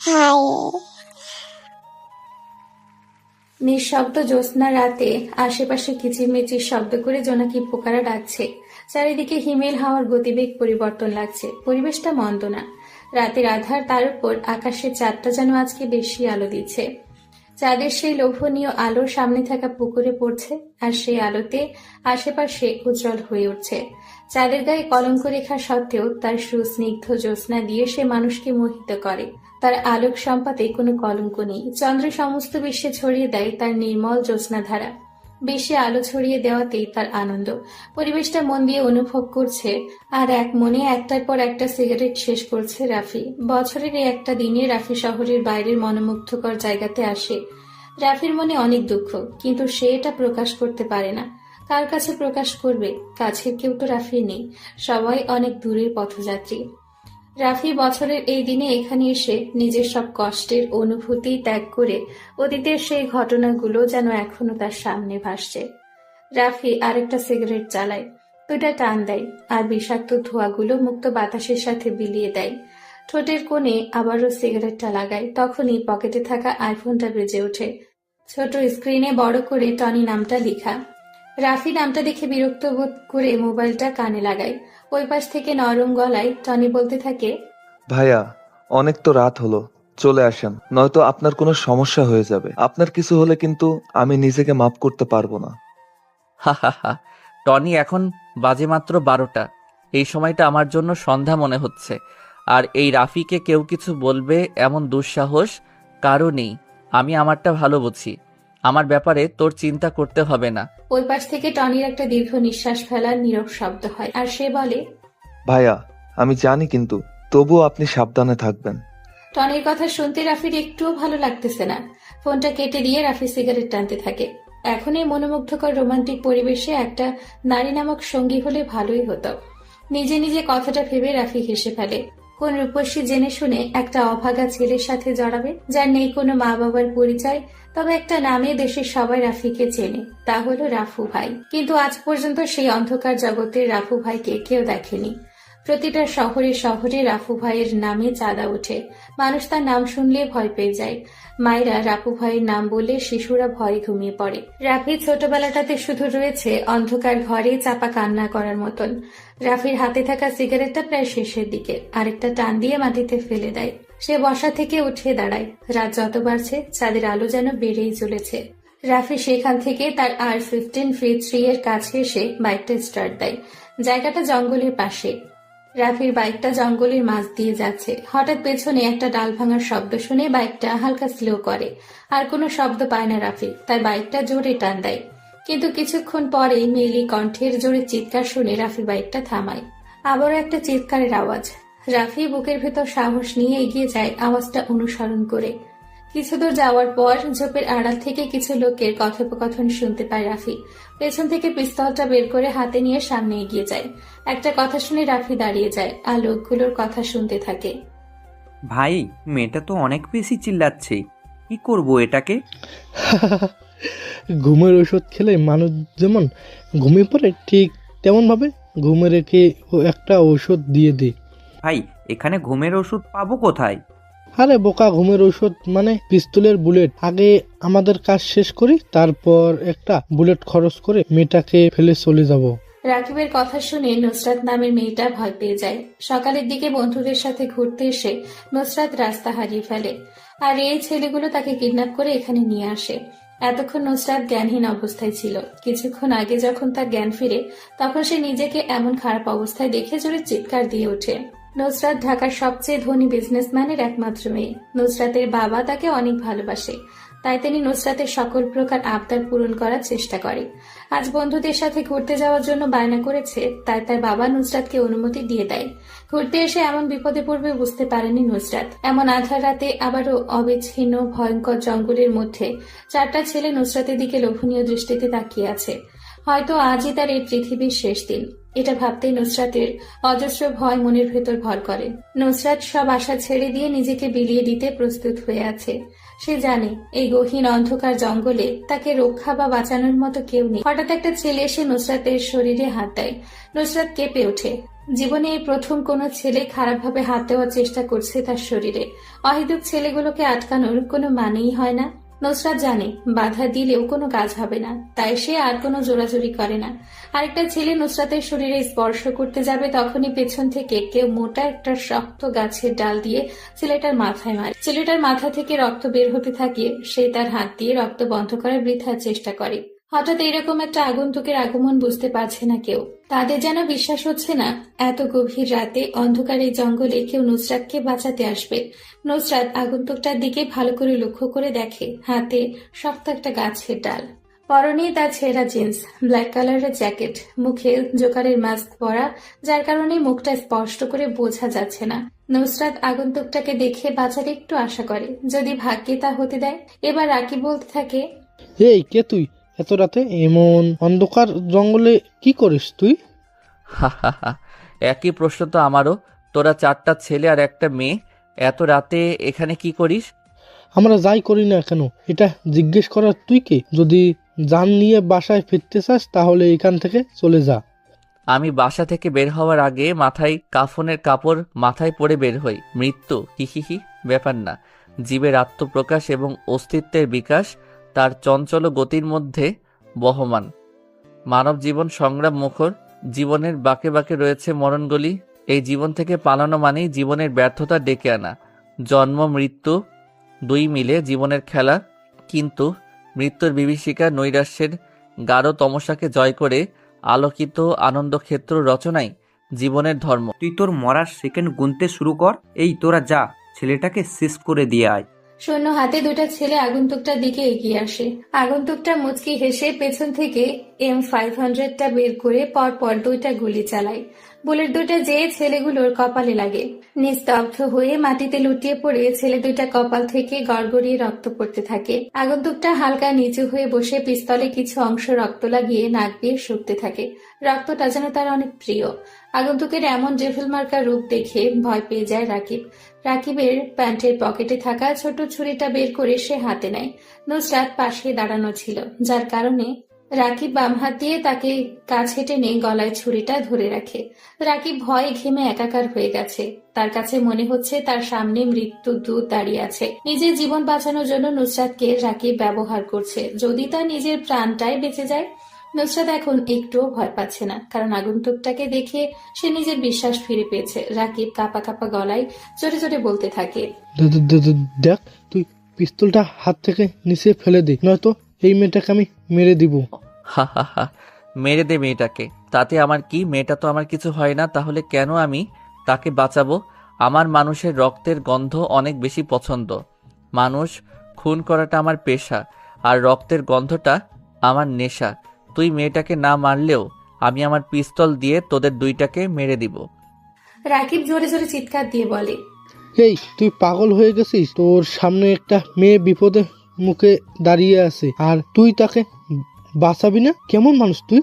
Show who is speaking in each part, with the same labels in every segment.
Speaker 1: High.
Speaker 2: নিঃশব্দ জ্যোৎস্না রাতে আশেপাশে কিচিরমিচির শব্দ করে জোনাকি পোকারা ডাকছে। চারিদিকে হিমেল হাওয়ার গতিবেগ পরিবর্তন লাগছে। পরিবেশটা মন্দ না। রাতের আধার, তার উপর আকাশের চাঁদটা যেন আজকে বেশি আলো দিচ্ছে। চাঁদের সেই লোভনীয় আলোর সামনে থাকা পুকুরে পড়ছে, আর সেই আলোতে আশেপাশে উজ্জ্বল হয়ে উঠছে। চাঁদের গায়ে কলঙ্ক রেখা সত্ত্বেও তার সুস্নিগ্ধ জ্যোৎস্না দিয়ে সে মানুষকে মোহিত করে। তার আলোক সম্পাতে কোনো কলঙ্ক নেই। চন্দ্র সমস্ত বিশ্বে ছড়িয়ে দেয় তার নির্মল জ্যোৎস্নাধারা। বিশ্বে আলো ছড়িয়ে দেওয়াতেই তার আনন্দ। পরিবেশটা মন দিয়ে অনুভব করছে, আর এক মনে একটার পর একটা সিগারেট শেষ করছে রাফি। বছরের এই একটা দিনে রাফি শহরের বাইরের মনোমুগ্ধকর জায়গাতে আসে। রাফির মনে অনেক দুঃখ, কিন্তু সে এটা প্রকাশ করতে পারে না। কার কাছে প্রকাশ করবে? কাছের কেউ তো রাফি নেই, সবাই অনেক দূরের পথযাত্রী। রাফি বছরের এই দিনে এখানে এসে নিজের সব কষ্টের অনুভূতি ত্যাগ করে অতীতের সেই ঘটনাগুলো যেন এখনো তার সামনে ভাসছে। রাফি আরেকটা সিগারেট জ্বালায়, দুটা টান দেয়, আর বিষাক্ত ধোঁয়াগুলো মুক্ত বাতাসের সাথে বিলিয়ে দেয়। ঠোঁটের কোণে আবারও সিগারেটটা লাগায়। তখনই পকেটে থাকা আইফোনটা বেজে ওঠে। ছোট স্ক্রিনে বড় করে টনি নামটা লেখা। রাফি নামটা দেখে বিরক্ত বোধ করে মোবাইলটা কানে লাগায়। ওই পাশ থেকে নরম গলায় টনি বলতে থাকে,
Speaker 3: ভাইয়া, অনেক তো রাত হলো, চলে আসেন, নয়তো আপনার কোনো সমস্যা হয়ে যাবে। আপনার কিছু হলে কিন্তু আমি নিজেকে মাফ করতে পারবো না।
Speaker 4: হা হা হা। টনি, এখন বাজে মাত্র 12টা। এই সময়টা আমার জন্য সন্ধ্যা মনে হচ্ছে। আর এই রাফিকে কেউ কিছু বলবে এমন দুঃসাহস কারো নেই। আমি আমারটা ভালো বুঝি। আমার ব্যাপারে তোর চিন্তা করতে হবে না।
Speaker 2: ওই পাশ থেকে টনির একটা দীর্ঘ নিঃশ্বাস ফেলার নীরব শব্দ হয়, আর সে বলে,
Speaker 3: ভাইয়া, আমি জানি, কিন্তু তবুও আপনি সাবধানে থাকবেন।
Speaker 2: টনির কথা শুনতে রাফির একটুও ভালো লাগতেছে না। ফোনটা কেটে দিয়ে রাফি সিগারেট টানতে থাকে। এখন এই মনোমুগ্ধকর রোমান্টিক পরিবেশে একটা নারী নামক সঙ্গী হলে ভালোই হতো। নিজে নিজে কথাটা ভেবে রাফি হেসে ফেলে। কোন রূপসী জেনে শুনে একটা অভাগা ছেলের সাথে জড়াবে, যার নেই কোনো মা বাবার পরিচয়, তবে একটা নামে দেশের সবাই রাফিকে চেনে, তা হলো রাফু ভাই। কিন্তু আজ পর্যন্ত সেই অন্ধকার জগতের রাফু ভাইকে কেউ দেখেনি। প্রতিটা শহরে শহরে রাফু ভাইয়ের নামে চাঁদা ওঠে। মানুষ তার নাম শুনলে ভয় পেয়ে যায়। মায়েরা রাফু ভাইয়ের নাম বললে শিশুরা ভয়ে ঘুমিয়ে পড়ে। রাফির ছোটবেলাটাতে শুধু রয়েছে অন্ধকার ঘরে চাপা কান্না করার মতন। রাফির হাতে থাকা সিগারেটটা প্রায় শেষের দিকে, আরেকটা টান দিয়ে মাটিতে ফেলে দেয়। সে বসা থেকে উঠে দাঁড়ায়। রাত যত বাড়ছে চাঁদের আলো যেন বেড়েই চলেছে। রাফি সেখান থেকে তার R15 V3 এর কাছে এসে বাইকটা স্টার্ট দেয়। জায়গাটা জঙ্গলের পাশে। রাফির বাইকটা জঙ্গলের মাঝ দিয়ে যাচ্ছে। হঠাৎ পেছনে একটা ডাল ভাঙার শব্দ শুনে বাইকটা হালকা স্লো করে। আর কোনো শব্দ পায় না রাফি, তাই বাইকটা জোরে টান দেয়। কিন্তু কিছুক্ষণ পরেই মেয়েলি কণ্ঠের জোরে চিৎকার শুনে রাফি বাইকটা থামায়। আবারও একটা চিৎকারের আওয়াজ। রাফি বুকের ভেতর সাহস নিয়ে এগিয়ে যায় আওয়াজটা অনুসরণ করে। কিছু দূর যাওয়ার পর ঝোপের আড়াল থেকে কিছু লোকের কথোপকথন শুনতে পায় রাফি। পেছন থেকে পিস্তলটা বের করে হাতে নিয়ে সামনে এগিয়ে যায়। একটা কথা শুনে রাফি দাঁড়িয়ে যায়, আর লোকগুলোর কথা শুনতে থাকে।
Speaker 5: ভাই, মেয়েটা তো অনেক বেশি চিল্লাচ্ছে, কি করব এটাকে?
Speaker 6: ঘুমের ওষুধ খেলে মানুষ যেমন ঘুমিয়ে পড়ে, ঠিক তেমন ভাবে ঘুমে রেখে একটা ওষুধ দিয়ে দে।
Speaker 5: ভাই, এখানে ঘুমের ওষুধ পাবো কোথায়?
Speaker 6: আরে বোকা, ঘুমের ওষুধ মানে পিস্তলের বুলেট। আগে আমাদের কাজ শেষ করি, তারপর একটা বুলেট খরচ করে মেয়েটাকে ফেলে চলে যাব।
Speaker 2: রাকিবের কথা শুনে নুসরাত নামের মেয়েটা ভয় পেয়ে যায়। সকালের দিকে বন্ধুদের সাথে ঘুরতে এসে নুসরাত রাস্তা হারিয়ে ফেলে, আর এই ছেলেগুলো তাকে কিডন্যাপ করে এখানে নিয়ে আসে। এতক্ষণ নুসরাত জ্ঞানহীন অবস্থায় ছিল। কিছুক্ষণ আগে যখন তার জ্ঞান ফিরে, তখন সে নিজেকে এমন খারাপ অবস্থায় দেখে জোরে চিৎকার দিয়ে ওঠে। নুসরাত ঢাকার সবচেয়ে ধনী বিজনেসম্যানের একমাত্র মেয়ে। নুসরাতের বাবা তাকে অনেক ভালোবাসে, তাই তিনি নুসরাতের সকল প্রকার আবদার পূরণ করার চেষ্টা করে। আজ বন্ধুদের সাথে ঘুরতে যাওয়ার জন্য বায়না করেছে, তাই তার বাবা নুসরাতকে অনুমতি দিয়ে দেয়। ঘুরতে এসে এমন বিপদে পড়বে বুঝতে পারেনি নুসরাত। এমন আধার রাতে, আবারও অবিচ্ছিন্ন ভয়ঙ্কর জঙ্গলের মধ্যে, চারটা ছেলে নুসরাতের দিকে লোভনীয় দৃষ্টিতে তাকিয়ে আছে। হয়তো আজই তার এই পৃথিবীর শেষ দিন। এটা ভাবতেই নুসরাতের অজস্র ভয় মনের ভেতর ভর করে। নুসরাত সব আশা ছেড়ে দিয়ে নিজেকে বিলিয়ে দিতে প্রস্তুত হয়ে আছে। সে জানে এই গহীন অন্ধকার জঙ্গলে তাকে রক্ষা বা বাঁচানোর মতো কেউ নেই। হঠাৎ একটা ছেলে এসে নুসরাতের শরীরে হাত দেয়। নুসরাত কেঁপে ওঠে। জীবনে এই প্রথম কোনো ছেলে খারাপভাবে হাত দেওয়ার চেষ্টা করছে তার শরীরে। অহেতুক ছেলেগুলোকে আটকানোর কোনো মানেই হয় না। নুসরাত জানে বাধা দিলেও কোনো কাজ হবে না, তাই সে আর কোনো জোরাজুরি করে না। আরেকটা ছেলে নুসরাতের শরীরে স্পর্শ করতে যাবে, তখনই পেছন থেকে কেউ মোটা একটা শক্ত গাছের ডাল দিয়ে ছেলেটার মাথায় মারে। ছেলেটার মাথা থেকে রক্ত বের হতে থাকে। সে তার হাত দিয়ে রক্ত বন্ধ করার বৃথা চেষ্টা করে। হঠাৎ এরকম একটা আগন্তুকের আগমন বুঝতে পারছে না কেউ। তাদের যেন বিশ্বাস হচ্ছে না এত গভীর রাতে অন্ধকার এই জঙ্গলে কেউ নুসরাতকে বাঁচাতে আসবে। নুসরাত আগন্তুকটার দিকে ভালো করে লক্ষ্য করে দেখে হাতে শক্ত একটা গাছের ডাল, পরনে তার ছেঁড়া জিন্স, ব্ল্যাক কালারের জ্যাকেট, মুখে জোকারের মাস্ক পরা, যার কারণে মুখটা স্পষ্ট করে বোঝা যাচ্ছে না। নুসরাত আগন্তুকটাকে দেখে বাঁচার একটু আশা করে, যদি ভাগ্যে তা হতে দেয়। এবার রাকিব বলতে থাকে,
Speaker 6: এই কে তুই? এত রাতে এমন অন্ধকার জঙ্গলে কি করিস তুই?
Speaker 4: হা হা হা, একই প্রশ্ন তো আমারও। তোরা 4টা ছেলে আর একটা মেয়ে, এত রাতে এখানে কি করিস?
Speaker 6: আমরা যাই করি না কেন এটা জিজ্ঞেস করার তুই কে? যদি জান নিয়ে বাসায় ফিরতে চাস তাহলে এখান থেকে চলে যা।
Speaker 4: আমি বাসা থেকে বের হওয়ার আগে মাথায় কাফনের কাপড় মাথায় পরে বের হই। মৃত্যু হি ব্যাপার না। জীবের আত্মপ্রকাশ এবং অস্তিত্বের বিকাশ তার চঞ্চল গতির মধ্যে বহমান। মানব জীবন সংগ্রাম মুখর। জীবনের বাঁকে বাঁকে রয়েছে মরণগলি। এই জীবন থেকে পালানো মানেই জীবনের ব্যর্থতা ডেকে আনা। জন্ম মৃত্যু দুই মিলে জীবনের খেলা, কিন্তু মৃত্যুর বিভীষিকা নৈরাশ্যের গাঢ় তমসাকে জয় করে আলোকিত আনন্দক্ষেত্র রচনাই জীবনের ধর্ম।
Speaker 5: তুই তোর মরার সেকেন্ড গুনতে শুরু কর। এই তোরা যা, ছেলেটাকে শেষ করে দিয়ে আয়।
Speaker 2: শূন্য হাতে দুটা ছেলে আগন্তুকটার দিকে এগিয়ে আসে। আগন্তুকটা মুচকি হেসে পেছন থেকে M500টা বের করে পরপর দুইটা গুলি চালায়। বুলেট দুইটা যেয়ে ছেলেগুলোর কপালে লাগে। নিস্তব্ধ হয়ে মাটিতে লুটিয়ে পড়ে ছেলে দুইটা কপাল থেকে গড়গড়িয়ে রক্ত পড়তে থাকে। আগন্তুকটা হালকা নিচু হয়ে বসে পিস্তলে কিছু অংশ রক্ত লাগিয়ে নাক দিয়ে শুকতে থাকে। রক্তটা যেন তার অনেক প্রিয়। আগন্তুকের এমন ডেভিল মার্কা রূপ দেখে ভয় পেয়ে যায় রাকিব। রাকিবের প্যান্টের পকেটে থাকা ছোট ছুরিটা বের করে সে হাতে নেয়। নুসরাত পাশে দাঁড়ানো ছিল, যার কারণে রাকিব বাম হাত দিয়ে তাকে কাছে টেনে গলায় ছুরিটা ধরে রাখে। রাকিব ভয়ে ঘেমে একাকার হয়ে গেছে। তার কাছে মনে হচ্ছে তার সামনে মৃত্যু দূত দাঁড়িয়ে আছে। নিজের জীবন বাঁচানোর জন্য নুসরাতকে রাকিব ব্যবহার করছে। যদি তার নিজের প্রাণটাই বেঁচে যায়। নুসরাত এখন একটুও ভয় পাচ্ছে না, কারণ আগন্তুকটাকে দেখে সে নিজের বিশ্বাস ফিরে পেয়েছে। রাকিব কাঁপা কাঁপা গলায় জোরে জোরে বলতে থাকে,
Speaker 6: দেখ তুই পিস্তলটা হাত থেকে নিচে ফেলে দে, নয়তো এই মেয়েটাকে আমি মেরে দিব।
Speaker 4: হা হা হা, মেরে দে মেয়েটাকে, তাতে আমার কি? মেয়েটা তো আমার কিছু হয় না, তাহলে কেন আমি তাকে বাঁচাবো? আমার মানুষের রক্তের গন্ধ অনেক বেশি পছন্দ। মানুষ খুন করাটা আমার পেশা, আর রক্তের গন্ধটা আমার নেশা। তুই মেয়েটাকে না মারলেও আমি আমার পিস্তল দিয়ে তোদের দুইটাকে মেরে দিব।
Speaker 2: রাকিব জোরে জোরে চিৎকার দিয়ে বলে,
Speaker 6: এই তুই পাগল হয়ে গেছিস? তোর সামনে একটা মেয়ে বিপদে মুখে দাঁড়িয়ে আছে আর তুই তাকে বাঁচাবি না? কেমন মানুষ তুই?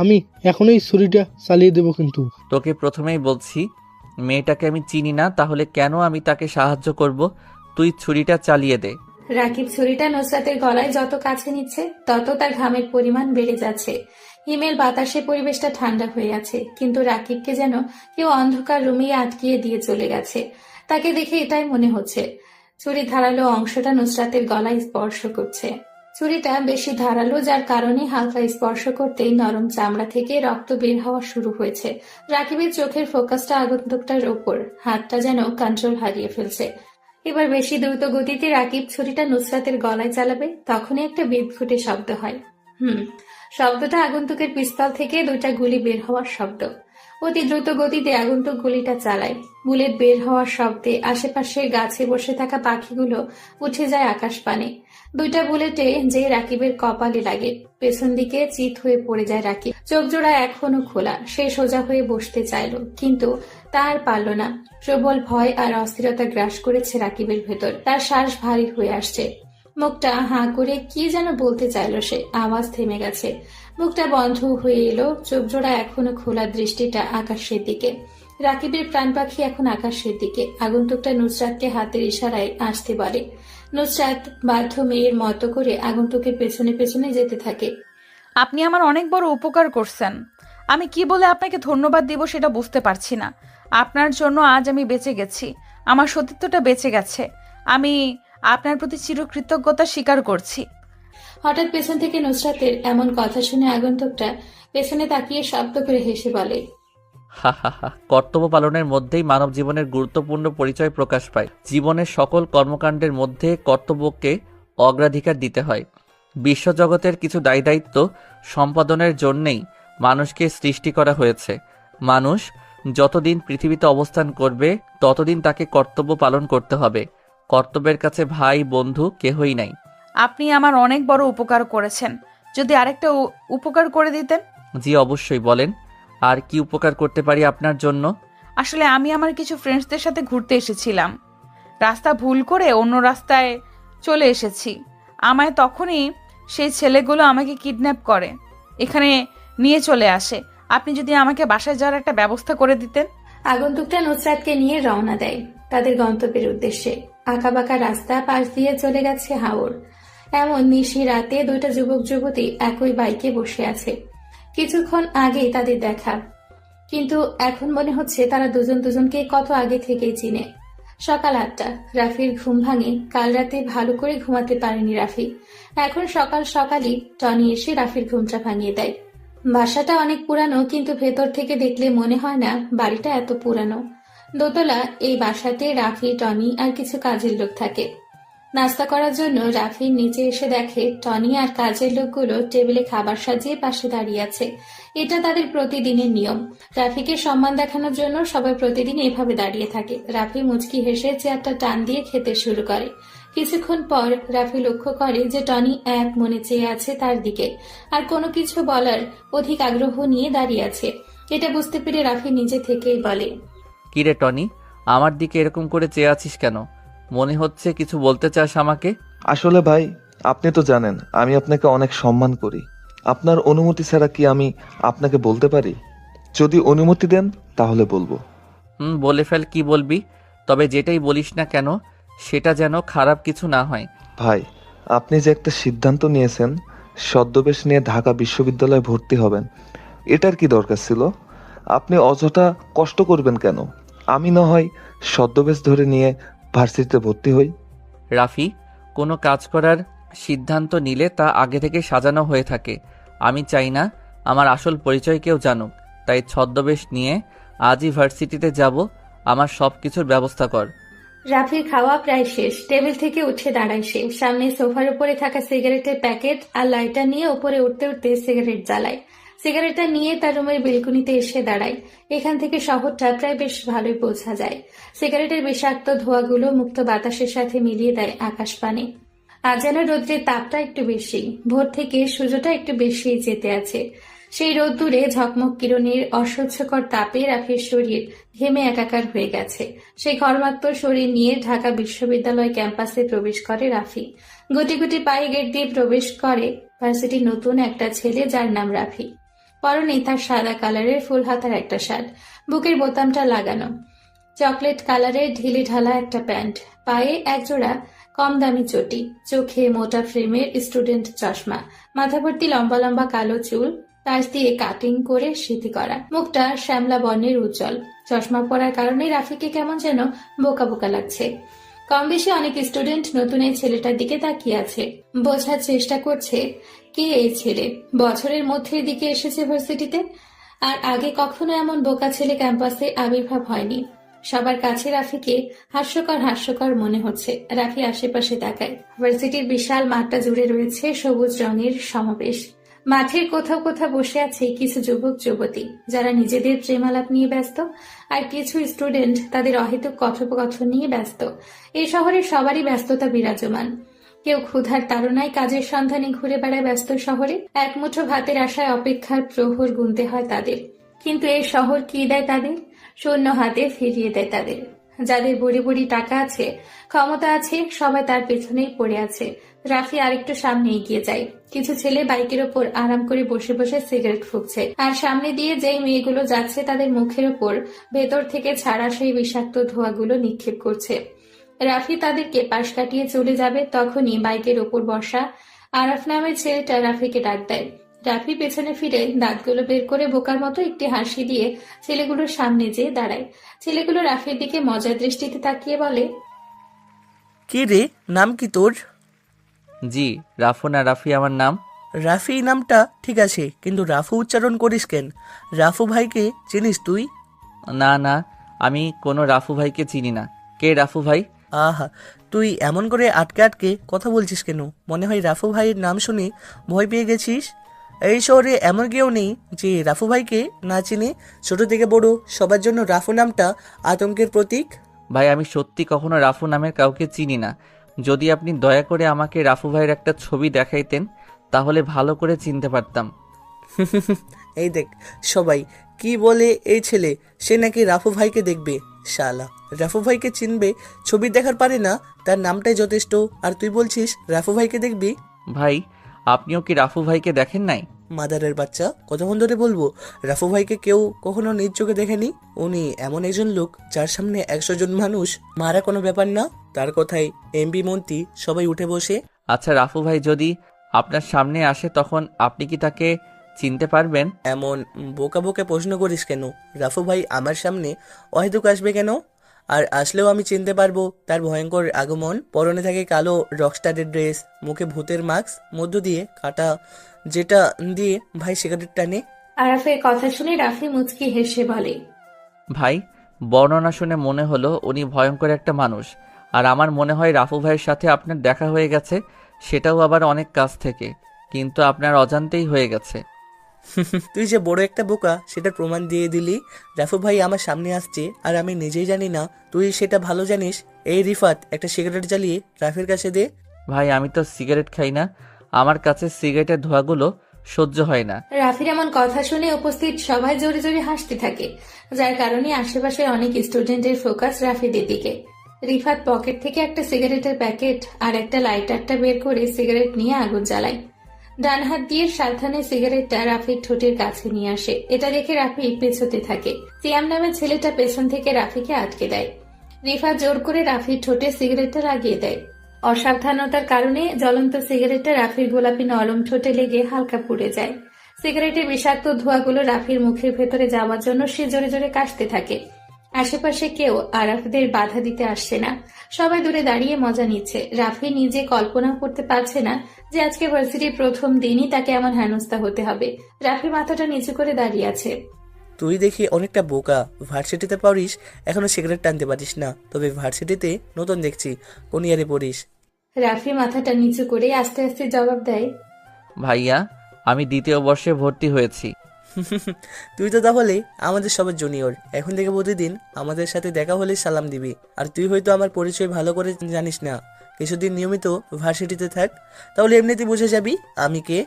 Speaker 6: আমি এখনই ছুরিটা চালিয়ে দেবো কিন্তু।
Speaker 4: তোকে প্রথমেই বলছি মেয়েটাকে আমি চিনি না, তাহলে কেন আমি তাকে সাহায্য করব? তুই ছুরিটা চালিয়ে দে।
Speaker 2: রাকিব ছুরিটা নুসরাতের গলায় যত কাছে নিচ্ছে তত তার ঘামের পরিমাণ বেড়ে যাচ্ছে। হিমেল বাতাসে পরিবেশটা ঠান্ডা হয়ে আছে, কিন্তু রাকিবকে যেন কেউ অন্ধকার রুমে আটকিয়ে দিয়ে চলে গেছে। তাকে দেখে এটাই মনে হচ্ছে। ছুরি ধারালো অংশটা নুসরাতের গলায় স্পর্শ করছে। ছুরিটা বেশি ধারালো, যার কারণে হালকা স্পর্শ করতেই নরম চামড়া থেকে রক্ত বের হওয়া শুরু হয়েছে। রাকিবের চোখের ফোকাসটা আগন্তুকটার ওপর, হাতটা যেন কন্ট্রোল হারিয়ে ফেলছে। এবার বেশি দ্রুত গতিতে রাকিব ছুরিটা নুসরাতের গলায় চালাবে, তখনই একটা বিদঘুটে শব্দ হয়। শব্দটা আগন্তুকের পিস্তল থেকে দুইটা গুলি বের হওয়ার শব্দ। অতি দ্রুত গতিতে আগন্তুক গুলিটা চালায়। বুলেট বের হওয়ার শব্দে আশেপাশের গাছে বসে থাকা পাখিগুলো উঠে যায় আকাশপানে। দুইটা বুলেটে যে রাকিবের কপালে লাগে। পেছন দিকে চিত হয়ে পড়ে যায় রাকিব। চোখ জোড়া এখনো খোলা। সে সোজা হয়ে বসতে চাইল, কিন্তু তার পারল না। প্রবল ভয় আর অস্থিরতা গ্রাস করেছে রাকিবের ভেতর। তার শ্বাস ভারী হয়ে আসছে। মুখটা হাঁ করে কি যেন বলতে চাইল সে, আওয়াজ থেমে গেছে। মুখটা বন্ধ হয়ে এলো। চোখ জোড়া এখনো খোলা, দৃষ্টিটা আকাশের দিকে। রাকিবের প্রাণ পাখি এখন আকাশের দিকে। আগন্তুকটা নুসরাতকে হাতের ইশারায় আসতে বলে। নুসরাত বাধ্য মেয়ের মতো করে আগন্তুকের পেছনে পেছনে যেতে থাকে।
Speaker 1: আপনি আমার অনেক বড় উপকার করছেন। আমি কি বলে আপনাকে ধন্যবাদ দিব সেটা বুঝতে পারছি না। আপনার জন্য আজ আমি বেঁচে গেছি, আমার সতীত্বটা বেঁচে গেছে। আমি আপনার প্রতি চিরকৃতজ্ঞতা স্বীকার করছি।
Speaker 2: হঠাৎ পেছন থেকে নুসরাতের এমন কথা শুনে আগন্তুকটা পেছনে তাকিয়ে শব্দ করে হেসে বলে,
Speaker 4: হা হা হা। কর্তব্য পালনের মধ্যেই মানব জীবনের গুরুত্বপূর্ণ পরিচয় প্রকাশ পায়। জীবনের সকল কর্মকাণ্ডের মধ্যে কর্তব্যকে অগ্রাধিকার দিতে হয়। বিশ্বজগতের কিছু দায়িত্ব সম্পাদনের জন্যেই মানুষকে সৃষ্টি করা হয়েছে। মানুষ যতদিন পৃথিবীতে অবস্থান করবে ততদিন তাকে কর্তব্য পালন করতে হবে। কর্তব্যের কাছে ভাই বন্ধু কেহই নাই।
Speaker 1: আপনি আমার অনেক বড় উপকার করেছেন, যদি আরেকটা উপকার করে দিতেন।
Speaker 4: জি অবশ্যই, বলেন আর কি উপকার করতে পারি আপনার জন্য?
Speaker 1: আসলে আমি আমার কিছু ফ্রেন্ডসদের সাথে ঘুরতে এসেছিলাম, রাস্তা ভুল করে অন্য রাস্তায় চলে এসেছি। আমায় তখনই সেই ছেলেগুলো আমাকে কিডন্যাপ করে এখানে নিয়ে চলে আসে। আপনি যদি আমাকে বাসায় যাওয়ার একটা ব্যবস্থা করে দিতেন।
Speaker 2: আগন্তুকটা নুসরাতকে নিয়ে রওনা দেয় তাদের গন্তব্যের উদ্দেশ্যে। আঁকাবাঁকা রাস্তা পাশ দিয়ে চলে গেছে হাওর। এমন নিশি রাতে দুইটা যুবক যুবতী একই বাইকে বসে আছে। কিছুক্ষণ আগেই তাদের দেখা, কিন্তু এখন মনে হচ্ছে তারা দুজন দুজনকে কত আগে থেকেই চিনে। সকাল 8টা, রাফির ঘুম ভাঙে। কাল রাতে ভালো করে ঘুমাতে পারেনি রাফি। এখন সকাল সকালই টনি এসে রাফির ঘুমটা ভাঙিয়ে দেয়। বাসাটা অনেক পুরানো, কিন্তু ভেতর থেকে দেখলে মনে হয় না বাড়িটা এত পুরানো। দোতলা এই বাসাতে রাফি, টনি আর কিছু কাজের লোক থাকে। নাস্তা করার জন্য রাফির নিচে এসে দেখে টনি আর কাজের লোকগুলো টেবিলে খাবার সাজিয়ে পাশে দাঁড়িয়ে আছে। এটা তাদের প্রতিদিনের নিয়ম। রাফিকে সম্মান দেখানোর জন্য সবাই প্রতিদিন এভাবে দাঁড়িয়ে থাকে। রাফি মুচকি হেসে চেয়ারটা টান দিয়ে খেতে শুরু করে। কিছুক্ষণ পর রাফি লক্ষ্য করে যে টনি এক মনে চেয়ে আছে তার দিকে, আর কোনো কিছু বলার অধিক আগ্রহ নিয়ে দাঁড়িয়ে আছে। এটা বুঝতে পেরে রাফি নিজে থেকেই বলে,
Speaker 4: কিরে টনি, আমার দিকে এরকম করে চেয়ে আছিস কেন? মনে হচ্ছে কিছু বলতে চাস আমাকে।
Speaker 3: আসলে ভাই, আপনি তো জানেন আমি আপনাকে অনেক সম্মান করি। আপনার অনুমতি ছাড়া কি আমি আপনাকে বলতে পারি? যদি অনুমতি দেন তাহলে বলবো।
Speaker 4: বলে ফেল, কি বলবি? তবে যেটাই বলিস না কেন সেটা যেন খারাপ কিছু না হয়।
Speaker 3: ভাই, আপনি যে একটা সিদ্ধান্ত নিয়েছেন ছদ্মবেশ নিয়ে ঢাকা বিশ্ববিদ্যালয়ে ভর্তি হবেন, এটার কি দরকার ছিল? আপনি অযথা কষ্ট করবেন কেন? আমি না হয় ছদ্মবেশ ধরে নিয়ে ভার্সিটিতে ভর্তি হই।
Speaker 4: রাফি, কোনো কাজ করার সিদ্ধান্ত নিলে তা আগে থেকে সাজানো হয়ে থাকে। আমি চাই না আমার আসল পরিচয় কেউ জানুক, তাই ছদ্মবেশ নিয়ে আজই ভার্সিটিতে যাব। আমার সব কিছুর ব্যবস্থা কর।
Speaker 2: রাফির খাওয়া প্রায় শেষ। টেবিল থেকে উঠে দাঁড়ায় সে। সামনে সোফার উপরে থাকা সিগারেটের প্যাকেট আর লাইটার নিয়ে উপরে উঠতে উঠতে সিগারেট জ্বালায়। সিগারেটটা নিয়ে তার রুমের বেলকুনিতে এসে দাঁড়ায়। এখান থেকে শহরটা প্রায় বেশ ভালোই বোঝা যায়। সিগারেটের বিষাক্ত ধোঁয়াগুলো মুক্ত বাতাসের সাথে মিলিয়ে দেয় আকাশ পানে। আজ যেন রৌদ্রের তাপটা একটু বেশি। ভোর থেকে সূর্যটা একটু বেশি যেতে আছে। সেই রোদ্দুরে ঝকমক কিরণের অসহ্যকর তাপে রাফির শরীর ঘেমে একাকার হয়ে গেছে। সেই ঘর্মাক্ত শরীর নিয়ে ঢাকা বিশ্ববিদ্যালয় ক্যাম্পাসে প্রবেশ করে রাফি। গুটি গুটি পায়ে গেট দিয়ে প্রবেশ করে ভার্সিটির নতুন একটা ছেলে, যার নাম রাফি। পরনে তার সাদা কালারের ফুল হাতার একটা শার্ট, বুকের বোতামটা লাগানো, চকলেট কালারের ঢিলে ঢালা একটা প্যান্ট, পায়ে একজোড়া কম দামি চটি, চোখে মোটা ফ্রেমের স্টুডেন্ট চশমা, মাথা ভর্তি লম্বা লম্বা কালো চুল, তার দিয়ে কাটিং করে সিঁথি করা, মুখটা শ্যামলা বর্ণের উজ্জ্বল। চশমা পরার কারণে রাফিকে কেমন যেন বোকা বোকা লাগছে। কম বেশি অনেক স্টুডেন্ট নতুন এই ছেলেটার দিকে তাকিয়ে আছে, বোঝার চেষ্টা করছে কে এই ছেলে। বছরের মধ্যের দিকে এসেছে ভার্সিটিতে, আর আগে কখনো এমন বোকা ছেলে ক্যাম্পাসে আবির্ভাব হয়নি। সবার কাছে রাফিকে হাস্যকর হাস্যকর মনে হচ্ছে। রাফি আশেপাশে তাকায়। ভার্সিটির বিশাল মাঠটা জুড়ে রয়েছে সবুজ রঙের সমাবেশ। মাঠের কোথাও কোথাও বসে আছে কিছু যুবক যুবতী, যারা নিজেদের প্রেমালাপ নিয়ে ব্যস্ত, আর কিছু স্টুডেন্ট তাদের অহেতুক কথোপকথন নিয়ে ব্যস্ত। এই শহরে সবারই ব্যস্ততা বিরাজমান। কেউ ক্ষুধার তাড়নায় কাজের সন্ধানে ঘুরে বেড়ায় ব্যস্ত শহরে। এক মুঠো ভাতের আশায় অপেক্ষার প্রহর গুনতে হয় তাদের। কিন্তু এই শহর কি দেয় তাদের? শূন্য হাতে ফিরিয়ে দেয় তাদের। যাদের বড়ি বড়ি টাকা আছে, ক্ষমতা আছে, সবাই তার পেছনেই পড়ে আছে। রাফি আরেকটু সামনে এগিয়ে যায়। কিছু ছেলে বাইকের ওপর আরাম করে বসে বসে সিগারেট ফুঁকছে, আর সামনে দিয়ে যেই মেয়েগুলো যাচ্ছে তাদের মুখের ওপর ভেতর থেকে ছাড়া সেই বিষাক্ত ধোঁয়াগুলো নিক্ষেপ করছে। রাফি তাদেরকে পাশ কাটিয়ে চলে যাবে, তখনই বাইকের ওপর বসা আরাফ নামের ছেলেটা রাফিকে ডাক দেয়। রাফি পেছনে ফিরে দাঁতগুলো বের করে বোকার মতো একটি হাসি দিয়ে ছেলেগুলোর সামনে যেয়ে দাঁড়ায়। ছেলেগুলো রাফির দিকে মজার দৃষ্টিতে তাকিয়ে বলে,
Speaker 7: কি রে, নাম কি তোর?
Speaker 4: জি, রাফু না রাফি আমার নাম।
Speaker 7: রাফি নামটা ঠিক আছে, কিন্তু রাফু উচ্চারণ করিস কেন? রাফু ভাইকে চিনিস তুই?
Speaker 4: না না, আমি কোনো রাফু ভাইকে চিনি না। কে রাফু ভাই?
Speaker 7: আহা, তুই এমন করে আটকে আটকে কথা বলছিস কেন? মনে হয় রাফু ভাইয়ের নাম শুনে ভয় পেয়ে গেছিস। এই শহরে এমন কেউ নেই যে রাফু ভাইকে না চিনে। ছোট থেকে বড় সবার জন্য রাফু নামটা আতঙ্কের প্রতীক।
Speaker 4: ভাই, আমি সত্যি কখনো রাফু নামের কাউকে চিনি না। যদি আপনি দয়া করে আমাকে রাফু ভাইয়ের একটা ছবি দেখাইতেন তাহলে ভালো করে চিনতে পারতাম।
Speaker 7: এই দেখ সবাই কি বলে, এই ছেলে সে নাকি রাফু ভাইকে দেখবে। শালা, রাফু ভাইকে চিনবে, ছবি দেখার পারে না, তার নামটাই যথেষ্ট। আর তুই বলছিস রাফু ভাইকে দেখবি?
Speaker 4: ভাই, আপনিও কি রাফু ভাইকে দেখেন নাই?
Speaker 7: মাদারের বাচ্চা, কতক্ষণ ধরে বলবো? রাফু ভাইকে কেউ কখনো নিজ চোখে দেখেনি। উনি এমন একজন লোক যার সামনে 100 জন মানুষ মারা কোনো ব্যাপার না। তার কথায় এমপি মন্ত্রী সবাই উঠে বসে।
Speaker 4: আচ্ছা, রাফু ভাই যদি আপনার সামনে আসে তখন আপনি কি তাকে চিনতে পারবেন?
Speaker 7: এমন বোকা বোকা প্রশ্ন করিস কেন? রাফু ভাই আমার সামনে অহেতুক আসবে কেন? আর আসলেও আমি চিনতে পারবো তার ভয়ঙ্কর আগমন। পরনে থাকে কালো রকস্টারের ড্রেস, মুখে ভূতের মাস্ক, মধ্য দিয়ে কাটা যেটা দিয়ে ভাই সিগারেট টানে।
Speaker 2: আরাফের কথা শুনে রাফি মুচকি হেসে বলে,
Speaker 4: ভাই, বর্ণনা শুনে মনে হলো উনি ভয়ঙ্কর একটা মানুষ। আর আমার মনে হয় রাফু ভাইয়ের সাথে আপনার দেখা হয়ে গেছে, সেটাও আবার অনেক কাছ থেকে, কিন্তু আপনার অজান্তেই হয়ে গেছে।
Speaker 7: তুই যে বড় একটা বোকা সেটার প্রমাণ দিয়ে দিলি। রাফু ভাই আমার সামনে আসছে আর আমি নিজেই জানি না, তুই সেটা ভালো জানিস। এই রিফাত, একটা সিগারেট জ্বালিয়ে রাফির কাছে দে।
Speaker 4: ভাই, আমি তো সিগারেট খাই না, আমার কাছে সিগারেটের ধোঁয়াগুলো সহ্য হয় না।
Speaker 2: রাফির এমন কথা শুনে উপস্থিত সবাই জোরে জোরে হাসতে থাকে, যার কারণে আশেপাশে অনেক স্টুডেন্টের ফোকাস রাফিদের দিকে। রিফাত পকেট থেকে একটা সিগারেটের প্যাকেট আর একটা লাইটারটা বের করে সিগারেট নিয়ে আগুন জ্বালায়। ডান হাত দিয়ে সাবধানে সিগারেটটা রাফির ঠোঁটের কাছে নিয়ে আসে। এটা দেখে রাফি পেছোতে থাকে। সিয়াম নামের ছেলেটা পেছন থেকে রাফিকে আটকে দেয়। রিফাত জোর করে রাফির ঠোঁটে সিগারেটটা লাগিয়ে দেয়। অসাবধানতার কারণে জ্বলন্ত সিগারেটটা রাফির গোলাপি নরম ঠোঁটে লেগে হালকা পুড়ে যায়। সিগারেটের বিষাক্ত ধোঁয়াগুলো রাফির মুখের ভেতরে যাওয়ার জন্য সে জোরে জোরে কাশতে থাকে। আশেপাশে কেউ আরাফদের বাধা দিতে আসছে না, সবাই দূরে দাঁড়িয়ে মজা নিচ্ছে। রাফি নিজে কল্পনা করতে পারছে না যে আজকে ভার্সিটির প্রথম দিনই তাকে এমন হেনস্থা হতে হবে। রাফি মাথাটা নিচু করে দাঁড়িয়ে আছে।
Speaker 7: তুই দেখি অনেকটা বোকা, ভার্সিটিতে পড়িস, এখনো সিগারেট টানতে পারিস না। তবে ভার্সিটিতে নতুন দেখছি, কোন ইয়ারে পড়িস?
Speaker 2: রাফি মাথাটা নিচু করে আস্তে আস্তে জবাব দেয়,
Speaker 4: ভাইয়া, আমি 2য় বর্ষে ভর্তি হয়েছি।
Speaker 7: তুই তো তাহলে আমাদের সবার জুনিয়র। এখন থেকে প্রতিদিন আমাদের সাথে দেখা হলে সালাম দিবি। আর তুই হয়তো আমার পরিচয় ভালো করে জানিস না, কিছুদিন নিয়মিত ভার্সিটিতে থাক, তাহলে এমনিতেই বুঝে যাবি আমি কে।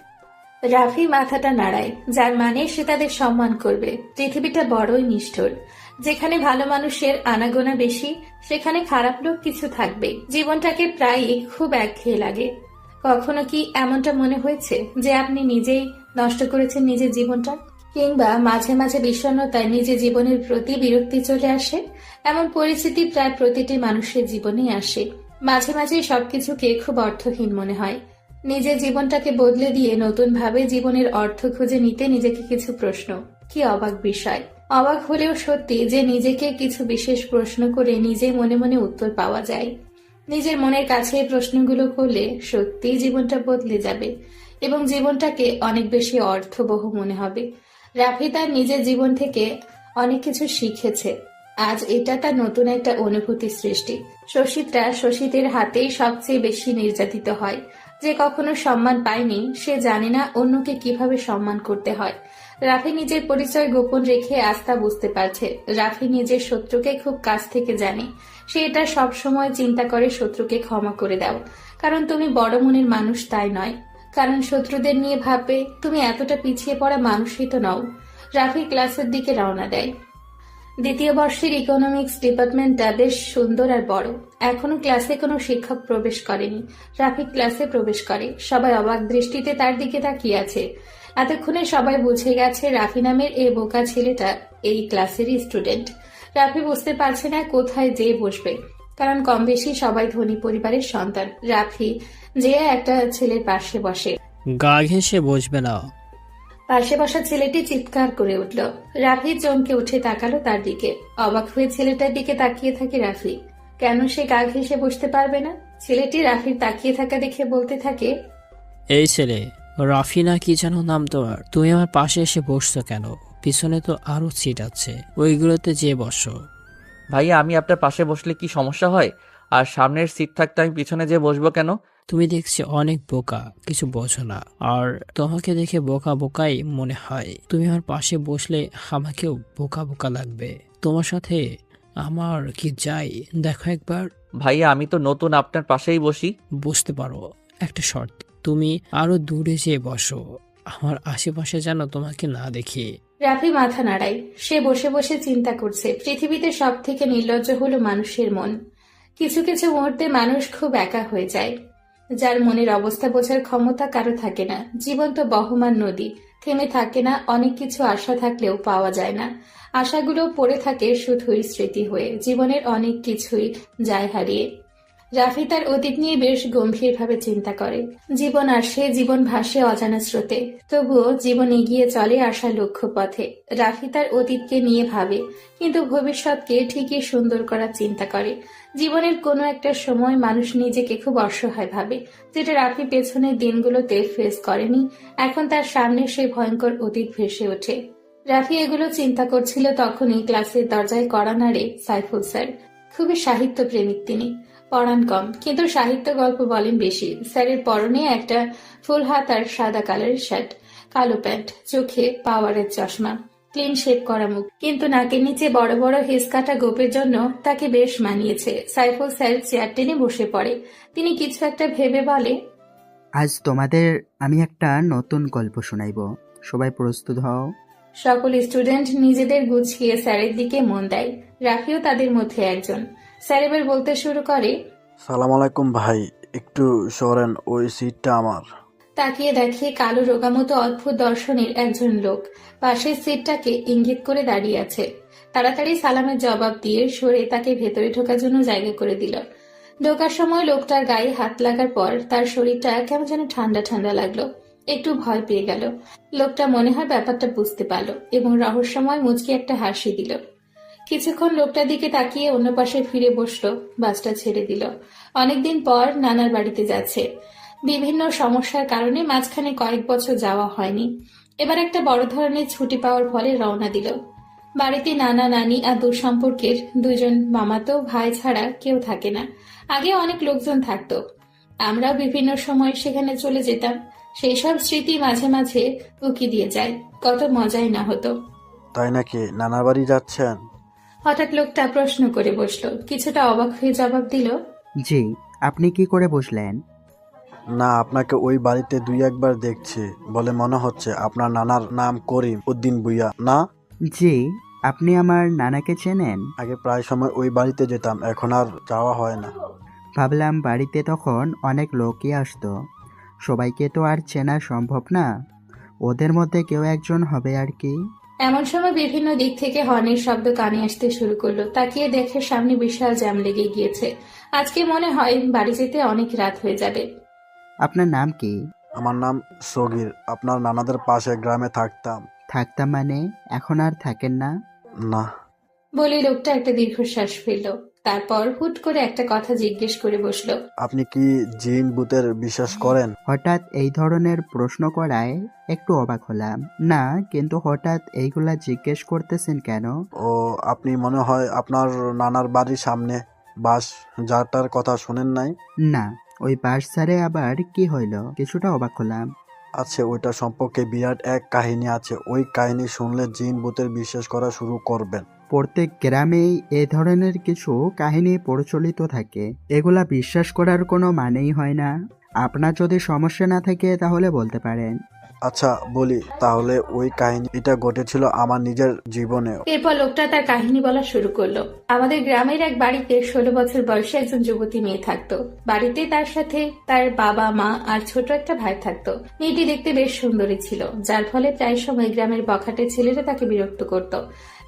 Speaker 2: রাফি মাথাটা নাড়ায়, যার মানে সে তাদের সম্মান করবে। পৃথিবীটা বড়ই নিষ্ঠুর। যেখানে ভালো মানুষের আনাগোনা বেশি, সেখানে খারাপ লোক কিছু থাকবে। জীবনটাকে প্রায়ই খুব একঘেয়ে লাগে। কখনো কি এমনটা মনে হয়েছে যে আপনি নিজেই নষ্ট করেছেন নিজের জীবনটা? কিংবা মাঝে মাঝে বিষণ্ণতায় নিজের জীবনের প্রতি বিরক্তি চলে আসে? এমন পরিস্থিতি প্রায় প্রতিটি মানুষের জীবনেই আসে। মাঝে মাঝে সবকিছুকে খুব অর্থহীন মনে হয়। নিজের জীবনটাকে বদলে দিয়ে নতুন ভাবে জীবনের অর্থ খুঁজে নিতে নিজেকে কিছু প্রশ্ন। কি অবাক বিষয়! অবাক হলেও সত্যি যে নিজেকে কিছু বিশেষ প্রশ্ন করে নিজে মনে মনে উত্তর পাওয়া যায়। নিজের মনের কাছে এই প্রশ্নগুলো করলে সত্যিই জীবনটা বদলে যাবে এবং জীবনটাকে অনেক বেশি অর্থবহ মনে হবে। রাফি তার নিজের জীবন থেকে অনেক কিছু শিখেছে। আজ এটা তার নতুন একটা অনুভূতি সৃষ্টি। শশীদরা শশীদের হাতেই সবচেয়ে বেশি নির্যাতিত হয়। যে কখনো সম্মান পায়নি সে জানে না অন্যকে কিভাবে সম্মান করতে হয়। রাফি নিজের পরিচয় গোপন রেখে আস্থা বুঝতে পারছে। রাফি নিজের শত্রুকে খুব কাছ থেকে জানে। সে এটা সবসময় চিন্তা করে শত্রুকে ক্ষমা করে দাও, কারণ তুমি বড় মনের মানুষ, তাই নয় কারণ শত্রুদের নিয়ে ভাববে। তুমি এতটা পিছিয়ে পড়া মানুষই তো নও। রাফি ক্লাসের দিকে রওনা দেয়। 2য় বর্ষের ইকোনমিক্স ডিপার্টমেন্টটা বেশ সুন্দর আর বড়। এখনো ক্লাসে কোনো শিক্ষক প্রবেশ করেনি। রাফি ক্লাসে প্রবেশ করে। সবাই অবাক দৃষ্টিতে তার দিকে তাকিয়ে আছে। এতক্ষণে সবাই বুঝে গেছে রাফি নামের এই বোকা ছেলেটা এই ক্লাসেরই স্টুডেন্ট। রাফি বুঝতে পারছে না কোথায় যেয়ে বসবে, কারণ কম বেশি সবাই ধনী পরিবারের সন্তান। রাফি যে একটা ছেলের পাশে বসে।
Speaker 8: গা ঘেঁষে বসবে না,
Speaker 2: পাশে বসা ছেলেটি চিৎকার করে উঠল। রাফি চমকে উঠে তাকালো তার দিকে। অবাক হয়ে ছেলেটার দিকে তাকিয়ে থাকে রাফি। কেন সে গা ঘেঁষে বসতে পারবে না? ছেলেটি রাফির তাকিয়ে থাকা দেখে বলতে থাকে,
Speaker 8: এই ছেলে, রাফি না কি যেন নাম তোমার, তুমি আমার পাশে এসে বসছো কেন? পিছনে তো আরো সিট আছে, ওইগুলোতে যেয়ে বসো।
Speaker 4: ভাইয়া আমি আপনার পাশে বসলে কি সমস্যা হয়? আর সামনের সিট থাকতে আমি পিছনে যেয়ে বসবো কেন?
Speaker 8: তুমি দেখছি অনেক বোকা, কিছু বোঝো না। আর তোমাকে দেখে বোকা বোকাই মনে হয়। তুমি আমার পাশে বসলে আমাকেও বোকা বোকা লাগবে। তোমার সাথে আমার কি যাই দেখো একবার।
Speaker 4: ভাইয়া আমি তো নতুন, আপনার পাশেই বসি।
Speaker 8: বুঝতে পারো, একটা শর্ত, তুমি আরো দূরে যেয়ে বসো, আমার আশেপাশে যেন তোমাকে না দেখি।
Speaker 2: রাফি মাথা নাড়ায়। সে বসে বসে চিন্তা করছে, পৃথিবীতে সব থেকে নির্লজ্জ হলো মানুষের মন। কিছু কিছু মুহূর্তে মানুষ খুব একা হয়ে যায়। যার মনের অবস্থা বোঝার ক্ষমতা কারো থাকে না। জীবন তো বহমান নদী, থেমে থাকে না। অনেক কিছু আশা থাকলেও পাওয়া যায় না। আশাগুলো পড়ে থাকে শুধুই স্মৃতি হয়ে। জীবনের অনেক কিছুই যায় হারিয়ে। রাফি তার অতীত নিয়ে বেশ গম্ভীরভাবে চিন্তা করে। জীবন আসে, জীবন ভাসে অজানা স্রোতে, তবুও জীবন এগিয়ে চলে আশার লক্ষ্য পথে। রাফি তার অতীতকে নিয়ে ভাবে, কিন্তু ভবিষ্যৎকে ঠিকই সুন্দর করার চিন্তা করে। জীবনের কোনো একটা সময় মানুষ নিজেকে খুব অসহায় ভাবে, যেটা রাফি পেছনের দিনগুলোতে ফেস করেনি। এখন তার সামনে সেই ভয়ঙ্কর অতীত ভেসে ওঠে। রাফি এগুলো চিন্তা করছিল, তখনই ক্লাসের দরজায় কড়া নাড়ে সাইফুল স্যার। খুবই সাহিত্য প্রেমিক তিনি। পড়ান কম, কিন্তু সাহিত্য গল্প বলেন বেশি। স্যারের পরনে একটা ফুল হাত আর সাদা কালারের শার্ট, কালো প্যান্ট, চোখে পাওয়ারের চশমা, ক্লিন শেভ করা মুখ, কিন্তু নাকের নিচে বড় বড় হেস কাটা গোপের জন্য তাকে বেশ মানিয়েছে। সাইফুল স্যার চেয়ার টেনে বসে পড়ে। তিনি কিছু একটা ভেবে বলে,
Speaker 9: আজ তোমাদের আমি একটা নতুন গল্প শোনাইব, সবাই প্রস্তুত হও।
Speaker 2: সকল স্টুডেন্ট নিজেদের গুছিয়ে স্যারের দিকে মন দেয়। রাফিও তাদের মধ্যে একজন। স্যার এবার বলতে শুরু করে,
Speaker 10: সালাম আলাইকুম ভাই, একটু সরেন, ওই সিটটা আমার।
Speaker 2: তাকিয়ে দেখে কালো রোগামতো অদ্ভুত দর্শনের একজন লোক পাশের সিটটাকে ইঙ্গিত করে দাঁড়িয়ে আছে। তাড়াতাড়ি সালামের জবাব দিয়ে সরে তাকে ভেতরে ঢোকার জন্য জায়গা করে দিল। ঢোকার সময় লোকটার গায়ে হাত লাগার পর তার শরীরটা কেমন যেন ঠান্ডা ঠান্ডা লাগলো। একটু ভয় পেয়ে গেল। লোকটা মনে হয় ব্যাপারটা বুঝতে পারলো এবং রহস্যময় মুচকি একটা হাসি দিল। কিছুক্ষণ লোকটার দিকে তাকিয়ে অন্য পাশে ফিরে বসলো। বাসটা ছেড়ে দিল। অনেকদিন পর নানার বাড়িতে যাচ্ছে। বিভিন্ন সমস্যার কারণে মাঝখানে কয়েক বছর যাওয়া হয়নি। এবার একটা বড় ধরনের ছুটি পাওয়ার ফলে রওনা দিল। বাড়িতে নানা নানি আর দূর সম্পর্কের দুজন মামাতো ভাই ছাড়া কেউ থাকে না। আগে অনেক লোকজন থাকতো, আমরাও বিভিন্ন সময় সেখানে চলে যেতাম। সেই সব স্মৃতি মাঝে মাঝে উকি দিয়ে যায়। কত মজাই না হতো।
Speaker 10: তাই নাকি, নানার বাড়ি যাচ্ছেন?
Speaker 2: হঠাৎ লোকটা প্রশ্ন করে বসলো। কিছুটা অবাক হয়ে জবাব দিল,
Speaker 9: জি, আপনি কি করে বসলেন?
Speaker 10: না, আপনাকে ওই বাড়িতে দুই একবার দেখছি বলে মনে হচ্ছে। আপনার নানার নাম করিম উদ্দিন ভূঁইয়া না?
Speaker 9: জি, আপনি আমার নানাকে চেনেন?
Speaker 10: আগে প্রায় সময় ওই বাড়িতে যেতাম, এখন আর যাওয়া হয় না।
Speaker 9: ভাবলাম বাড়িতে তখন অনেক লোকই আসতো, সবাইকে তো আর চেনা সম্ভব না, ওদের মধ্যে কেউ একজন হবে আর কি।
Speaker 2: এমন সময় বিভিন্ন দিক থেকে হর্নের শব্দ কানে আসতে শুরু করলো। তাকিয়ে দেখে সামনে বিশাল জ্যাম লেগে গিয়েছে। আজকে মনে হয় বাড়ি যেতে অনেক রাত হয়ে যাবে।
Speaker 9: আপনার নাম কি?
Speaker 10: আমার নাম সগির, আপনার নানাদের পাশে গ্রামে থাকতাম।
Speaker 9: থাকতাম মানে এখন আর থাকেন না?
Speaker 10: না।
Speaker 2: বলে লোকটা একটা দীর্ঘশ্বাস ফেলল। তারপর হুট করে একটা কথা জিজ্ঞেস করে বসলো,
Speaker 10: আপনি কি জিন ভূতের বিশ্বাস করেন?
Speaker 9: হঠাৎ এই ধরনের প্রশ্ন করায় একটু অবাক হলাম। না, কিন্তু হঠাৎ এইগুলা জিজ্ঞেস করতেছেন কেন?
Speaker 10: ও, আপনি মনে হয় আপনার নানার বাড়ির সামনে বাস যাটার কথা শুনেন নাই?
Speaker 9: না, ওই বাস ছাড়ে আবার কি হইল? কিছুটা অবাক হলাম।
Speaker 10: আছে, ওইটা সম্পর্কে বিরাট এক কাহিনী আছে। ওই কাহিনী শুনলে জিন ভূতের বিশ্বাস করা শুরু করবেন।
Speaker 9: প্রত্যেক গ্রামেই এ ধরনের কিছু কাহিনী প্রচলিত থাকে, এগুলা বিশ্বাস করার কোনো মানেই হয় না। আপনার যদি সমস্যা না থাকে তাহলে বলতে পারেন।
Speaker 10: আচ্ছা বলি তাহলে। ওই কাহিনী এটা ঘটেছিল আমার নিজের জীবনেও।
Speaker 2: এরপর লোকটা তার কাহিনী বলা শুরু করলো। আমাদের গ্রামের এক বাড়িতে 16 বছর বয়সে একজন যুবতী মেয়ে থাকতো। বাড়িতে তার সাথে তার বাবা মা আর ছোট একটা ভাই থাকতো। মেয়েটি দেখতে বেশ সুন্দরী ছিল, যার ফলে প্রায় সময় গ্রামের বখাটে ছেলেরা তাকে বিরক্ত করত।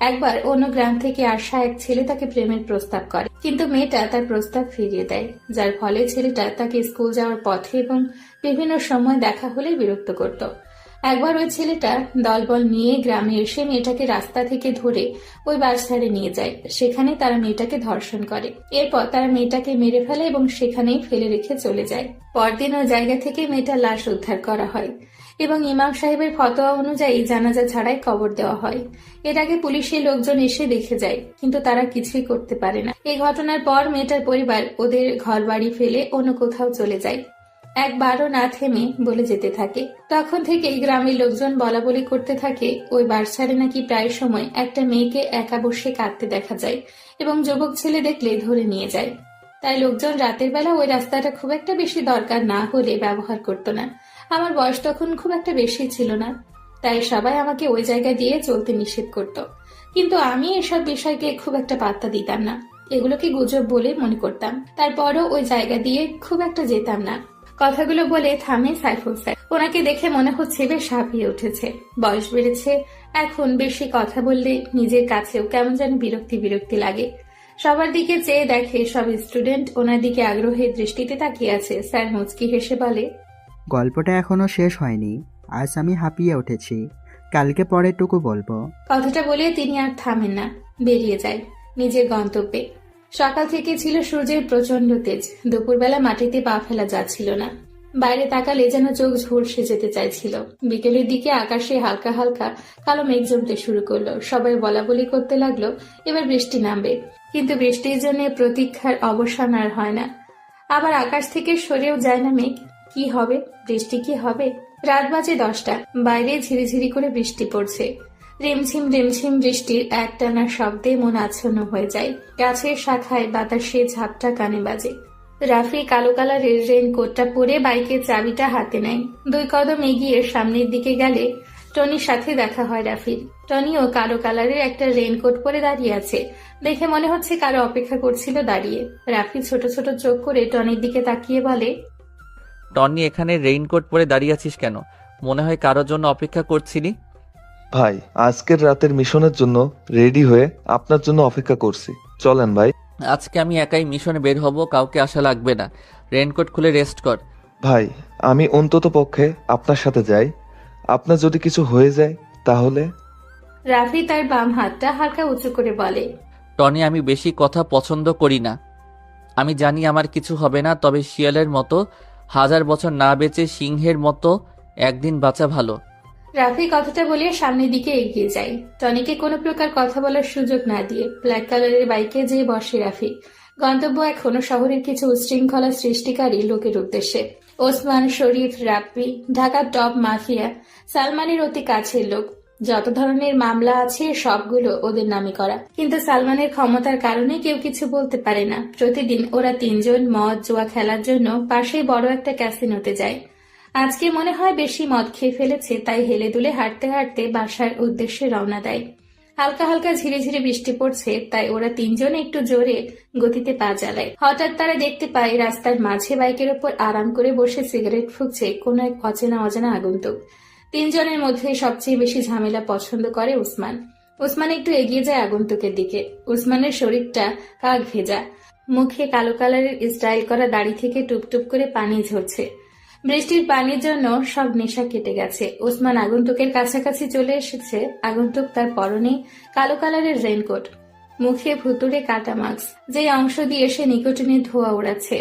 Speaker 2: একবার অন্য গ্রাম থেকে আসা এক ছেলে তাকে প্রেমের প্রস্তাব করে, কিন্তু মেয়েটা তার প্রস্তাব ফিরিয়ে দেয়, যার ফলে ছেলেটা তাকে স্কুল যাওয়ার পথে এবং বিভিন্ন সময় দেখা হলে বিরক্ত করত। একবার ওই ছেলেটা দলবল নিয়ে গ্রামে এসে মেয়েটাকে রাস্তা থেকে ধরে ওই বাসধারে নিয়ে যায়। সেখানে তারা মেয়েটাকে ধর্ষণ করে। এরপর তারা মেয়েটাকে মেরে ফেলে এবং সেখানেই ফেলে রেখে চলে যায়। পরদিন ওই জায়গা থেকে মেয়েটার লাশ উদ্ধার করা হয় এবং ইমাম সাহেবের ফতোয়া অনুযায়ী জানাজা ছাড়াই কবর দেওয়া হয়। এর আগে পুলিশের লোকজন এসে দেখে যায়, কিন্তু তারা কিছুই করতে পারে না। এই ঘটনার পর মেয়েটার পরিবার ওদের ঘর বাড়ি ফেলে অন্য কোথাও চলে যায়। একবারও না থেমে বলে যেতে থাকে। তখন থেকে গ্রামের লোকজন বলা বলি করতে থাকে ওই বাসারে নাকি প্রায় সময় একটা মেয়েকে একা বসে কাঁদতে দেখা যায় এবং যুবক ছেলে দেখলে ধরে নিয়ে যায়। তাই লোকজন রাতের বেলা ওই রাস্তাটা খুব একটা বেশি দরকার না হলে ব্যবহার করতো না। আমার বয়স তখন খুব একটা বেশি ছিল না, তাই সবাই আমাকে ওই জায়গা দিয়ে চলতে নিষেধ করত। কিন্তু আমি এসব বিষয়কে খুব একটা পাত্তা দিতাম না, এগুলোকে গুজব বলে মনে করতাম। তারপরও ওই জায়গা দিয়ে খুব একটা যেতাম না। কথাগুলো বলে থামে সাইফুল স্যার। ওনাকে দেখে মনে হচ্ছে বেশ হাঁপিয়ে উঠেছে, বয়স বেড়েছে। এখন বেশি কথা বললে নিজের কাছেও কেমন যেন বিরক্তি বিরক্তি লাগে। সবার দিকে চেয়ে দেখে সব স্টুডেন্ট ওনার দিকে আগ্রহের দৃষ্টিতে তাকিয়ে আছে। স্যার মুচকি হেসে বলে,
Speaker 9: গল্পটা এখনো শেষ হয়নি। আজ আমি হাঁপিয়ে উঠেছি, কালকে পরেরটুকু বলবো।
Speaker 2: কথাটা বলে তিনি আর থামেন না, বেরিয়ে যায় নিজের গন্তব্যে। সকাল থেকে ছিল সূর্যের প্রচন্ড তেজ। দুপুরবেলা মাটিতে পা ফেলা যাচ্ছিল না। বাইরে তাকালে যেন চোখ ঝলসে যেতে চাইছিল। বিকেলের দিকে আকাশে হালকা হালকা কালো মেঘ জমতে শুরু করলো। সবাই বলা বলি করতে লাগলো এবার বৃষ্টি নামবে, কিন্তু বৃষ্টির জন্য প্রতীক্ষার অবসান আর হয় না। আবার আকাশ থেকে সরেও যায় না মেঘ। কি হবে? বৃষ্টি কি হবে? রাত বাজে 10টা। বাইরে ঝিরিঝিরি করে বৃষ্টি পড়ছে। রিমঝিম রিমঝিম বৃষ্টির একটানা শব্দে মন আচ্ছন্ন হয়ে যায়। গাছের শাখায় বাতাসে ঝাপটা কানে বাজে। রাফি কালো কালারের রেইনকোটটা পরে বাইকের চাবিটা হাতে নেয়। 2 কদম এগিয়ে সামনের দিকে গেলে টনির সাথে দেখা হয় রাফির। টনিও কালো কালারের একটা রেইনকোট পরে দাঁড়িয়ে আছে। দেখে মনে হচ্ছে কারো অপেক্ষা করছিল দাঁড়িয়ে। রাফি ছোট ছোট চোখ করে টনির দিকে তাকিয়ে বলে,
Speaker 4: টনি, এখানে রেইনকোট পরে দাঁড়িয়ে আছিস কেন? মনে হয় কারোর জন্য অপেক্ষা করছিলি।
Speaker 3: ভাই, আজকের রাতের মিশনের জন্য রেডি হয়ে আপনার জন্য অপেক্ষা করছি, চলেন ভাই।
Speaker 4: আজকে আমি একাই মিশনে বের হব, কাউকে আসা লাগবে না। রেইনকোট খুলে রেস্ট কর।
Speaker 3: ভাই, আমি অন্তত পক্ষে আপনার সাথে যাই। আপনার যদি কিছু হয়ে যায় তাহলে?
Speaker 2: রাফি তার বাম হাতটা হালকা উঁচু করে বলে,
Speaker 4: টনি, আমি বেশি কথা পছন্দ করি না। আমি জানি আমার কিছু হবে না, তবে শিয়ালের মতো 1000 বছর না বেঁচে সিংহের মতো একদিন বাঁচা ভালো।
Speaker 2: রাফি কথাটা বলে সামনের দিকে এগিয়ে যায়। টনিকে কোনো প্রকার কথা বলার সুযোগ না দিয়ে ব্ল্যাক কালারের বাইকে যেয়ে বসে রাফি। গন্তব্য এখনো শহরের কিছু উচ্ছৃঙ্খলা সৃষ্টিকারী লোকের উদ্দেশ্যে। ওসমান, শরীফ, রাব্বি, ঢাকার টপ মাফিয়া, সালমানের অতি কাছের লোক। যত ধরনের মামলা আছে সবগুলো ওদের নামে করা, কিন্তু সালমানের ক্ষমতার কারণে কেউ কিছু বলতে পারে না। প্রতিদিন ওরা 3 জন মদ জুয়া খেলার জন্য পাশেই বড় একটা ক্যাসিনোতে যায়। আজকে মনে হয় বেশি মদ খেয়ে ফেলেছে, তাই হেলে দুলে হাঁটতে হাঁটতে বাসার উদ্দেশ্যে রওনা দেয়। হালকা হালকা ঝিরে ঝিরে বৃষ্টি পড়ছে, তাই ওরা 3 জন একটু জোরে গতিতে পা চালায়। হঠাৎ তারা দেখতে পায় রাস্তার মাঝে বাইকের ওপর আরাম করে বসে সিগারেট ফুঁকছে কোনো এক অচেনা অজানা আগন্তুক। 3 জনের মধ্যে সবচেয়ে বেশি ঝামেলা পছন্দ করে উসমান। উসমান একটু এগিয়ে যায় আগন্তুকের দিকে। উসমানের শরীরটা কাক ভেজা, মুখে কালো কালারের স্টাইল করা দাড়ি থেকে টুপটুপ করে পানি ঝরছে। বৃষ্টির পানির জন্য সব নেশা কেটে গেছে। ওসমান আগন্তুকের কাছাকাছি চলে এসেছে। আগন্তুক তার পরনে কালো কালারের রেইনকোট, মুখে ভুতুড়ে কাটা মাস্ক, যে অংশ দিয়ে সে নিকোটিনের ধোঁয়া ওড়াচ্ছে।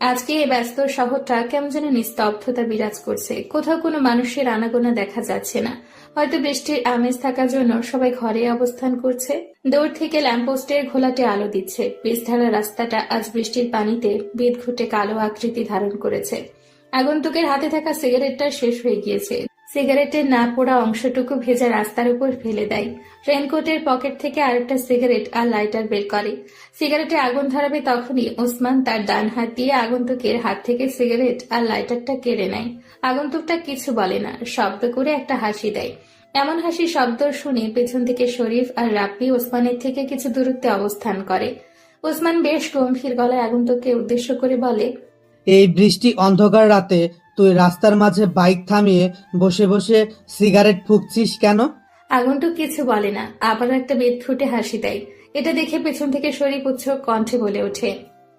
Speaker 2: আজকে এই ব্যস্ত শহরটা কেমন যেন নিস্তব্ধতা বিরাজ করছে। কোথাও কোনো মানুষের আনাগোনা দেখা যাচ্ছে না। হয়তো বৃষ্টির আমেজ থাকার জন্য সবাই ঘরে অবস্থান করছে। দূর থেকে ল্যাম্পপোস্টের ঘোলাটে আলো দিচ্ছে। পিচঢালা রাস্তাটা আজ বৃষ্টির পানিতে বিদঘুটে কালো আকৃতি ধারণ করেছে। আগন্তুকের হাতে থাকা সিগারেটটা শেষ হয়ে গিয়েছে। সিগারেটের না পোড়া অংশটুকু ভেজা রাস্তার উপর ফেলে দেয়। রেইনকোটের পকেট থেকে আরেকটা সিগারেট আর লাইটার বের করে। সিগারেটে আগুন ধরাবে তখনই ওসমান তার ডান হাত দিয়ে আগন্তুকের হাত থেকে সিগারেট আর লাইটারটা কেড়ে নেয়। আগন্তুকটা কিছু বলে না, শব্দ করে একটা হাসি দেয়। এমন হাসি শব্দ শুনে পেছন থেকে শরীফ আর রাব্বি ওসমানের থেকে কিছু দূরত্বে অবস্থান করে। ওসমান বেশ গম্ভীর গলায় আগন্তুককে উদ্দেশ্য করে বলে,
Speaker 11: এই বৃষ্টি অন্ধকার রাতে তুই রাস্তার মাঝে বাইক থামিয়ে বসে বসে সিগারেট ফুঁকছিস কেন?
Speaker 2: আগন্তুক কিছু বলে না, আবারও একটা বেদফুটে হাসি দেয়। এটা দেখে পেছন থেকে শরীফ উচ্চ কণ্ঠে বলে ওঠে,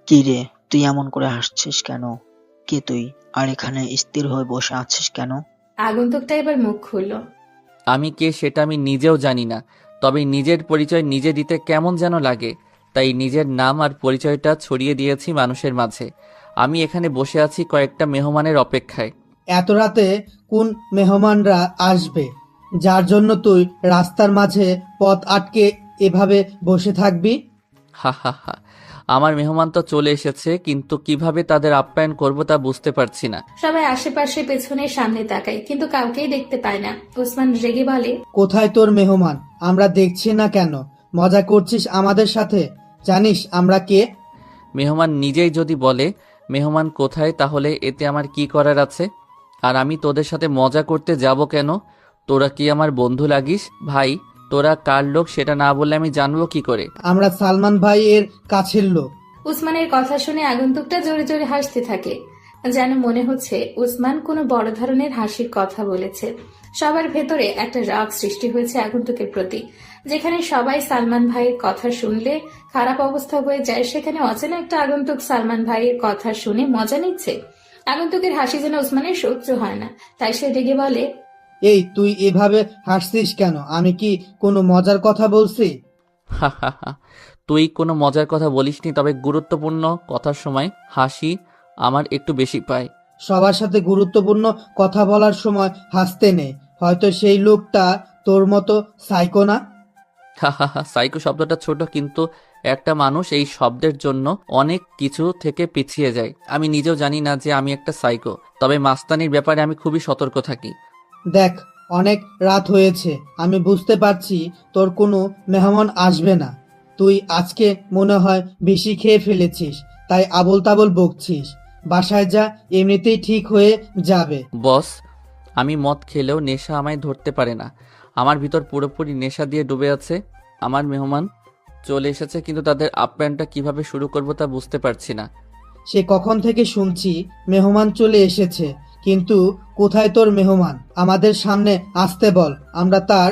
Speaker 12: কি রে, তুই এমন করে হাসছিস কেন? কে তুই? আর এখানে স্থির হয়ে বসে আছিস কেন?
Speaker 2: আগন্তুকটা এবার মুখ খুলল।
Speaker 4: আমি কে সেটা আমি নিজেও জানি না, তবে নিজের পরিচয় নিজে দিতে কেমন যেন লাগে, তাই নিজের নাম আর পরিচয়টা ছড়িয়ে দিয়েছি মানুষের মাঝে। আমি এখানে বসে আছি কয়েকটা মেহমানের অপেক্ষায়।
Speaker 11: এত রাতে কোন মেহমানরা আসবে যার জন্য তুই রাস্তার মাঝে পথ আটকে এভাবে বসে থাকবি?
Speaker 4: হা হা হা, আমার মেহমান তো চলে এসেছে, কিন্তু কিভাবে তাদের আপ্যায়ন করব তা বুঝতে পারছি না।
Speaker 2: সবাই আশেপাশে পেছনে সামনে তাকায়, কিন্তু কাউকেই দেখতে পায় না। ওসমান রেগে বলে,
Speaker 11: কোথায় তোর মেহমান? আমরা দেখছি না কেন? মজা করছিস আমাদের সাথে? জানিস আমরা কে?
Speaker 4: মেহমান নিজেই যদি বলে মেহমান কোথায়, তাহলে এতে আমার কি করার আছে? আর আমি তোদের সাথে মজা করতে যাব কেন? তোরা কি আমার বন্ধু লাগিস? ভাই, তোরা কার লোক সেটা না বললে আমি জানবো কি করে?
Speaker 11: আমরা সালমান ভাই এর কাছের লোক।
Speaker 2: উসমানের কথা শুনে আগন্তুকটা জোরে জোরে হাসতে থাকে, যেন মনে হচ্ছে উসমান কোনো বড় ধরনের হাসির কথা বলেছে। সবার ভেতরে একটা রাগ সৃষ্টি হয়েছে আগন্তুকের প্রতি। যেখানে সবাই সালমান ভাইয়ের কথা শুনলে খারাপ অবস্থা হয়ে যায়, সেখানে অচেনা একটা আগন্তুক সালমান ভাইয়ের কথা শুনে মজা নিচ্ছে। আগন্তুকের হাসি যেন উসমানের সহ্য হয় না, তাই সে রেগে বলে,
Speaker 11: এই তুই এভাবে হাসছিস কেন? আমি কি কোনো মজার কথা বলছি?
Speaker 4: হা হা হা, তুই কোনো মজার কথা বলিসনি, তবে গুরুত্বপূর্ণ কথার সময় হাসি আমার একটু বেশি পায়।
Speaker 11: সবার সাথে গুরুত্বপূর্ণ কথা বলার সময় হাসতে নেই। হয়তো সেই লোকটা তোর মতো সাইকো না।
Speaker 4: হা হা হা, সাইকো শব্দটা ছোট, কিন্তু একটা মানুষ এই শব্দের জন্য অনেক কিছু থেকে পিছিয়ে যায়। আমি নিজেও জানি না যে আমি একটা সাইকো, তবে মাস্তানির ব্যাপারে আমি খুবই সতর্ক থাকি।
Speaker 11: দেখ, অনেক রাত হয়েছে, আমি বুঝতে পারছি তোর কোনো মেহমান আসবে না। তুই আজকে মনে হয় বেশি খেয়ে ফেলেছিস, তাই আবোল তাবোল বকছিস। বাসায় যা, এমনিতেই ঠিক হয়ে যাবে।
Speaker 4: বস, আমি মদ খেলেও নেশা আমায় ধরতে পারে না। আমার ভিতর পুরোপুরি নেশা দিয়ে ডুবে আছে। আমার মেহমান চলে এসেছে, কিন্তু তাদের আপ্যায়নটা কিভাবে শুরু করব তা বুঝতে পারছি না।
Speaker 11: সে কখন থেকে শুনছি মেহমান চলে এসেছে, কিন্তু কোথায় তোর মেহমান? আমাদের সামনে আসতে বল, আমরা তার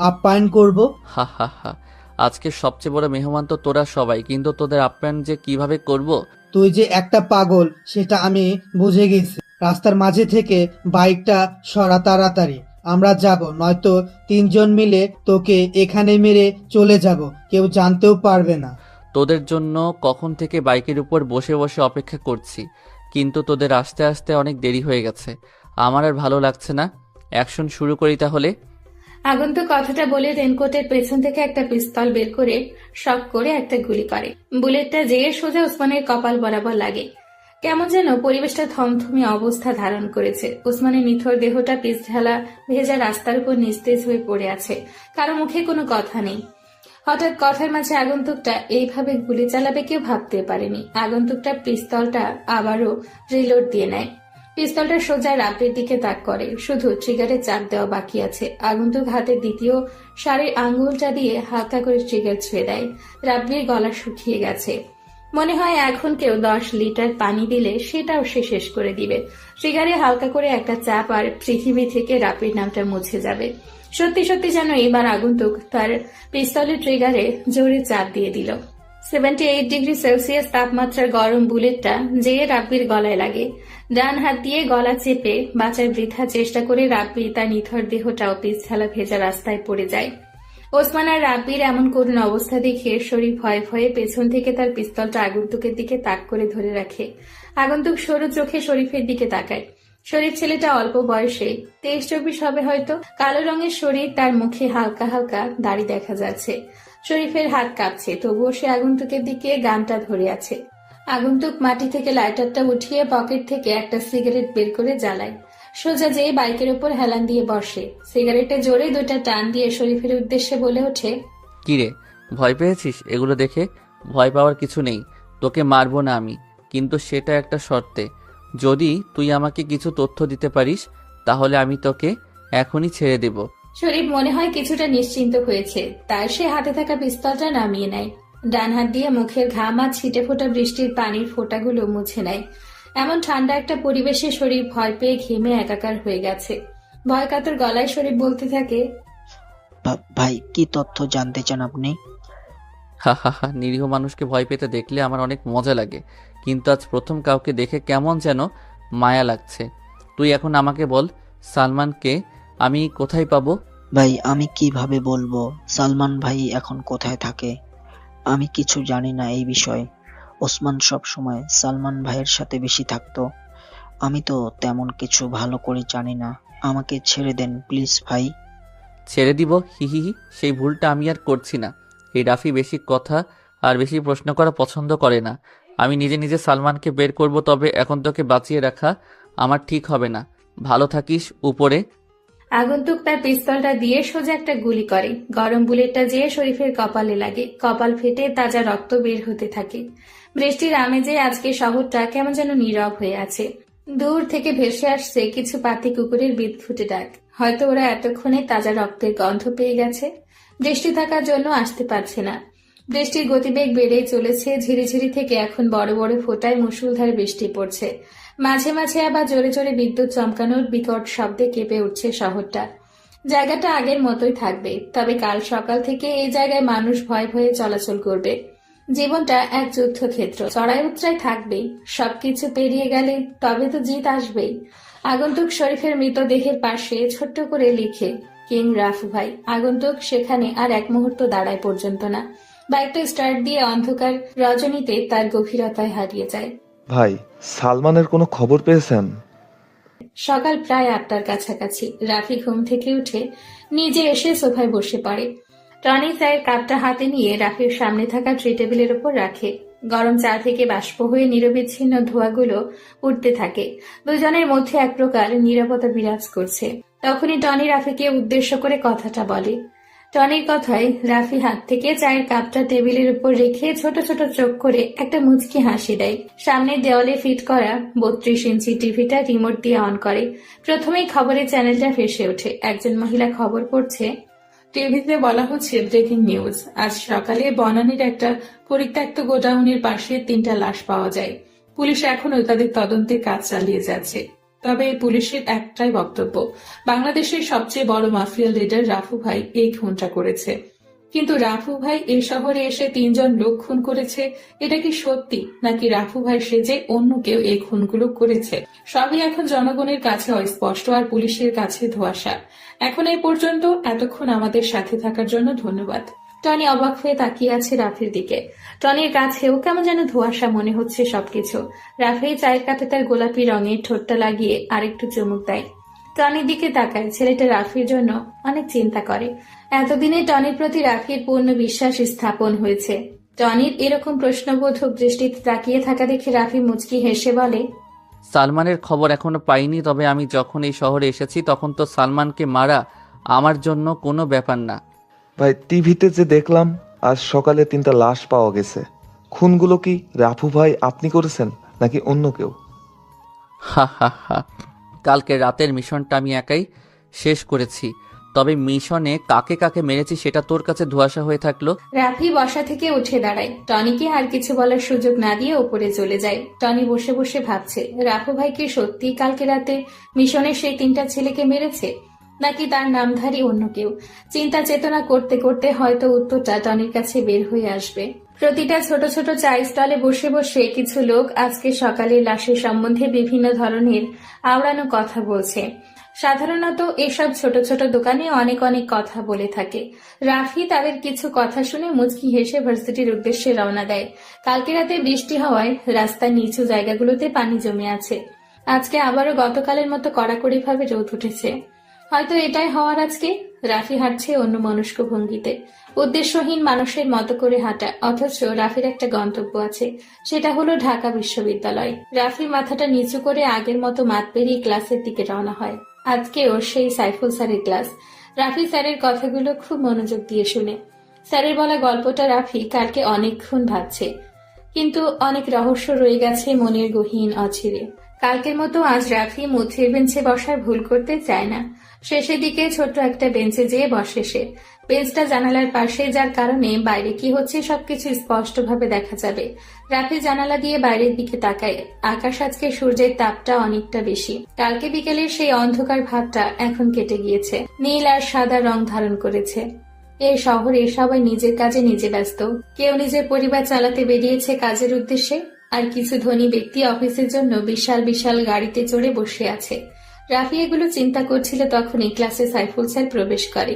Speaker 11: আপ্যায়ন করব।
Speaker 4: হা হা হা, আজকে সবচেয়ে বড় মেহমান তো তোরা সবাই, কিন্তু তোদের আপ্যায়ন যে কিভাবে করব?
Speaker 11: তুই যে একটা পাগল সেটা আমি বুঝে গেছি। রাস্তার মাঝে থেকে বাইকটা সরা তাড়াতাড়ি, আমরা যাব, নয়তো তিনজন মিলে তোকে এখানে মেরে চলে যাব, কেউ জানতেও পারবে না।
Speaker 4: তোদের জন্য কখন থেকে বাইকের উপর বসে বসে অপেক্ষা করছি, কিন্তু তোদের আসতে আসতে অনেক দেরি হয়ে গেছে। আমার আর ভালো লাগছে না। অ্যাকশন শুরু করি তাহলে।
Speaker 2: আগন্তুক কথাটা বলে রেনকোটের পেছন থেকে একটা পিস্তল বের করে শক করে একটা গুলি করে। বুলেটটা যেয়ে সোজা উসমানের কপাল বরাবর লাগে। কেমন যেন পরিবেশটা থমথমে অবস্থা ধারণ করেছে। উসমানের নিথর দেহটা পিচ ঢালা ভেজা রাস্তার উপর নিস্তেজ হয়ে পড়ে আছে, কারো মুখে কোনো কথা নেই। হঠাৎ কথার মাঝে আগন্তুকটা এইভাবে গুলি চালাবে কেউ ভাবতে পারেনি। আগন্তুকটা পিস্তলটা আবারও রিলোড দিয়ে নেয়। পিস্তলটা সোজা রাব্বির দিকে তাক করে, শুধু ট্রিগারে চাপ দেওয়া বাকি আছে। আগন্তুক হাতের দ্বিতীয় শাড়ির আঙ্গুলটা দিয়ে হালকা করে ট্রিগার ছুঁয়ে দেয়। রাব্বির গলা শুকিয়ে গেছে, মনে হয় এখন কেউ 10 লিটার পানি দিলে সেটাও সে শেষ করে দিবে। ট্রিগারে হালকা করে একটা চাপ আর পৃথিবী থেকে রাব্বির নামটা মুছে যাবে। সত্যি সত্যি যেন এবার আগন্তুক তার পিস্তলের ট্রিগারে জোরে চাপ দিয়ে দিল। 78 ডিগ্রি সেলসিয়াস তাপমাত্রার গরম বুলেটটা যেয়ে রাব্বির গলায় লাগে। ডান হাত দিয়ে গলা চেপে বাঁচার বৃথা চেষ্টা করে রাব্বি তার নিথর দেহটাও পিছ ঢালা ভেজা রাস্তায় পড়ে যায়। ওসমান আর রাব্বির এমন করুণ অবস্থা দেখে শরীফ ভয়ে ভয়ে পেছন থেকে তার পিস্তলটা আগন্তুকের দিকে তাক করে ধরে রাখে। আগন্তুক সরু চোখে শরীফের দিকে তাকায়। শরীফ ছেলেটা অল্প বয়সে, 23-24 হবে হয়তো। কালো রঙের শরীর, তার মুখে হালকা হালকা দাড়ি দেখা যাচ্ছে। শরীফের হাত কাঁপছে, তবুও সে আগন্তুকের দিকে গানটা ধরে আছে। আগন্তুক মাটি থেকে লাইটারটা উঠিয়ে পকেট থেকে একটা সিগারেট বের করে জ্বালায়। সোজা যেয়ে বাইকের উপর হেলান দিয়ে বসে। সিগারেটে জোরে 2টা টান দিয়ে শরীফের উদ্দেশ্যে বলে ওঠে,
Speaker 4: কিরে, ভয় পেয়েছিস? এগুলো দেখে ভয় পাওয়ার কিছু নেই। তোকে মারবো না আমি, কিন্তু সেটা একটা শর্তে। যদি তুই আমাকে কিছু তথ্য দিতে পারিস, তাহলে আমি তোকে এখনই ছেড়ে দেব।
Speaker 2: শরীফ মনে হয় কিছুটা নিশ্চিন্ত হয়েছে, তাই সে হাতে থাকা পিস্তলটা নামিয়ে নেয়। ডান হাত দিয়ে মুখের ঘাম আর ছিটে ফোটা বৃষ্টির পানির ফোঁটাগুলো মুছে নেয়। এমন ঠান্ডা একটা পরিবেশে শরীফ ভয় পেয়ে ঘেমে একাকার হয়ে গেছে। ভয় কাতর গলায় শরীফ বলতে থাকে,
Speaker 12: ভাই, কি তথ্য জানতে চান আপনি?
Speaker 4: হা হা হা, নিরীহ মানুষকে ভয় পেতে দেখলে আমার অনেক মজা লাগে, কিন্তু আজ প্রথম কাউকে দেখে কেমন যেন মায়া লাগছে। তুই এখন আমাকে বল, সালমানকে আমি কোথায় পাবো?
Speaker 12: ভাই আমি কিভাবে বলবো সালমান ভাই এখন কোথায় থাকে? আমি কিছু জানি না এই বিষয়ে। ওসমান সব সময় সালমান ভাইয়ের সাথে বেশি থাকতো। আমি তো তেমন কিছু ভালো করে জানি না। আমাকে ছেড়ে দেন প্লিজ ভাই।
Speaker 4: ছেড়ে দিব? হি, সেই ভুলটা আমি আর করছি না। এই রাফি বেশি কথা আর বেশি প্রশ্ন করা পছন্দ করে না। আমি নিজে নিজে সালমানকে বের করব, তবে এখন তোকে বাঁচিয়ে রাখা আমার ঠিক হবে না। ভালো থাকিস উপরে।
Speaker 2: আগন্তুক তার পিস্তলটা দিয়ে সোজা একটা গুলি করে। গরম বুলেটটা যেয়ে শরীফের কপালে লাগে। কপাল ফেটে তাজা রক্ত বের হতে থাকে। বৃষ্টির আমেজে আজকে শহরটা কেমন যেন নীরব হয়ে আছে। দূর থেকে ভেসে আসছে কিছু পাতি কুকুরের বিদঘুটে ডাক। হয়তো ওরা এতক্ষণে তাজা রক্তের গন্ধ পেয়ে গেছে। বৃষ্টি থাকার জন্য আসতে পারছে না। বৃষ্টির গতিবেগ বেড়েই চলেছে। ঝিরিঝিরি থেকে এখন বড় বড় ফোঁটায় মুষলধারে বৃষ্টি পড়ছে। মাঝে মাঝে আবার জোরে জোরে বিদ্যুৎ চমকানোর বিকট শব্দে কেঁপে উঠছে শহরটা। জায়গাটা আগের মতোই থাকবে, তবে কাল সকাল থেকে এই জায়গায় মানুষ ভয়ে ভয়ে চলাচল করবে। জীবনটা এক যুদ্ধক্ষেত্র, চড়াই উতরাই থাকবেই। সবকিছু পেরিয়ে গেলে তবে তো জিত আসবেই। আগন্তুক শরীফের মৃতদেহের পাশে ছোট্ট করে লিখে, কিং রাফু ভাই। আগন্তুক সেখানে আর এক মুহূর্ত দাঁড়ায় পর্যন্ত না। বাইকটা স্টার্ট দিয়ে অন্ধকার রজনীতে তার গভীরতায় হারিয়ে যায়।
Speaker 3: ভাই, সালমানের কোনো খবর পেয়েছেন?
Speaker 2: সকাল প্রায় 8টার কাছাকাছি। রাফি ঘুম থেকে উঠে নিজে এসে সোফায় বসে পড়ে। টনি চায়ের কাপটা হাতে নিয়ে রাফির সামনে থাকা ট্রি টেবিলের উপর রাখে। গরম চা থেকে বাষ্প হয়ে নিরবিচ্ছিন্ন ধোঁয়াগুলো উঠতে থাকে। দুজনের মধ্যে এক প্রকার নীরবতা বিরাজ করছে। তখনই টনি রাফিকে উদ্দেশ্য করে কথাটা বলে। টনির কথায় রাফি হাত থেকে চায়ের কাপটা টেবিলের উপর রেখে ছোট ছোট চোখ করে একটা মুচকি হাসি দেয়। সামনের দেওয়ালে ফিট করা 32 ইঞ্চি টিভিটা রিমোট দিয়ে অন করে। প্রথমেই খবরের চ্যানেলটা ভেসে ওঠে। একজন মহিলা খবর পড়ছে।
Speaker 13: টিভিতে বলা হচ্ছে ব্রেকিং নিউজ। আজ সকালে বনানীর একটা পরিত্যক্ত গোডাউনের পাশে 3টা লাশ পাওয়া যায়। পুলিশ এখনো তাদের তদন্তের কাজ চালিয়ে যাচ্ছে। তবে পুলিশের একটাই বক্তব্য, বাংলাদেশের সবচেয়ে বড় মাফিয়া লিডার রাফু ভাই এই খুনটা করেছে। কিন্তু রাফু ভাই এই শহরে এসে 3 জন লোক খুন করেছে, এটা কি সত্যি নাকি রাফু ভাই সেজে অন্য কেউ এই খুনগুলো করেছে? সবই এখন জনগণের কাছে অস্পষ্ট আর পুলিশের কাছে ধোঁয়াশা। এখন এই পর্যন্ত। এতক্ষণ আমাদের সাথে থাকার জন্য ধন্যবাদ।
Speaker 2: টনি অবাক হয়ে তাকিয়ে আছে রাফির দিকে। টনির কাছেও কেমন যেন ধোঁয়াশা মনে হচ্ছে সবকিছু। রাফি চায়ের কাপে তার গোলাপি রঙের ঠোঁটটা লাগিয়ে আরেকটু চুমুক দেয়। টনির দিকে তাকায়। ছেলেটা রাফির জন্য অনেক চিন্তা করে। এতদিনে টনির প্রতি রাফির পূর্ণ বিশ্বাস স্থাপন হয়েছে। টনির এরকম প্রশ্নবোধক দৃষ্টিতে তাকিয়ে থাকা দেখে রাফি মুচকি হেসে বলে,
Speaker 4: সালমানের খবর এখনো পাইনি, তবে আমি যখন এই শহরে এসেছি তখন তো সালমানকে মারা আমার জন্য কোনো ব্যাপার না।
Speaker 3: ভাই, টিভিতে যে দেখলাম আজ সকালে 3টা লাশ পাওয়া গেছে। খুনগুলো কি রাফু ভাই আপনি করেছেন নাকি অন্য কেউ?
Speaker 4: হা, কালকে রাতের মিশনটা আমি একাই শেষ করেছি, তবে মিশনে কাকে কাকে মেরেছি সেটা তোর কাছে ধোঁয়াশা হয়ে থাকলো।
Speaker 2: রাফি বসা থেকে উঠে দাঁড়ায়। টনিকে আর কিছু বলার সুযোগ না দিয়ে উপরে চলে যায়। টনি বসে বসে ভাবছে, রাফু ভাই কি সত্যি কালকে রাতে মিশনে সেই 3টা ছেলেকে মেরেছে, নাকি তার নামধারী অন্য কেউ? চিন্তা চেতনা করতে করতে হয়তো উত্তরটা টনির কাছে বের হয়ে আসবে। প্রতিটা ছোট ছোট চায় স্টলে বসে বসে কিছু লোক আজকে সকালে লাশের সম্বন্ধে বিভিন্ন ধরনের আওড়ানো কথা বলছে। সাধারণত এসব ছোট ছোট দোকানে অনেক অনেক কথা বলে থাকে। রাফি তাদের কিছু কথা শুনে মুচকি হেসে ভার্সিটির উদ্দেশ্যে রওনা দেয়। কালকে রাতে বৃষ্টি হওয়ায় রাস্তার নিচু জায়গাগুলোতে পানি জমে আছে। আজকে আবারও গতকালের মতো কড়াকড়িভাবে রোদ উঠেছে। হয়তো এটাই হওয়ার আজকে। রাফি হাঁটছে অন্যমনস্ক ভঙ্গিতে, উদ্দেশ্যহীন মানুষের মতো করে হাঁটা। অথচ রাফির একটা গন্তব্য আছে, সেটা হলো ঢাকা বিশ্ববিদ্যালয়। রাফি মাথাটা নিচু করে আগের মতো মাঠ পেরিয়ে ক্লাসের দিকে রওনা হয়। আজকে ওর সেই সাইফুল স্যারের ক্লাস। রাফি স্যারের কথাগুলো খুব মনোযোগ দিয়ে শুনে। স্যারের বলা গল্পটা রাফি কালকে অনেকক্ষণ ভাবছে, কিন্তু অনেক রহস্য রয়ে গেছে মনের গহীন অচিরে। কালকের মতো আজ রাফি মধ্যের বেঞ্চে বসার ভুল করতে চায় না। শেষের দিকে ছোট্ট একটা বেঞ্চে যেয়ে বসে সে। বেঞ্চটা জানালার পাশে, যার কারণে বাইরে কি হচ্ছে সবকিছু স্পষ্টভাবে দেখা যাবে। রাফি জানালা দিয়ে বাইরের দিকে তাকায়। আকাশ আজকে সূর্যের তাপটা অনেকটা বেশি। কালকে বিকেলের সেই অন্ধকার ভাবটা এখন কেটে গিয়েছে, নীল আর সাদা রং ধারণ করেছে। এই শহরে সবাই নিজের কাজে নিজে ব্যস্ত। কেউ নিজের পরিবার চালাতে বেরিয়েছে কাজের উদ্দেশ্যে, আর কিছু ধনী ব্যক্তি অফিসের জন্য বিশাল বিশাল গাড়িতে চড়ে বসে আছে। রাফি এগুলো চিন্তা করছিল তখনই ক্লাসে সাইফুল স্যার প্রবেশ করে।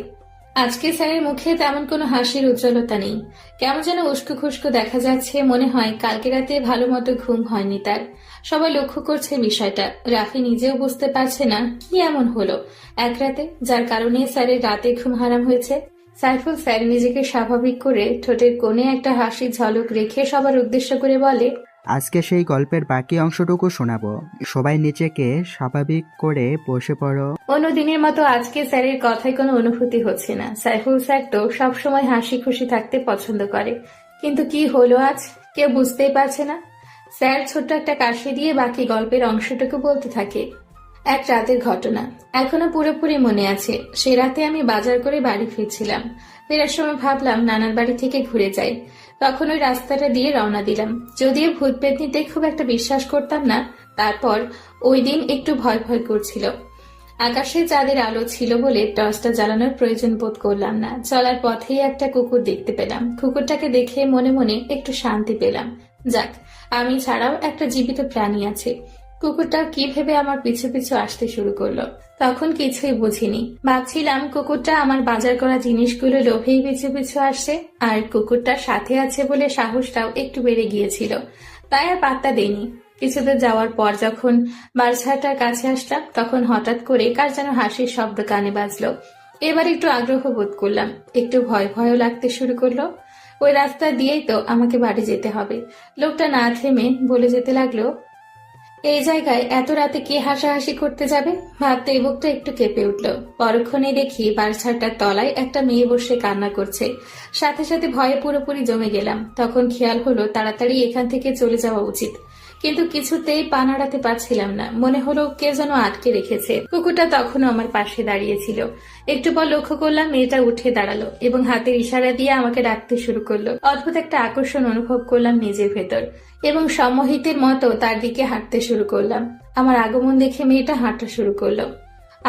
Speaker 2: আজকে স্যারের মুখে তেমন কোনো হাসির উজ্জ্বলতা নেই, কেমন যেন উস্কো খুস্কো দেখা যাচ্ছে। মনে হয় কালকে রাতে ভালো মতো ঘুম হয়নি তার। সবাই লক্ষ্য করছে বিষয়টা, রাফি নিজেও বুঝতে পারছে না কি এমন হলো এক রাতে যার কারণে স্যারের রাতে ঘুম হারাম হয়েছে। সাইফুল স্যার নিজেকে স্বাভাবিক করে ঠোঁটের কোণে একটা হাসির ঝলক রেখে সবার উদ্দেশ্য করে বলে,
Speaker 9: আজকে সেই গল্পের বাকি অংশটুকু শোনাবো, সবাই নিজেকে স্বাভাবিক করে বসে পড়ো।
Speaker 2: অন্যদিনের মতো আজকে স্যারের কথায় কোনো অনুভূতি হচ্ছে না। সাইফুল স্যার তো সবসময় হাসি খুশি থাকতে পছন্দ করে, কিন্তু কি হলো আজ কেউ বুঝতেই পারছে না। স্যার ছোট্ট একটা কাশি দিয়ে বাকি গল্পের অংশটুকু বলতে থাকে। এক রাতের ঘটনা এখনো পুরোপুরি মনে আছে। সে রাতে আমি বাজার করে বাড়ি ফিরছিলাম। ফেরার সময় ভাবলাম নানার বাড়ি থেকে ঘুরে যাই। তখন ওই রাস্তাটা দিয়ে রওনা দিলাম। যদিও ভূত পেতনিতে খুব একটা বিশ্বাস করতাম না, তারপর ওই দিন একটু ভয় ভয় করছিল। আকাশে চাঁদের আলো ছিল বলে টর্চটা জ্বালানোর প্রয়োজন বোধ করলাম না। চলার পথেই একটা কুকুর দেখতে পেলাম। কুকুরটাকে দেখে মনে মনে একটু শান্তি পেলাম। যাক, আমি ছাড়াও একটা জীবিত প্রাণী আছে। কুকুরটা কি ভেবে আমার পিছু পিছু আসতে শুরু করলো তখন কিছুই বুঝিনি। ভাবছিলাম কুকুরটা আমার বাজার করা জিনিসগুলো লোভেই পিছু পিছু আসছে, আর কুকুরটার সাথে আছে বলে সাহসটাও একটু বেড়ে গিয়েছিল, তাই আর পাত্তা দেইনি। কিছুদূর যাওয়ার পর যখন বারছাটার কাছে আসলাম তখন হঠাৎ করে কার যেন হাসির শব্দ কানে বাজলো। এবার একটু আগ্রহ বোধ করলাম, একটু ভয় ভয়ও লাগতে শুরু করলো। ওই রাস্তা দিয়েই তো আমাকে বাড়ি যেতে হবে। লোকটা না থেমে বলে যেতে লাগলো, এই জায়গায় এত রাতে কে হাসাহাসি করতে যাবে? ভাবতে বুকটা একটু কেঁপে উঠল। পরক্ষণে দেখি বারছাটার তলায় একটা মেয়ে বসে কান্না করছে। সাথে সাথে ভয়ে পুরোপুরি জমে গেলাম। তখন খেয়াল হলো তাড়াতাড়ি এখান থেকে চলে যাওয়া উচিত, কিন্তু কিছুতেই পা নাড়াতে পারছিলাম না। মনে হলো কে যেন আটকে রেখেছে। কুকুরটা তখনও আমার পাশে দাঁড়িয়েছিল। একটু পর লক্ষ্য করলাম মেয়েটা উঠে দাঁড়ালো এবং হাতের ইশারা দিয়ে আমাকে ডাকতে শুরু করলো। অদ্ভুত একটা আকর্ষণ অনুভব করলাম নিজের ভেতর এবং সম্মোহিতের মতো তার দিকে হাঁটতে শুরু করলাম। আমার আগমন দেখে মেয়েটা হাঁটা শুরু করলো।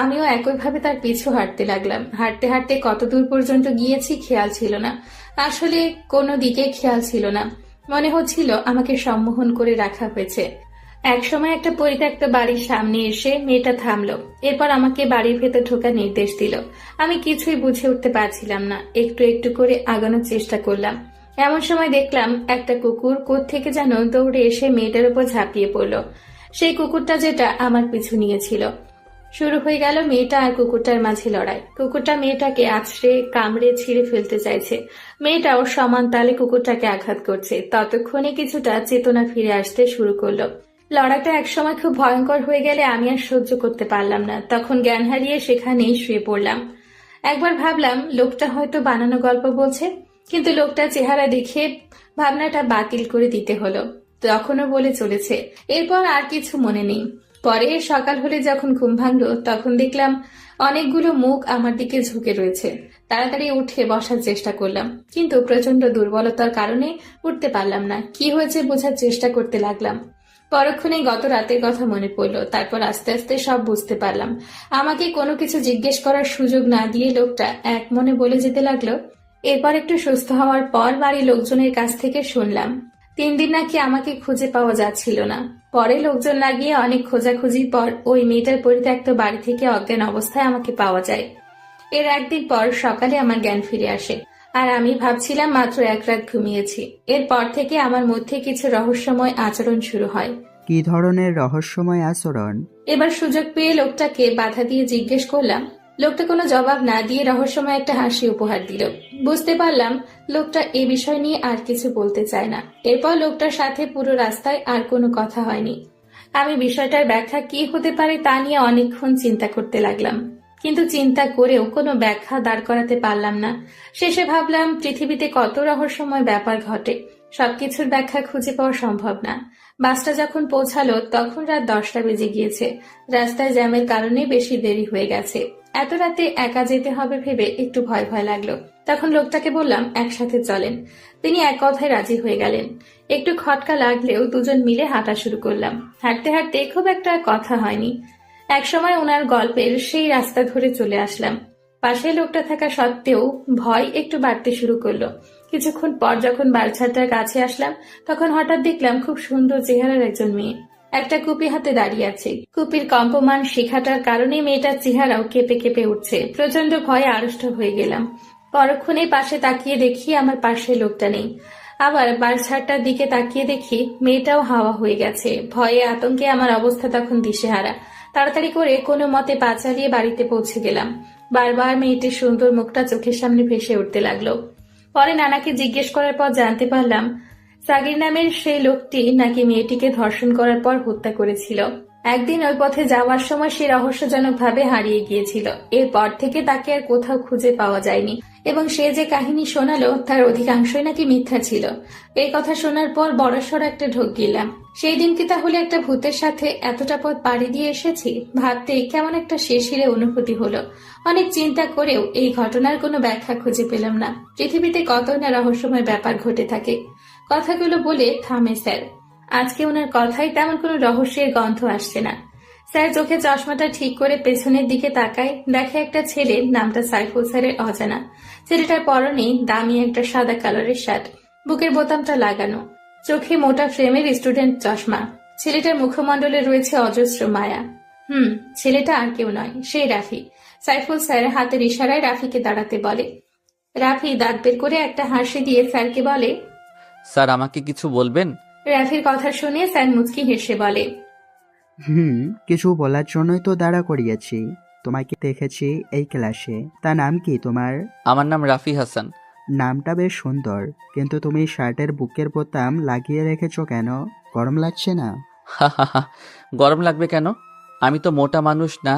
Speaker 2: আমিও একইভাবে তার পিছু হাঁটতে লাগলাম। হাঁটতে হাঁটতে কত দূর পর্যন্ত গিয়েছি খেয়াল ছিল না। আসলে কোনো দিকে খেয়াল ছিল না। মনে হচ্ছিল আমাকে সম্মোহন করে রাখা হয়েছে। একসময় একটা পরিত্যক্ত বাড়ির সামনে এসে মেয়েটা থামলো। এরপর আমাকে বাড়ির ভেতর ঢোকার নির্দেশ দিল। আমি কিছুই বুঝে উঠতে পারছিলাম না। একটু একটু করে আগানোর চেষ্টা করলাম। এমন সময় দেখলাম একটা কুকুর কোত্থেকে যেন দৌড়ে এসে মেয়েটার উপর ঝাঁপিয়ে পড়ল। সেই কুকুরটা যেটা আমার পিছু নিয়েছিল। শুরু হয়ে গেল মেয়েটা আর কুকুরটার মাঝে লড়াই। কুকুরটা মেয়েটাকে আছড়ে কামড়ে ছিঁড়ে ফেলতে চাইছে। মেয়েটাও সমান তালে কুকুরটাকে আঘাত করছে। ততক্ষণে কিছুটা চেতনা ফিরে আসতে শুরু করলো। লড়াইটা একসময় খুব ভয়ঙ্কর হয়ে গেলে আমি আর সহ্য করতে পারলাম না। তখন জ্ঞান হারিয়ে সেখানেই শুয়ে পড়লাম। একবার ভাবলাম লোকটা হয়তো বানানো গল্প বলছে, কিন্তু লোকটার চেহারা দেখে ভাবনাটা বাতিল করে দিতে হলো। তখনও বলে চলেছে। এরপর আর কিছু মনে নেই। পরে সকাল হলে যখন ঘুম ভাঙলো তখন দেখলাম অনেকগুলো মুখ আমার দিকে ঝুঁকে রয়েছে। তাড়াতাড়ি উঠে বসার চেষ্টা করলাম, কিন্তু প্রচন্ড দুর্বলতার কারণে উঠতে পারলাম না। কি হয়েছে বোঝার চেষ্টা করতে লাগলাম। পরক্ষণে গত রাতের কথা মনে পড়লো। তারপর আস্তে আস্তে সব বুঝতে পারলাম। আমাকে কোনো কিছু জিজ্ঞেস করার সুযোগ না দিয়ে লোকটা এক মনে বলে যেতে লাগলো। এরপর একটু সুস্থ হওয়ার পর বাড়ির লোকজনের কাছ থেকে শুনলাম 3 দিন নাকি আমাকে খুঁজে পাওয়া যাচ্ছিল না। পরে লোকজন লাগিয়ে অনেক খোঁজাখুঁজির পর ওই মেয়েটার পরিত্যক্ত বাড়ি থেকে অজ্ঞান অবস্থায় আমাকে পাওয়া যায়। এর একদিন পর সকালে আমার জ্ঞান ফিরে আসে, আর আমি ভাবছিলাম মাত্র 1 রাত ঘুমিয়েছি। এরপর থেকে আমার মধ্যে কিছু রহস্যময় আচরণ শুরু হয়।
Speaker 9: কি ধরনের রহস্যময় আচরণ?
Speaker 2: এবার সুযোগ পেয়ে লোকটাকে বাধা দিয়ে জিজ্ঞেস করলাম। লোকটা কোনো জবাব না দিয়ে রহস্যময় একটা হাসি উপহার দিল। বুঝতে পারলাম লোকটা এ বিষয় নিয়ে আর কিছু বলতে চায় না। এরপর লোকটার সাথে পুরো রাস্তায় আর কোনো কথা হয়নি। আমি বিষয়টার ব্যাখ্যা কি হতে পারে তা নিয়ে অনেকক্ষণ চিন্তা করতে লাগলাম, কিন্তু চিন্তা করেও কোনো ব্যাখ্যা দাঁড় করাতে পারলাম না। শেষে ভাবলাম পৃথিবীতে কত রহস্যময় ব্যাপার ঘটে, সবকিছুর ব্যাখ্যা খুঁজে পাওয়া সম্ভব না। বাসটা যখন পৌঁছালো তখন রাত 10টা বেজে গিয়েছে। রাস্তায় জ্যামের কারণে বেশি দেরি হয়ে গেছে। এত রাতে একা যেতে হবে ভেবে একটু ভয় ভয় লাগলো। তখন লোকটাকে বললাম একসাথে চলেন। তিনি এক কথায় রাজি হয়ে গেলেন। একটু খটকা লাগলেও দুজন মিলে হাঁটা শুরু করলাম। হাঁটতে হাঁটতে খুব একটা কথা হয়নি। একসময় ওনার গল্পের সেই রাস্তা ধরে চলে আসলাম। পাশে লোকটা থাকা সত্ত্বেও ভয় একটু বাড়তে শুরু করলো। কিছুক্ষণ পর যখন বারছাটার কাছে আসলাম তখন হঠাৎ দেখলাম খুব সুন্দর চেহারার একজন মেয়ে। একটা কুপি হাতে দাঁড়িয়ে আছে। কুপির কম্পমান শিখাটার কারণে মেয়েটার চেহারাও কেঁপে কেঁপে উঠছে। প্রচন্ড ভয়ে আড়ষ্ট হয়ে গেলাম। পরক্ষণেই পাশে তাকিয়ে দেখি আমার পাশে লোকটা নেই। আবার বারছাড়টার দিকে তাকিয়ে দেখি মেয়েটাও হাওয়া হয়ে গেছে। ভয়ে আতঙ্কে আমার অবস্থা তখন দিশেহারা। তাড়াতাড়ি করে কোনো মতে পা চালিয়ে বাড়িতে পৌঁছে গেলাম। বারবার মেয়েটির সুন্দর মুখটা চোখের সামনে ভেসে উঠতে লাগলো। পরে নানাকে জিজ্ঞেস করার পর জানতে পারলাম সাগির নামের সেই লোকটি নাকি মেয়েটিকে ধর্ষণ করার পর হত্যা করেছিল। একদিন ওই পথে যাওয়ার সময় সে রহস্যজনকভাবে হারিয়ে গিয়েছিল। এরপর থেকে তাকে আর কোথাও খুঁজে পাওয়া যায়নি এবং সে যে কাহিনী শোনালো তার অধিকাংশই নাকি মিথ্যা ছিল। এই কথা শোনার পর বড়সড় একটা ঢোক গিলাম। সেই দিন কি তাহলে একটা ভূতের সাথে এতটা পথ পাড়ি দিয়ে এসেছি? ভাবতে কেমন একটা শিরশিরে অনুভূতি হলো। অনেক চিন্তা করেও এই ঘটনার কোনো ব্যাখ্যা খুঁজে পেলাম না। পৃথিবীতে কত না রহস্যময় ব্যাপার ঘটে থাকে। কথাগুলো বলে থামে স্যার। আজকে ওনার কথায় তেমন কোনো রহস্যের গন্ধ আসছে না। স্যার চোখে চশমাটা ঠিক করে পেছনের দিকে তাকায়, দেখে একটা ছেলে, নামটা সাইফুল স্যারের অজানা। ছেলেটার পরনে দামি একটা সাদা কালারের শার্ট, বুকের বোতামটা লাগানো, চোখে মোটা ফ্রেমের স্টুডেন্ট চশমা। ছেলেটার মুখমণ্ডলে রয়েছে অজস্র মায়া। ছেলেটা আর কেউ নয়, সেই রাফি। সাইফুল স্যার হাতের ইশারায় রাফিকে দাঁড়াতে বলে। রাফি দাঁত বের করে একটা হাসি দিয়ে স্যারকে বলে,
Speaker 4: স্যার আমাকে কিছু বলবেন?
Speaker 2: রাফির কথা শুনে স্যার মুচকি হেসে বলে,
Speaker 9: কিছু বলার জন্যই তো দাঁড়া করিয়েছি। তোমাকে দেখেছি এই ক্লাসে। তা নাম কি তোমার?
Speaker 4: আমার নাম রাফি হাসান।
Speaker 9: নামটা বেশ সুন্দর, কিন্তু তুমি শার্টের বুকের বোতাম লাগিয়ে রেখেছো কেন? গরম লাগছে না?
Speaker 4: গরম লাগবে কেন? আমি তো মোটা মানুষ না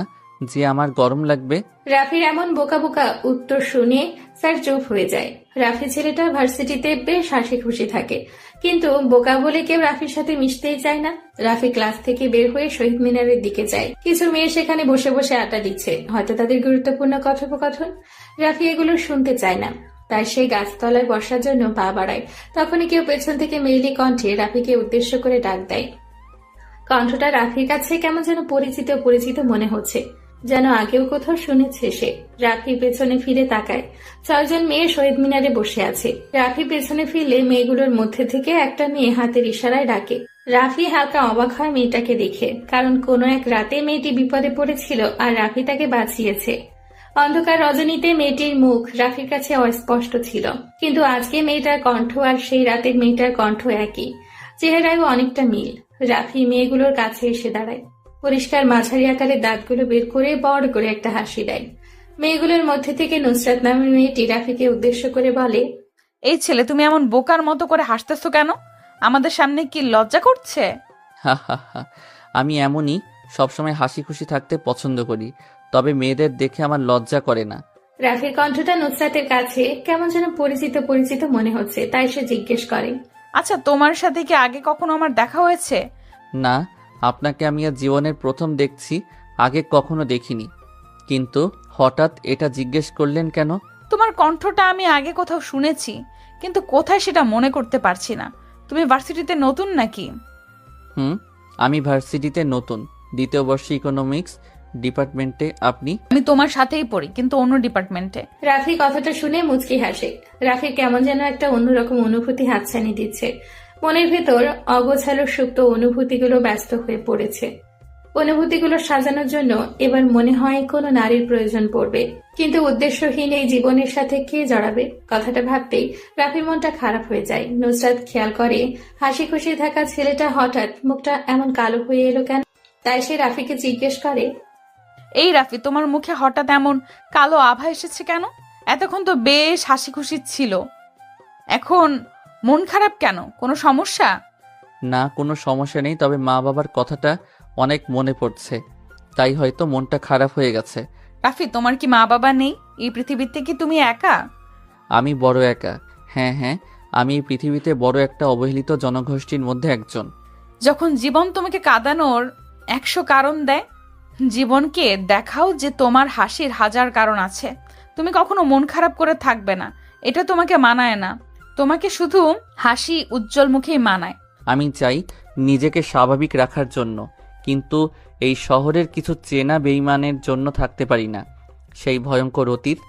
Speaker 4: যে আমার গরম লাগবে।
Speaker 2: রাফির এমন বোকা বোকা উত্তর শুনে স্যার চুপ হয়ে যায়। রাফি ছেলেটা ভার্সিটিতে বেশ হাসি খুশি থাকে, কিন্তু বোকা বলে কেউ রাফির সাথে মিশতেই চায় না। রাফি ক্লাস থেকে বের হয়ে শহীদ মিনারের দিকে যায়। কিছু মেয়ে সেখানে বসে বসে আড্ডা দিচ্ছে, হয়তো তাদের গুরুত্বপূর্ণ কথোপকথন। রাফি এগুলো শুনতে চায় না, তাই সে গাছতলায় বসার জন্য পা বাড়ায়। তখনই কেউ পেছন থেকে মেইলি কণ্ঠে রাফিকে উদ্দেশ্য করে ডাক দেয়। কণ্ঠটা রাফির কাছে কেমন যেন পরিচিত পরিচিত মনে হচ্ছে, যেন আগেও কোথাও শুনেছে সে। রাফি পেছনে ফিরে তাকায়। 6 জন মেয়ে শহীদ মিনারে বসে আছে। রাফি পেছনে ফিরলে মেয়েগুলোর মধ্যে থেকে একটা মেয়ে হাতের ইশারায় ডাকে। রাফি হালকা অবাক হয় মেয়েটাকে দেখে, কারণ কোনো এক রাতে মেয়েটি বিপদে পড়েছিল আর রাফি তাকে বাঁচিয়েছে। অন্ধকার রজনীতে মেয়েটির মুখ রাফির কাছে অস্পষ্ট ছিল, কিন্তু আজকে মেয়েটার কণ্ঠ আর সেই রাতের মেয়েটার কণ্ঠ একই, চেহারায়ও অনেকটা মিল। রাফি মেয়েগুলোর কাছে এসে দাঁড়ায়। পরিষ্কার মাঝারি আকারের দাঁতগুলো বের করে বড় করে একটা হাসি দেয়। মেয়েগুলোর মধ্যে থেকে নুসরাত নামের মেয়েটি রাফিকে উদ্দেশ্য করে বলে,
Speaker 1: এই ছেলে, তুমি এমন বোকার মতো করে হাসতেছো কেন? আমাদের সামনে কি লজ্জা করছে?
Speaker 4: আমি এমনই, সবসময় হাসি খুশি থাকতে পছন্দ করি, তবে মেয়েদের দেখে আমার লজ্জা করে না।
Speaker 2: রাফির কণ্ঠটা নুসরাতের কাছে কেমন যেন পরিচিত পরিচিত মনে হচ্ছে, তাই সে জিজ্ঞেস করে,
Speaker 1: আচ্ছা, তোমার সাথে কি আগে কখনো আমার দেখা হয়েছে?
Speaker 4: না, আপনাকে আমি আর জীবনের প্রথম দেখছি, আগে কখনো দেখিনি। কিন্তু হঠাৎ এটা জিজ্ঞেস করলেন কেন?
Speaker 1: তোমার কণ্ঠটা আমি আগে কোথাও শুনেছি, কিন্তু কোথায় সেটা মনে করতে পারছি না। তুমি ভার্সিটিতে নতুন নাকি?
Speaker 4: আমি ভার্সিটিতে নতুন, 2য় বর্ষে ইকোনমিক্স ডিপার্টমেন্টে। আপনি?
Speaker 1: আমি তোমার সাথেই পড়ি, কিন্তু অন্য ডিপার্টমেন্টে।
Speaker 2: রাফি কথাটা শুনে মুচকি হাসে। রাফি কেমন যেন একটা অন্যরকম অনুভূতি হাতছানি দিচ্ছে। মনের ভেতর অগোছালো সুপ্ত অনুভূতিগুলো ব্যস্ত হয়ে পড়েছে। অনুভূতিগুলো সাজানোর জন্য এবার মনে হয় কোনো নারীর প্রয়োজন পড়বে, কিন্তু উদ্দেশ্যহীন এই জীবনের সাথে কে জড়াবে? কথাটা ভাবতেই রাফির মনটা খারাপ হয়ে যায়। নুসরাত খেয়াল করে হাসি খুশি থাকা ছেলেটা হঠাৎ মুখটা এমন কালো হয়ে এলো কেন। তাই সে রাফিকে জিজ্ঞেস করে,
Speaker 1: এই রাফি, তোমার মুখে হঠাৎ এমন কালো আভা এসেছে কেন? এতক্ষণ তো বেশ হাসি খুশি ছিল, এখন মন খারাপ কেন? কোনো সমস্যা?
Speaker 4: না, কোনো সমস্যা নেই, তবে মা বাবার কথাটা অনেক মনে পড়ছে, তাই হয়তো মনটা খারাপ হয়ে গেছে।
Speaker 1: রাফি, তোমার কি মা বাবা নেই? এই পৃথিবীতে কি তুমি একা?
Speaker 4: আমি বড় একা। হ্যাঁ, আমি এই পৃথিবীতে বড় একটা অবহেলিত জনগোষ্ঠীর মধ্যে একজন।
Speaker 1: যখন জীবন তোমাকে কাঁদানোর 100 কারণ দেয়, জীবনকে দেখাও যে তোমার হাসির 1000 কারণ আছে। তুমি কখনো মন খারাপ করে থাকবে না, এটা তোমাকে মানায় না। তোমাকে শুধু হাসি উজ্জ্বল মুখেই মানায়।
Speaker 4: আমি চাই নিজেকে স্বাভাবিক রাখার জন্য, কিন্তু এই শহরের কিছু চেনা বেঈমানের জন্য থাকতে পারি না। সেই ভয়ঙ্কর অতীত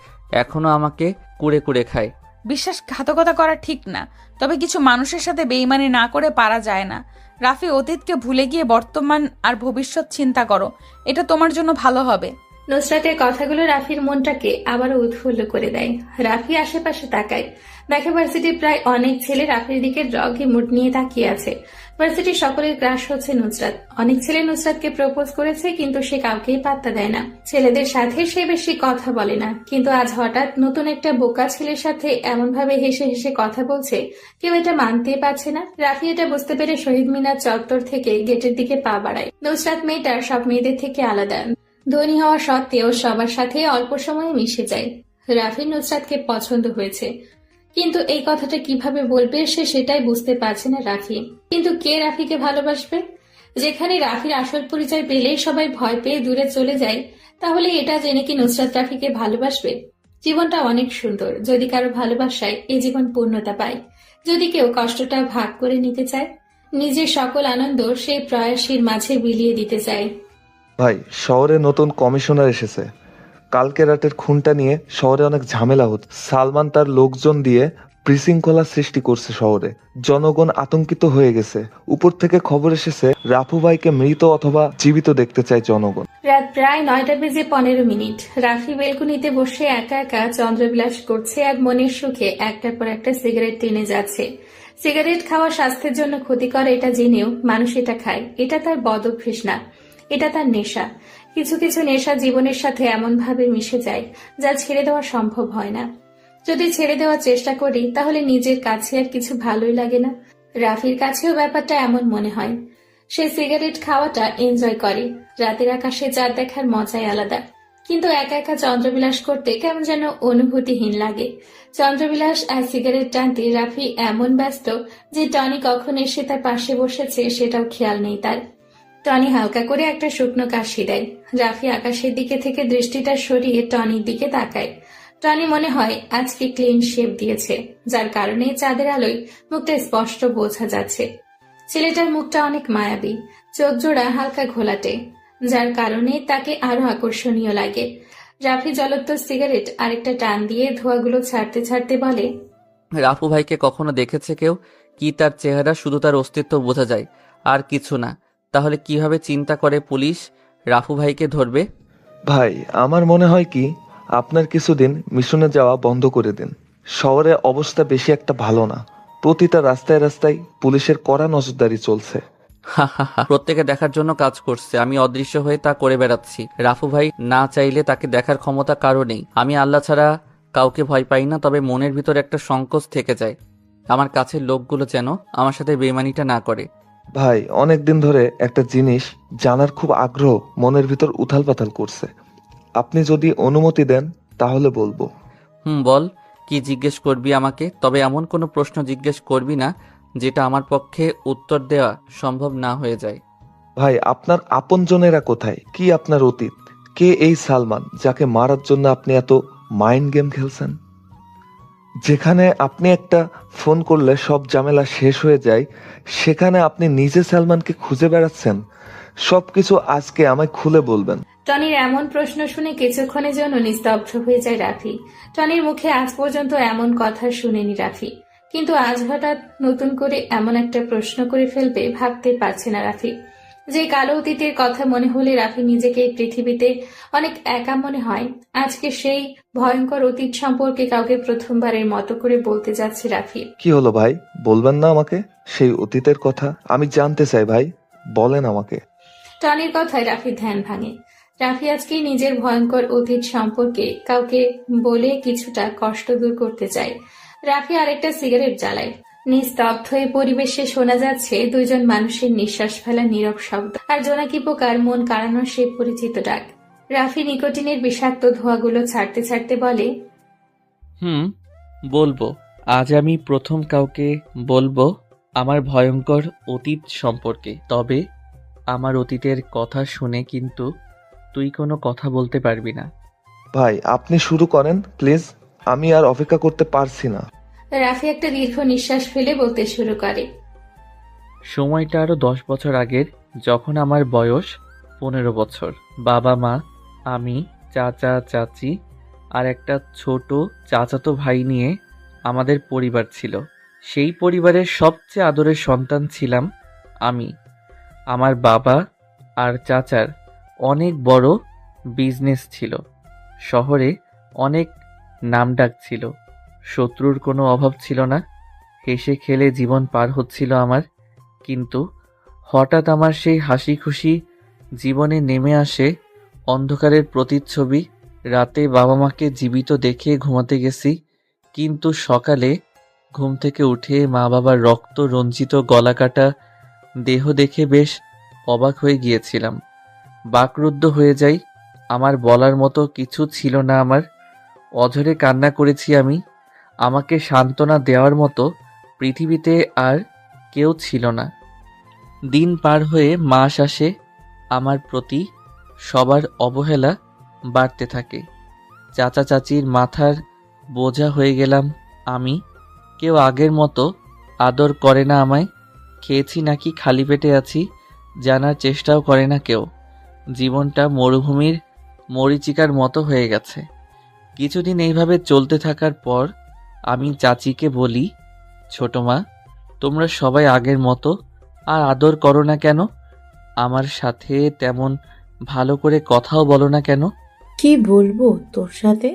Speaker 4: এখনো আমাকে কুড়ে কুড়ে খায়।
Speaker 1: বিশ্বাসঘাতকতা করা ঠিক না, তবে কিছু মানুষের সাথে বেঈমানি না করে পারা যায় না। রাফি, অতীতকে ভুলে গিয়ে বর্তমান আর ভবিষ্যৎ চিন্তা করো, এটা তোমার জন্য ভালো হবে।
Speaker 2: নুসরাতের কথাগুলো রাফির মনটাকে আবারও উৎফুল্ল করে দেয়। রাফি আশেপাশে তাকায়, দেখে ভার্সিটির প্রায় অনেক ছেলে রাফির দিকে রগি মুড নিয়ে তাকিয়ে আছে। ভার্সিটির সকলের ক্রাশ হচ্ছে নুসরাত। অনেক ছেলে নুসরাতকে প্রপোজ করেছে, কিন্তু সে কাউকেই পাত্তা দেয় না। ছেলেদের সাথে সে বেশি কথা বলে না, কিন্তু আজ হঠাৎ নতুন একটা বোকা ছেলের সাথে এমন ভাবে হেসে হেসে কথা বলছে, কেউ এটা মানতেই পারছে না। রাফি এটা বুঝতে পেরে শহীদ মিনার চত্বর থেকে গেটের দিকে পা বাড়ায়। নুসরাত মেয়েটা সব মেয়েদের থেকে আলাদা, ধনী হওয়া সত্ত্বেও সবার সাথে অল্প সময়ে মিশে যায়। রাফির নুসরাতকে পছন্দ হয়েছে, কিন্তু এই কথাটা কিভাবে বলবে সে সেটাই বুঝতে পারছে না রাফি। কিন্তু কে রাফিকে ভালোবাসবে? যেখানে রাফির আসল পরিচয় পেলেই সবাই ভয় পেয়ে দূরে চলে যায়, তাহলে এটা জেনে কি নুসরাত রাফিকে ভালোবাসবে? জীবনটা অনেক সুন্দর যদি কারো ভালোবাসায় এই জীবন পূর্ণতা পায়। যদি কেউ কষ্টটা ভাগ করে নিতে চায়, নিজের সকল আনন্দ সেই প্রয়াসীর মাঝে বিলিয়ে দিতে চায়।
Speaker 3: ভাই, শহরে নতুন কমিশনার এসেছে। কালকে রাতের খুনটা নিয়ে শহরে অনেক ঝামেলা হচ্ছে। সালমান তার লোকজন দিয়ে বিশৃঙ্খলা সৃষ্টি করছে শহরে। জনগণ আতঙ্কিত হয়ে গেছে। উপর থেকে খবর এসেছে রাফু ভাইকে মৃত অথবা জীবিত দেখতে চায় জনগণ।
Speaker 2: রাত প্রায় 9:15 রাফি বেলকুনিতে বসে একা একা চন্দ্রবিলাস করছে আর মনের সুখে একটার পর একটা সিগারেট টেনে যাচ্ছে। সিগারেট খাওয়া স্বাস্থ্যের জন্য ক্ষতিকর এটা জেনেও মানুষ এটা খায়। এটা তার বদঅভ্যাস না, এটা তার নেশা। কিছু কিছু নেশা জীবনের সাথে এমন ভাবে মিশে যায় যা ছেড়ে দেওয়া সম্ভব হয় না। যদি ছেড়ে দেওয়ার চেষ্টা করি তাহলে নিজের কাছে আর কিছু ভালোই লাগে না। রাফির কাছেও ব্যাপারটা এমন মনে হয়। সে সিগারেট খাওয়াটা এনজয় করে। রাতের আকাশে চাঁদ দেখার মজাই আলাদা, কিন্তু একা একা চন্দ্রবিলাস করতে কেমন যেন অনুভূতিহীন লাগে। চন্দ্রবিলাস আর সিগারেট টানতে রাফি এমন ব্যস্ত যে টনি কখন এসে তার পাশে বসেছে সেটাও খেয়াল নেই তার। টনি হালকা করে একটা শুকনো কাশি দেয়। রাফি আকাশের দিকে থেকে দৃষ্টিটা সরিয়ে টনির দিকে তাকায়। টনি মনে হয় আজকে ক্লিন শেভ দিয়েছে, যার কারণে চাঁদের আলোয় মুখটা স্পষ্ট বোঝা যাচ্ছে। ছেলেটার মুখটা অনেক মায়াবী, চোখ জোড়া হালকা ঘোলাটে, যার কারণে তাকে আরো আকর্ষণীয় লাগে। রাফি জলোত্তর সিগারেট আরেকটা টান দিয়ে ধোঁয়াগুলো ছাড়তে ছাড়তে বলে,
Speaker 4: রাফু ভাইকে কখনো দেখেছে কেউ? কি তার চেহারা, শুধু তার অস্তিত্ব বোঝা যায়, আর কিছু না। তাহলে কিভাবে চিন্তা করে পুলিশ রাফু ভাইকে ধরবে?
Speaker 3: ভাই, আমার মনে হয় কি আপনার কিছুদিন মিশনে যাওয়া বন্ধ করে দিন। শহরে অবস্থা বেশি একটা ভালো না। প্রতিটা রাস্তায় রাস্তায় পুলিশের কড়া নজরদারি চলছে।
Speaker 4: প্রত্যেকে দেখার জন্য কাজ করছে, আমি অদৃশ্য হয়ে তা করে বেড়াচ্ছি। রাফু ভাই না চাইলে তাকে দেখার ক্ষমতা কারো নেই। আমি আল্লাহ ছাড়া কাউকে ভয় পাই না, তবে মনের ভিতর একটা সংকোচ থেকে যায়। আমার কাছের লোকগুলো যেন আমার সাথে বেইমানিটা না করে।
Speaker 3: ভাই, অনেকদিন ধরে একটা জিনিস জানার খুব আগ্রহ মনের ভিতর উথাল পাথাল করছে। আপনি যদি অনুমতি দেন তাহলে বলবো।
Speaker 4: বল, কি জিজ্ঞেস করবি আমাকে? তবে এমন কোনো প্রশ্ন জিজ্ঞেস করবি না যেটা আমার পক্ষে উত্তর দেওয়া সম্ভব না হয়ে যায়।
Speaker 3: ভাই, আপনার আপনজনেরা কোথায়? কি আপনার অতীত? কে এই সালমান যাকে মারার জন্য আপনি এত মাইন্ড গেম খেলছেন? যেখানে আপনি একটা ফোন করলে সব ঝামেলা শেষ হয়ে যায়, সেখানে আপনি নিজে সালমানকে খুঁজে বেড়াচ্ছেন। সবকিছু আজকে আমায় খুলে বলবেন।
Speaker 2: টনির এমন প্রশ্ন শুনে কিছুক্ষণের জন্য নিস্তব্ধ হয়ে যায় রাফি। টনির মুখে আজ পর্যন্ত এমন কথা শুনেনি রাফি, কিন্তু আজ হঠাৎ নতুন করে এমন একটা প্রশ্ন করে ফেলবে ভাবতে পারছে না রাফি। যে কালো অতীতের কথা মনে হলে রাফি নিজেকে এই পৃথিবীতে অনেক একা মনে হয়। আজকে সেই ভয়ঙ্কর অতীত সম্পর্কে কাউকে প্রথমবারের মতো করে বলতে যাচ্ছে রাফি।
Speaker 3: কি হলো ভাই, বলবেন না আমাকে সেই অতীতের কথা? আমি জানতে চাই ভাই, বলেন আমাকে।
Speaker 2: টনির কথায় রাফির ধ্যান ভাঙে। রাফি আজকে নিজের ভয়ঙ্কর অতীত সম্পর্কে কাউকে বলে কিছুটা কষ্ট দূর করতে চায়। রাফি আরেকটা সিগারেট জ্বালায়। নিস্তব্ধ হয়ে পরিবেশে শোনা যাচ্ছে দুইজন মানুষের নিঃশ্বাস ফেলা নীরব শব্দ, আর জোনাকি পোকার মন কাড়ানোর সেই পরিচিত ডাক। রাফি নিকোটিনের বিষাক্ত ধোঁয়াগুলো ছাড়তে ছাড়তে বলে,
Speaker 4: বলবো। আজ আমি প্রথম কাউকে বলবো আমার ভয়ঙ্কর অতীত সম্পর্কে। তবে আমার অতীতের কথা শুনে কিন্তু তুই কোনো কথা বলতে পারবি না।
Speaker 3: ভাই, আপনি শুরু করেন প্লিজ, আমি আর অপেক্ষা করতে পারছি না।
Speaker 2: রাফি একটা দীর্ঘ নিঃশ্বাস ফেলে বলতে শুরু করে,
Speaker 4: সময়টা আরো 10 বছর আগের, যখন আমার বয়স 15 বছর। বাবা মা, আমি, চাচা চাচি আর একটা ছোট চাচাতো ভাই নিয়ে আমাদের পরিবার ছিল। সেই পরিবারের সবচেয়ে আদরের সন্তান ছিলাম আমি। আমার বাবা আর চাচার অনেক বড় বিজনেস ছিল, শহরে অনেক নামডাক ছিল, শত্রুর কোনো অভাব ছিল না, হেসে খেলে জীবন পার হচ্ছিল আমার। কিন্তু হঠাৎ আমার সেই হাসি খুশি জীবনে নেমে আসে অন্ধকারের প্রতিচ্ছবি। রাতে বাবা মাকে জীবিত দেখে ঘুমাতে গেছি, কিন্তু সকালে ঘুম থেকে উঠে মা বাবার রক্ত রঞ্জিত গলাকাটা দেহ দেখে বেশ অবাক হয়ে গিয়েছিলাম। বাকরুদ্ধ হয়ে যাই। আমার বলার মতো কিছু ছিল না আমার। অঝরে কান্না করেছি আমি। আমাকে সান্ত্বনা দেওয়ার মতো পৃথিবীতে আর কেউ ছিল না। দিন পার হয়ে মাস আসে, আমার প্রতি সবার অবহেলা বাড়তে থাকে। চাচা চাচির মাথার বোঝা হয়ে গেলাম আমি। কেউ আগের মতো আদর করে না আমায়। খেয়েছি নাকি খালি পেটে আছি জানার চেষ্টাও করে না কেউ। জীবনটা মরুভূমির মরীচিকার মতো হয়ে গেছে। কিছুদিন এইভাবে চলতে থাকার পর আমি চাচিকে বলি, ছোট মা, তোমরা সবাই আগের মতো আর আদর করো না কেন? আমার সাথে তেমন ভালো করে কথাও বলো না কেন?
Speaker 14: কি বলবো তোর সাথে?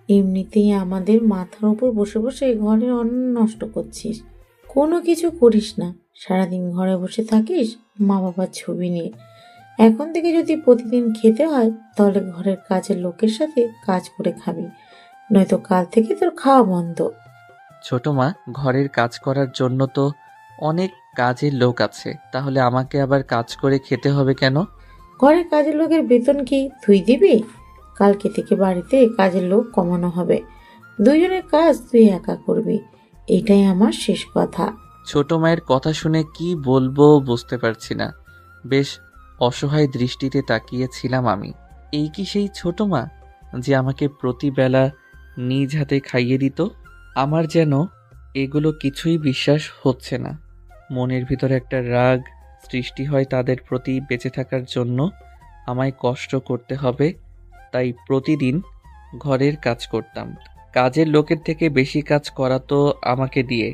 Speaker 14: এমনিতেই আমাদের মাথার উপর বসে বসে ঘরের অন্ন নষ্ট করছিস, কোনো কিছু করিস না, সারাদিন ঘরে বসে থাকিস মা বাবার ছবি নিয়ে। এখন থেকে যদি প্রতিদিন খেতে হয় তাহলে ঘরের কাজের লোকের সাথে কাজ করে খাবি, নয়তো কাল থেকে তোর খাওয়া বন্ধ।
Speaker 4: ছোট মা, ঘরের কাজ করার জন্য তো অনেক কাজের লোক আছে, তাহলে আমাকে আবার কাজ করে খেতে হবে কেন?
Speaker 14: ঘরের কাজের লোকের বেতন কি তুই দিবি? কালকে থেকে বাড়িতে কাজের লোক কমানো হবে, দুইজনের কাজ তুই একা করবি, এটাই আমার শেষ কথা।
Speaker 4: ছোট মায়ের কথা শুনে কি বলবো বুঝতে পারছি না। বেশ অসহায় দৃষ্টিতে তাকিয়েছিলাম আমি। এই কি সেই ছোট মা যে আমাকে প্রতিবেলা নিজ হাতে খাইয়ে দিত? আমার যেন এগুলো কিছুই বিশ্বাস হচ্ছে না। মনের ভিতরে একটা রাগ সৃষ্টি হয় তাদের প্রতি। বেঁচে থাকার জন্য আমায় কষ্ট করতে হবে, তাই প্রতিদিন ঘরের কাজ করতাম। কাজের লোকের থেকে বেশি কাজ করাতো আমাকে দিয়ে।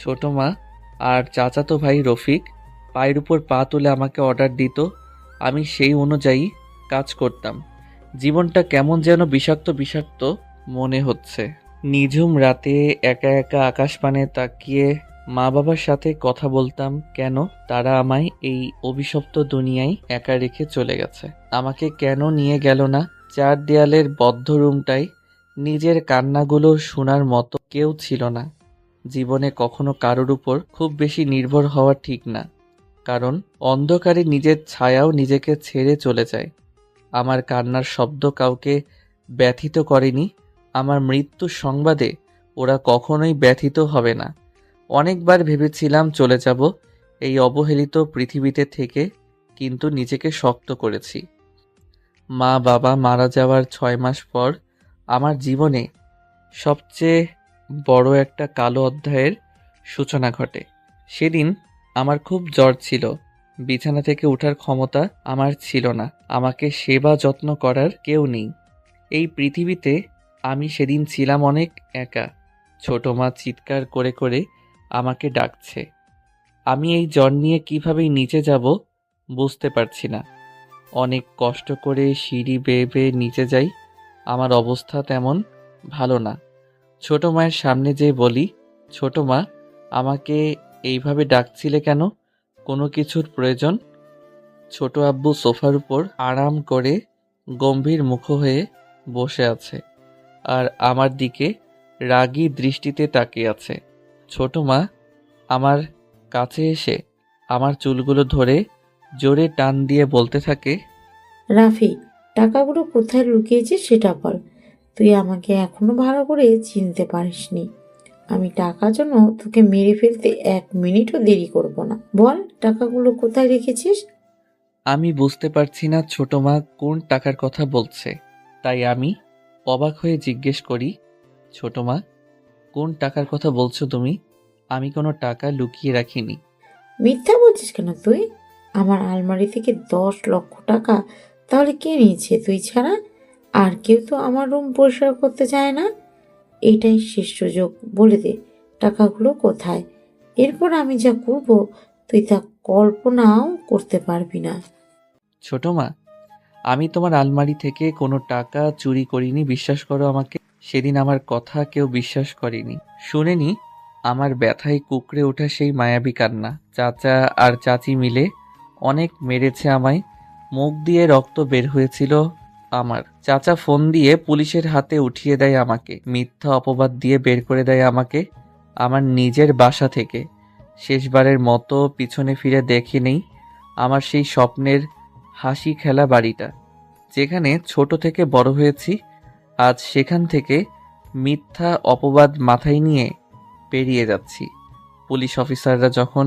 Speaker 4: ছোট মা আর চাচাতো ভাই রফিক পায়ের উপর পা তুলে আমাকে অর্ডার দিত, আমি সেই অনুযায়ী কাজ করতাম। জীবনটা কেমন যেন বিষাক্ত বিষাক্ত মনে হচ্ছে। নিঝুম রাতে একা একা আকাশপানে তাকিয়ে মা বাবার সাথে কথা বলতাম কেন তারা আমায় এই অভিশপ্ত দুনিয়ায় একা রেখে চলে গেছে। আমাকে কেন নিয়ে গেল না? চার দেয়ালের বদ্ধ রুমটায় নিজের কান্নাগুলো শোনার মতো কেউ ছিল না। জীবনে কখনো কারোর উপর খুব বেশি নির্ভর হওয়া ঠিক না, কারণ অন্ধকারে নিজের ছায়াও নিজেকে ছেড়ে চলে যায়। আমার কান্নার শব্দ কাউকে ব্যথিত করেনি। আমার মৃত্যুর সংবাদে ওরা কখনোই ব্যথিত হবে না। অনেকবার ভেবেছিলাম চলে যাব এই অবহেলিত পৃথিবীতে থেকে, কিন্তু নিজেকে শক্ত করেছি। মা বাবা মারা যাওয়ার 6 মাস পর আমার জীবনে সবচেয়ে বড় একটা কালো অধ্যায়ের সূচনা ঘটে। সেদিন আমার খুব জ্বর ছিল, বিছানা থেকে ওঠার ক্ষমতা আমার ছিল না, আমাকে সেবা যত্ন করার কেউ নেই। এই পৃথিবীতে আমি সেদিন ছিলাম অনেক একা। ছোট মা চিৎকার করে করে আমাকে ডাকছে। আমি এই জ্বর নিয়ে কিভাবেই নিচে যাব বুঝতে পারছি না। অনেক কষ্ট করে সিঁড়ি বেয়ে বেয়ে নিচে যাই। আমার অবস্থা তেমন ভালো না। ছোট মায়ের সামনে যেয়ে বলি, ছোট মা, আমাকে এইভাবে ডাকছিলে কেন? কোনো কিছুর প্রয়োজন? ছোট আব্বু সোফার উপর আরাম করে গম্ভীর মুখ হয়ে বসে আছে আর আমার দিকে রাগী দৃষ্টিতে তাকিয়ে আছে। ছোট মা আমার কাছে এসে আমার চুলগুলো ধরে জোরে টান দিয়ে বলতে থাকে,
Speaker 14: রাফি, টাকাগুলো কোথায় লুকিয়েছিস সেটা বল। তুই আমাকে এখনো ভালো করে চিনতে পারিসনি। আমি টাকার জন্য তোকে মেরে ফেলতে 1 মিনিটও দেরি করব না। বল, টাকাগুলো কোথায় রেখেছিস?
Speaker 4: আমি বুঝতে পারছি না ছোট মা কোন টাকার কথা বলছে, তাই আমি অবাক হয়ে জিজ্ঞেস করি, ছোট মা, কোন টাকার কথা বলছো তুমি? আমি কোনো টাকা লুকিয়ে রাখিনি।
Speaker 14: মিথ্যা বলছিস কেন তুই? আমার আলমারি থেকে 10 লক্ষ টাকা তাহলে কে নিয়েছে তুই ছাড়া? আর কেউ তো আমার রুম পরিষ্কার করতে চায় না। এটাই শেষ সুযোগ, বলে দে টাকাগুলো কোথায়। এরপর আমি যা করব তুই তা কল্পনাও করতে পারবি না।
Speaker 4: ছোট মা, আমি তোমার আলমারি থেকে কোনো টাকা চুরি করিনি, বিশ্বাস করো আমাকে। সেদিন আমার কথা কেউ বিশ্বাস করেনি, শুনেনি। আমার ব্যথায় কুঁকড়ে ওঠা সেই মায়াবী কান্না। চাচা আর চাচি মিলে অনেক মেরেছে আমায়, মুখ দিয়ে রক্ত বের হয়েছিল আমার। চাচা ফোন দিয়ে পুলিশের হাতে উঠিয়ে দেয় আমাকে, মিথ্যা অপবাদ দিয়ে বের করে দেয় আমাকে আমার নিজের বাসা থেকে। শেষবারের মতো পিছনে ফিরে দেখে নেই আমার সেই স্বপ্নের হাসি খেলা বাড়িটা, যেখানে ছোট থেকে বড় হয়েছি। আজ সেখান থেকে মিথ্যা অপবাদ মাথায় নিয়ে পেরিয়ে যাচ্ছি। পুলিশ অফিসাররা যখন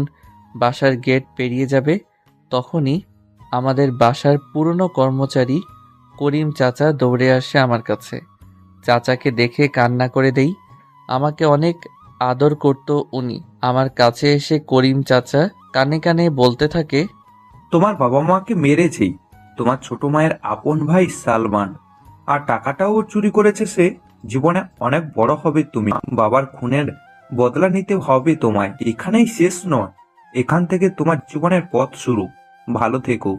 Speaker 4: বাসার গেট পেরিয়ে যাবে, তখনই আমাদের বাসার পুরনো কর্মচারী করিম চাচা দৌড়ে আসে আমার কাছে। চাচাকে দেখে কান্না করে দেই। আমাকে অনেক আদর করত উনি। আমার কাছে এসে করিম চাচা কানে কানে বলতে থাকে,
Speaker 5: তোমার বাবা মাকে মেরেছেই তোমার ছোট মায়ের আপন ভাই সালমান, আর টাকাটাও চুরি করেছে সে। জীবনে অনেক বড় হবে তুমি, বাবার খুনের বদলা নিতে হবে তোমায়। এখানেই শেষ নয়, এখান থেকে তোমার জীবনের পথ শুরু। ভালো থেকো।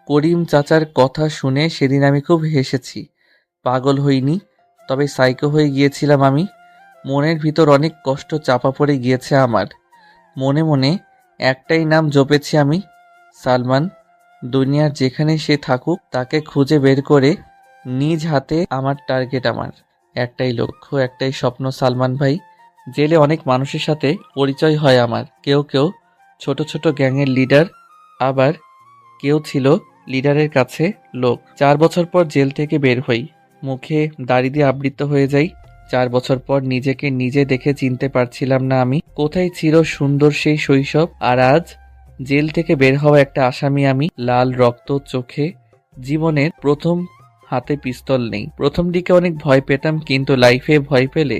Speaker 4: করিম চাচার কথা শুনে সেদিন আমি খুব হেসেছি। পাগল হইনি, তবে সাইকো হয়ে গিয়েছিলাম আমি। মনের ভিতর অনেক কষ্ট চাপা পড়ে গিয়েছে আমার। মনে মনে একটাই নাম জপেছি আমি, সালমান। দুনিয়ার যেখানে সে থাকুক, তাকে খুঁজে বের করে নিজ হাতে আমার টার্গেট। আমার একটাই লক্ষ্য, একটাই স্বপ্ন, সালমান ভাই। জেলে অনেক মানুষের সাথে পরিচয় হয় আমার। কেউ কেউ ছোট ছোট গ্যাংয়ের লিডার, আবার কেউ ছিল লিডারের কাছে লোক। 4 বছর পর জেল থেকে বের হই, মুখে দাড়ি দিয়ে আবৃত হয়ে যাই। 4 বছর পর নিজেকে নিজে দেখে চিনতে পারছিলাম না আমি। কোথায় ছিল সুন্দর সেই শৈশব, আর আজ জেল থেকে বের হওয়া একটা আসামি আমি। লাল রক্ত চোখে, জীবনের প্রথম, হাতে পিস্তল নেই। প্রথম দিকে অনেক ভয় পেতাম, কিন্তু লাইফে ভয় পেলে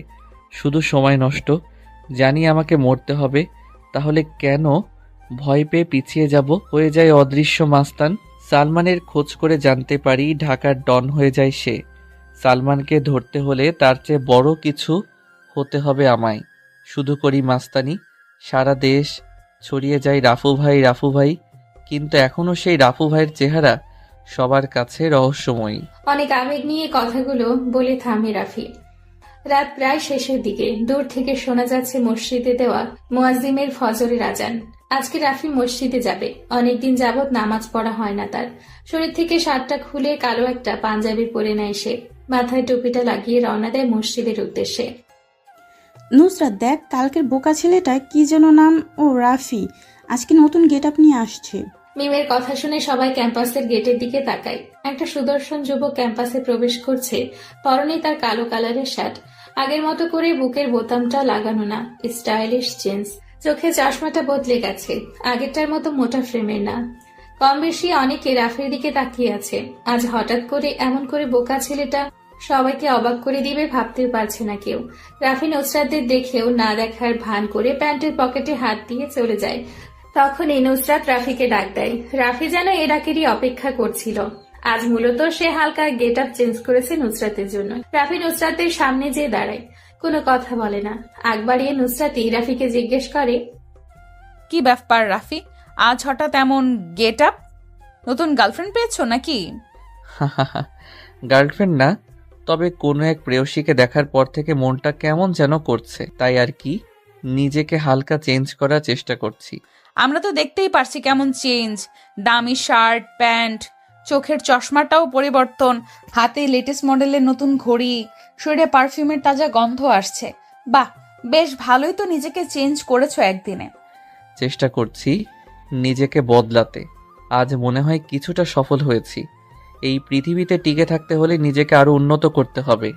Speaker 4: শুধু সময় নষ্ট। জানি আমাকে মরতে হবে, তাহলে কেন ভয় পেয়ে পিছিয়ে যাব? হয়ে যায় অদৃশ্য মাস্তান। সালমানের খোঁজ করে জানতে পারি ঢাকার ডন হয়ে যায় সে। সালমানকে ধরতে হলে তার চেয়ে বড় কিছু হতে হবে আমায়। শুধু করি মাস্তানি, সারা দেশ ছড়িয়ে যায় রাফু ভাই রাফু ভাই, কিন্তু এখনো সেই রাফু ভাইয়ের চেহারা সবার কাছে রহস্যময়ী।
Speaker 2: অনেক আবেগ নিয়ে কথাগুলো বলে থামে রাফি। রাত প্রায় শেষের দিকে দূর থেকে শোনা যাচ্ছে মসজিদে দেওয়া মুয়াজ্জিমের ফজরের আজান। আজকে রাফি মসজিদে যাবে। অনেকদিন যাবৎ নামাজ পড়া হয় না তার। শরীর থেকে শার্টটা খুলে কালো একটা পাঞ্জাবি পরে নেয় সে। মাথায় টুপিটা লাগিয়ে রওনা দেয় মসজিদের উদ্দেশ্যে।
Speaker 15: নুসরাত দেখ, কালকের বোকা ছেলেটা কি যেন নাম, ও রাফি, আজকে নতুন গেট আপ নিয়ে আসছে।
Speaker 2: মিমের কথা শুনে সবাই ক্যাম্পাসের গেটের দিকে তাকায়। একটা সুদর্শন যুবক ক্যাম্পাসে প্রবেশ করছে। পরনে তার কালো কালারের শার্ট, আগের মতো করে বুকের বোতামটা লাগানো না, স্টাইলিশ জিন্স। চোখে চশমাটা বদলে গেছে, আগেরটার মতো মোটা ফ্রেমের না। কম বেশি অনেকে রাফির দিকে তাকিয়ে আছে। আজ হঠাৎ করে এমন করে বোকা ছেলেটা সবাইকে অবাক করে দিবে ভাবতে পারছে না কেউ। রাফি নুসরাতদের দেখেও না দেখার ভান করে প্যান্টের পকেটে হাত দিয়ে চলে যায়। তখনই নুসরাত রাফিকে ডাক দেয়। রাফি যেন এ ডাকেরই অপেক্ষা করছিল। আজ মূলত সে হালকা গেট আপ চেঞ্জ করেছে নুসরাতের জন্য। রাফি নুসরাতের সামনে যেয়ে দাঁড়ায়, কোনো কথা বলে না। আগ বাড়িয়ে নুসরাতই রাফিকে জিজ্ঞেস করে,
Speaker 1: কি ব্যাপার রাফি, আজ হঠাৎ এমন গেট আপ? নতুন গার্লফ্রেন্ড পেয়েছো নাকি?
Speaker 4: গার্লফ্রেন্ড না, তবে কোনো এক প্রেয়সীকে দেখার পর থেকে মনটা কেমন যেন করছে, তাই আর কি নিজেকে হালকা চেঞ্জ করার চেষ্টা করছি।
Speaker 1: আমরা তো দেখতেই পারছি কেমন চেঞ্জ। দামি শার্ট, প্যান্ট, চোখের চশমাটাও পরিবর্তন, হাতে লেটেস্ট মডেলের নতুন ঘড়ি, শরীরে পারফিউমের তাজা গন্ধ আসছে। বাহ, বেশ ভালোই তো নিজেকে চেঞ্জ করেছো একদিনে।
Speaker 4: চেষ্টা করছি নিজেকে বদলাতে। আজ মনে হয় কিছুটা সফল হয়েছি। এই পৃথিবীতে টিকে থাকতে হলে নিজেকে আরো উন্নত করতে হবে।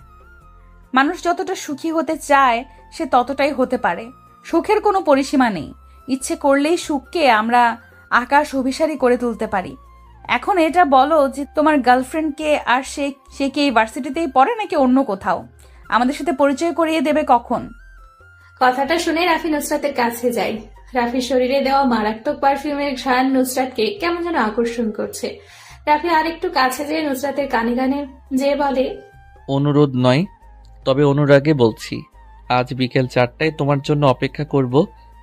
Speaker 1: মানুষ যতটা সুখী হতে চায় সে ততটাই হতে পারে। সুখের কোনো পরিসীমা নেই। ইচ্ছে করলেই সুখকে আমরা আকাশ অভিসারী করে তুলতে পারি। এখন এটা বলো যে তোমার গার্লফ্রেন্ডকে, আর সে কি এই ভার্সিটিতেই পড়ে নাকি অন্য কোথাও? আমাদের সাথে পরিচয় করিয়ে দেবে কখন?
Speaker 2: কথাটা শুনে রাফি নুসরাতের কাছে যায়। রাফির শরীরে দেওয়া মারাত্মক পারফিউমের ঘ্রাণ নুসরাতকে কেমন যেন আকর্ষণ করছে। রাফি আরেকটু কাছে যেয়ে নুসরাতের কানে কানে যে বলে,
Speaker 4: অনুরোধ নয়, তবে অনুরাগে বলছি। আজ বিকেল 4টায় তোমার জন্য অপেক্ষা করব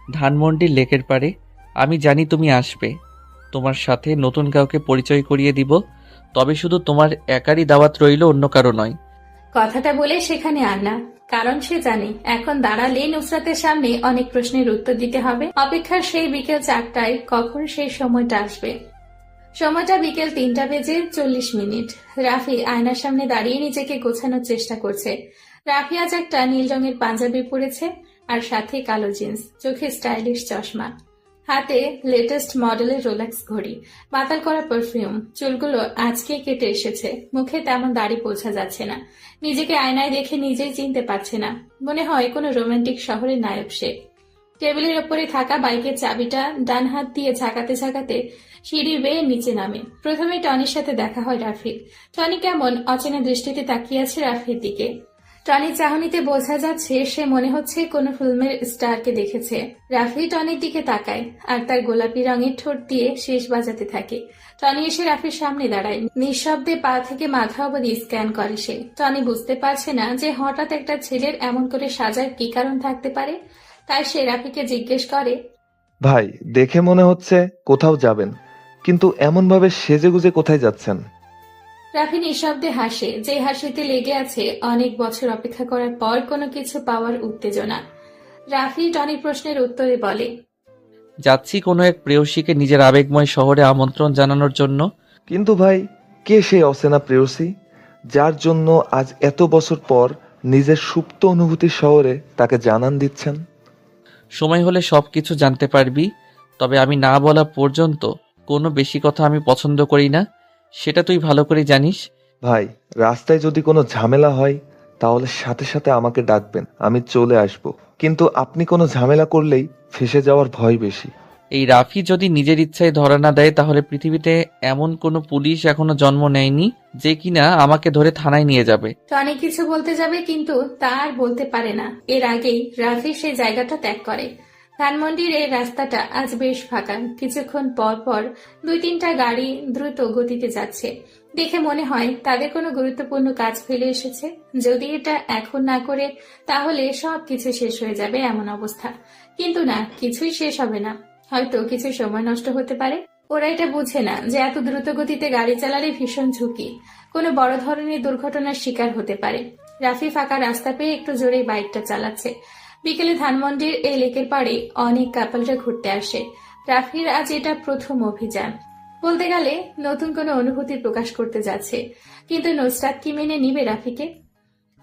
Speaker 4: ধানমন্ডির লেকের পাড়ে। আমি জানি তুমি আসবে। তোমার সাথে নতুন কাউকে পরিচয় করিয়ে দিব, তবে শুধু তোমার একারই দাওয়াত রইল, অন্য কারো নয়।
Speaker 2: কথাটা বলে সেখানে আর না, কারণ সে জানে এখন দাঁড়ালে নুসরাতের সামনে অনেক প্রশ্নের উত্তর দিতে হবে। অপেক্ষার সেই বিকেল 4টায় কখন সেই সময়টা আসবে। সময়টা বিকেল 3:40। রাফি আয়নার সামনে দাঁড়িয়ে নিজেকে গোছানোর চেষ্টা করছে। রাফি আজ একটা নীল রঙের পাঞ্জাবি পরেছে আর সাথে কালো জিন্স, চোখে স্টাইলিশ চশমা, হাতে লেটেস্ট মডেলের রোলেক্স ঘড়ি, মাতাল করা পারফিউম, চুলগুলো আজকে কেটে এসেছে, মুখে তেমন দাড়ি বোঝা যাচ্ছে না, নিজেকে আয়নায় দেখে নিজেই চিনতে পারছে না, মনে হয় কোনো রোমান্টিক শহরের নায়ক সে। টেবিলের ওপরে থাকা বাইকের চাবিটা ডান হাত দিয়ে ঝাঁকাতে ঝাঁকাতে সিঁড়ি বেয়ে নিচে নামে। প্রথমে টনির সাথে দেখা হয় রাফির। টনি কেমন অচেনা দৃষ্টিতে তাকিয়ে আছে রাফির দিকে। টনির চাহনিতে বোঝা যাচ্ছে সে মনে হচ্ছে কোনো ফিল্মের স্টারকে দেখেছে। রাফি টনির দিকে তাকায় আর তার গোলাপি রঙের ঠোঁট দিয়ে শেষ বাজাতে থাকে। টনি এসে রাফির সামনে দাঁড়ায়, নিঃশব্দে পা থেকে মাথা অবধি স্ক্যান করে সে। টনি বুঝতে পারছে না যে হঠাৎ একটা ছেলের এমন করে সাজার কি কারণ থাকতে পারে, তাই সে রাফিকে জিজ্ঞেস করে,
Speaker 3: ভাই, দেখে মনে হচ্ছে কোথাও যাবেন, কিন্তু এমন ভাবে সেজেগুজে কোথায় যাচ্ছেন?
Speaker 2: রাফি নিঃশব্দে হাসে, যে হাসিতে লেগে আছে অনেক বছর অপেক্ষা করার পর কোনো কিছু পাওয়ার উত্তেজনা। রাফি টনির প্রশ্নের উত্তরে বলে,
Speaker 4: যাচ্ছি কোনো এক প্রেয়সীকে নিজের আবেগময় শহরে আমন্ত্রণ জানানোর জন্য।
Speaker 3: কিন্তু ভাই, কে সেই অচেনা প্রেয়সী যার জন্য আজ এত বছর পর নিজের সুপ্ত অনুভূতির শহরে তাকে জানান দিচ্ছেন?
Speaker 4: সময় হলে সবকিছু জানতে পারবি, তবে আমি না বলা পর্যন্ত কোনো বেশি কথা আমি পছন্দ করি না, সেটা তুই ভালো করে জানিস।
Speaker 3: ভাই, রাস্তায় যদি কোনো ঝামেলা হয় তাহলে সাথে সাথে আমাকে ডাকবেন, আমি চলে আসব। কিন্তু আপনি কোনো ঝামেলা করলেই ফেঁসে যাওয়ার ভয় বেশি।
Speaker 4: এই রাফি যদি নিজের ইচ্ছায় ধরা না দেয়, তাহলে পৃথিবীতে এমন কোনো পুলিশ এখনো জন্ম নেয়নি যে কিনা আমাকে ধরে থানায় নিয়ে যাবে।
Speaker 2: টনি কিছু বলতে যাবে কিন্তু তা আর বলতে পারে না। এর আগেই রাফি সেই জায়গাটা ত্যাগ করে। ধানমন্ডির এই রাস্তাটা আজ বেশ ফাঁকা। কিছুক্ষণ পর পর 2-3টা গাড়ি দ্রুত গতিতে যাচ্ছে। দেখে মনে হয় তাদের কোনো গুরুত্বপূর্ণ কাজ ফেলে এসেছে। যদি এটা এখন না করে তাহলে সবকিছু শেষ হয়ে যাবে এমন অবস্থা। কিন্তু না, কিছুই শেষ হবে না। হয়তো কিছু সময় নষ্ট হতে পারে। ওরা এটা বুঝে না যে এত দ্রুত গতিতে গাড়ি চালালে ভীষণ ঝুঁকি, কোনো বড় ধরনের দুর্ঘটনার শিকার হতে পারে। রাফি ফাঁকা রাস্তা পেয়ে একটু জোরেই বাইকটা চালাচ্ছে। বিকেলে ধানমন্ডির এই লেকের পাড়ে অনেক কাপলরা ঘুরতে আসে। রাফির আজ এটা প্রথম অভিযান। বলতে গেলে নতুন কোনো অনুভূতি প্রকাশ করতে যাচ্ছে। কিন্তু নুসরাত কি মেনে নিবে রাফিকে?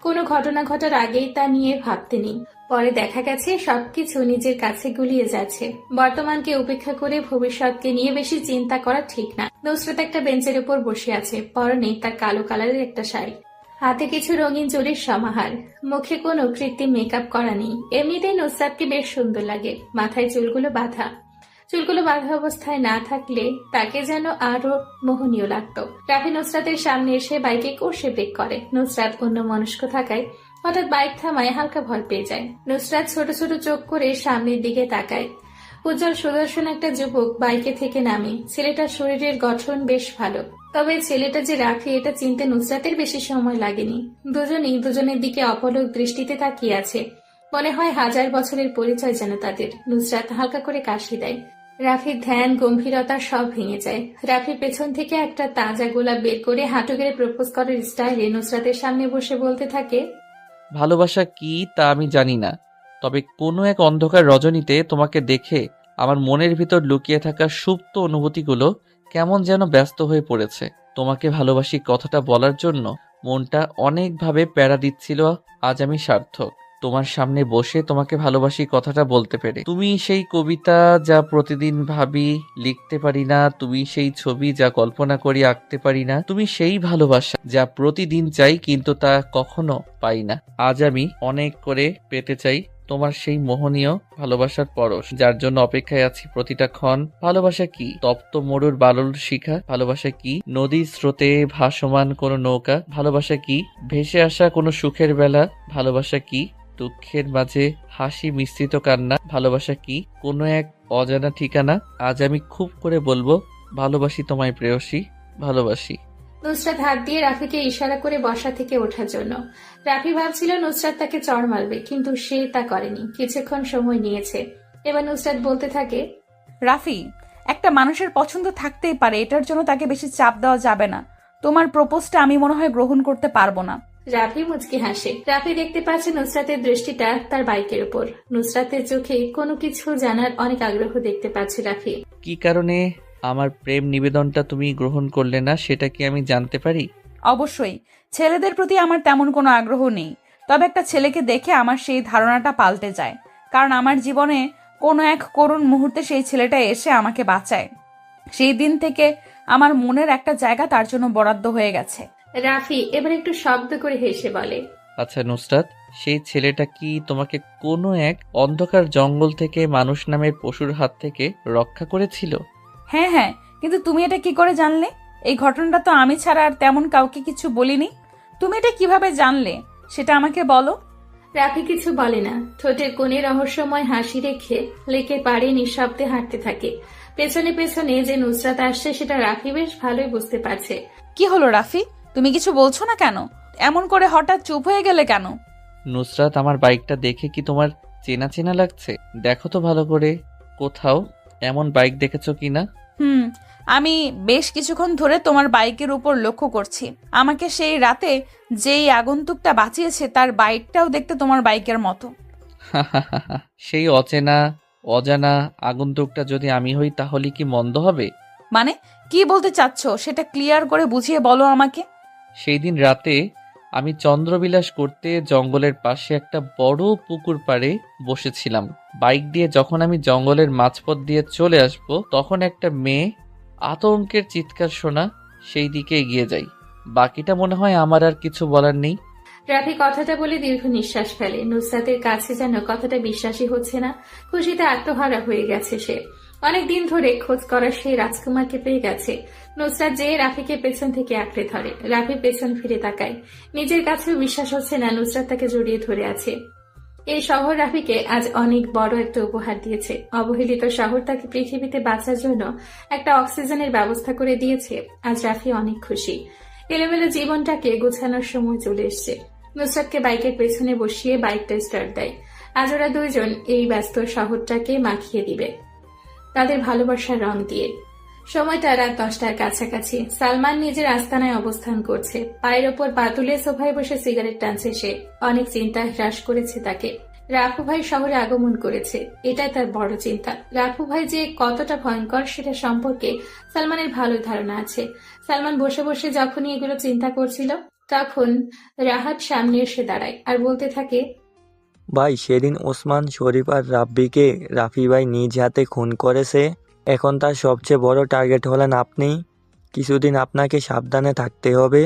Speaker 2: কোনো ঘটনা ঘটার আগেই তা নিয়ে ভাবতে নেই। পরে দেখা গেছে সবকিছু নিজের কাছে গুলিয়ে যাচ্ছে। বর্তমানকে উপেক্ষা করে ভবিষ্যৎকে নিয়ে বেশি চিন্তা করা ঠিক না। নুসরাত একটা বেঞ্চের উপর বসে আছে, পরনে তার কালো কালারের একটা শাড়ি, হাতে কিছু রঙিন চুড়ির সমাহার, মুখে কোনো কৃত্রিম মেকআপ করা নেই। এমনিতেই নুসরাতকে বেশ সুন্দর লাগে। মাথায় চুলগুলো বাঁধা অবস্থায় না থাকলে তাকে যেন আরো মোহনীয় লাগতো। রাফি নুসরাতের সামনে এসে বাইকে কষে ব্রেক করে। নুসরাত অন্য মনস্ক থাকায় হঠাৎ বাইক থামায় হালকা ভয় পেয়ে যায়। নুসরাত ছোট ছোট চোখ করে সামনের দিকে তাকায়। উজ্জ্বল সুদর্শন একটা যুবক বাইকে থেকে নামে। ছেলেটার শরীরের গঠন বেশ ভালো, তবে ছেলেটা যে রাফি এটা চিনতে নুসরাতের বেশি সময় লাগেনি। দুজনেই দুজনের দিকে অপলক দৃষ্টিতে তাকিয়ে আছে। মনে হয় 1000 বছরের পরিচয় যেন তাদের। নুসরাত হালকা করে কাশি দেয়। রাফির ধ্যান গম্ভীরতা সব ভেঙে যায়। রাফি পেছন থেকে একটা তাজা গোলাপ বের করে হাঁটু গেড়ে প্রপোজ করার স্টাইলে নুসরাতের সামনে বসে বলতে থাকে,
Speaker 4: ভালোবাসা কি তা আমি জানি না, তবে কোনো এক অন্ধকার রজনীতে তোমাকে দেখে আমার মনের ভিতর লুকিয়ে থাকা সুপ্ত অনুভূতিগুলো কেমন যেন ব্যস্ত হয়ে পড়েছে। তোমাকে ভালোবাসি কথাটা বলার জন্য মনটা অনেকভাবে প্যারা দিচ্ছিল। আজ আমি সার্থক, তোমার সামনে বসে তোমাকে ভালোবাসি কথাটা বলতে পেরে। তুমি সেই কবিতা যা প্রতিদিন ভাবি লিখতে পারি না, তুমি সেই ছবি যা কল্পনা করি আঁকতে পারি না, তুমি সেই ভালোবাসা যা প্রতিদিন চাই কিন্তু তা কখনো পাই না। আজ আমি অনেক করে পেতে চাই তোমার সেই মোহনীয় ভালোবাসার পরশ, যার জন্য অপেক্ষায় আছি প্রতিটা ক্ষণ। ভালোবাসা কি তপ্ত মরুর বালুর শিখা? ভালোবাসা কি নদীর স্রোতে ভাসমান কোনো নৌকা? ভালোবাসা কি ভেসে আসা কোনো সুখের বেলা? ভালোবাসা কি দুঃখের মাঝে হাসি মিশ্রিত কান্না? ভালোবাসা কি কোনো এক অজানা ঠিকানা? আজ আমি খুব করে বলবো, ভালোবাসি তোমায় প্রেয়সী, ভালোবাসি।
Speaker 2: নুসরাত হাত দিয়ে রাফিকে ইশারা করে বসা থেকে ওঠার জন্য। রাফি ভাবছিল নুসরাত তাকে চড় মারবে, কিন্তু সে তা করেনি। কিছুক্ষণ সময় নিয়েছে। এবার নুসরাত বলতে থাকে,
Speaker 1: রাফি, একটা মানুষের পছন্দ থাকতেই পারে, এটার জন্য তাকে বেশি চাপ দেওয়া যাবে না। তোমার প্রপোজটা আমি মনে হয় গ্রহণ করতে পারবো না।
Speaker 2: রাফি মুচকি হাসে। রাফি দেখতে পাচ্ছে নুসরাতের দৃষ্টিটা তার বাইকের উপর। নুসরাতের চোখে কোনো কিছু জানার অনেক আগ্রহ দেখতে পাচ্ছে রাফি।
Speaker 4: কি কারণে আমার প্রেম নিবেদনটা তুমি গ্রহণ করলে না সেটা কি আমি জানতে পারি?
Speaker 1: অবশ্যই, ছেলেদের প্রতি আমার তেমন কোনো আগ্রহ নেই, তবে একটা ছেলেকে দেখে আমার সেই ধারণাটা পাল্টে যায়, কারণ আমার জীবনে কোনো এক করুণ মুহূর্তে সেই ছেলেটা এসে আমাকে বাঁচায়। সেই দিন থেকে আমার মনের একটা জায়গা তার জন্য বরাদ্দ হয়ে গেছে।
Speaker 2: রাফি এবার একটু শব্দ করে হেসে বলে,
Speaker 4: আচ্ছা নুসরাত, সেই ছেলেটা কি তোমাকে কোনো এক অন্ধকার জঙ্গল থেকে মানুষ নামের পশুর হাত থেকে রক্ষা করেছিল?
Speaker 1: হ্যাঁ হ্যাঁ, কিন্তু তুমি এটা কি করে জানলে? এই ঘটনাটা তো আমি ছাড়া আর তেমন কাউকে কিছু বলিনি। তুমি এটা কিভাবে জানলে সেটা আমাকে বলো।
Speaker 2: রাফি কিছু বলে না। ঠোঁটের কোণে রহস্যময় হাসি রেখে লেকে পাড়ে নিঃশব্দে হাঁটতে থাকে। পেছনে পেছনে যে নুসরাত আসছে সেটা রাফি বেশ ভালোই বুঝতে পারছে।
Speaker 1: কি হলো রাফি, তুমি কিছু বলছো না কেন? এমন করে হঠাৎ চুপ হয়ে গেলে কেন?
Speaker 4: নুসরাত, আমার বাইকটা দেখে কি তোমার চেনা চেনা লাগছে? দেখো তো ভালো করে, কোথাও এমন বাইক দেখেছো কিনা?
Speaker 1: আমি বেশ কিছুক্ষণ ধরে তোমার বাইকের উপর লক্ষ্য করছি। আমাকে সেই রাতে যেই আগন্তুকটা বাঁচিয়েছে তার বাইকটাও দেখতে তোমার বাইকের মতো।
Speaker 4: সেই অজানা আগন্তুকটা যদি আমি হই তাহলে কি মন্দ হবে?
Speaker 1: মানে কি বলতে চাচ্ছ সেটা ক্লিয়ার করে বুঝিয়ে বলো আমাকে।
Speaker 4: সেই দিন রাতে আমি চন্দ্রবিলাস করতে জঙ্গলের পাশে একটা বড় পুকুর পাড়ে বসেছিলাম। বাইক দিয়ে যখন আমি জঙ্গলের মাঝপথ দিয়ে চলে আসব, তখন একটা মেয়ে আতঙ্কের চিৎকার শোনা, সেই দিকে এগিয়ে যাই। বাকিটা মনে হয় আমার আর কিছু বলার নেই।
Speaker 2: রাফি কথাটা বলে দীর্ঘ নিঃশ্বাস ফেলে। নুসরাতের কাছে যেন কথাটা বিশ্বাসই হচ্ছে না। খুশিতে আত্মহারা হয়ে গেছে সে। অনেকদিন ধরে খোঁজ করা সেই রাজকুমারকে পেয়ে গেছে। নুসরাত যেয়ে রাফিকে পেছন থেকে আঁকড়ে ধরে। রাফি পেছন ফিরে তাকায়। নিজের কাছেও বিশ্বাস হচ্ছে না নুসরাত তাকে জড়িয়ে ধরে আছে। এই শহর রাফিকে আজ অনেক বড় একটা উপহার দিয়েছে। অবহেলিত শহর তাকে পৃথিবীতে বাঁচার জন্য একটা অক্সিজেনের ব্যবস্থা করে দিয়েছে। আজ রাফি অনেক খুশি। এলোমেলো জীবনটাকে গোছানোর সময় চলে এসছে। নুসরাতকে বাইকের পেছনে বসিয়ে বাইকটা স্টার্ট দেয়। আজ ওরা দুইজন এই ব্যস্ত শহরটাকে মাখিয়ে দিবে তাদের ভালোবাসার রং দিয়ে। সময়টা রাত 10টার কাছাকাছি। সালমান নিজের আস্তানায় অবস্থান করছে। পায়ের ওপর পা তুলে সোফায় বসে সিগারেট টানছে সে। অনেক চিন্তা হ্রাস করেছে তাকে। রাফু ভাই শহরে আগমন করেছে, এটাই তার বড় চিন্তা। রাফু ভাই যে কতটা ভয়ঙ্কর সেটা সম্পর্কে সালমানের ভালো ধারণা আছে। সালমান বসে বসে যখনই এগুলো চিন্তা করছিল, তখন রাহাত সামনে এসে দাঁড়ায় আর বলতে থাকে,
Speaker 16: ভাই, সেদিন ওসমান শরীফ আর রাব্বিকে রাফি ভাই নিজ হাতে খুন করেছে। এখন তার সবচেয়ে বড় টার্গেট হলেন আপনি। কিছুদিন আপনাকে সাবধানে থাকতে হবে।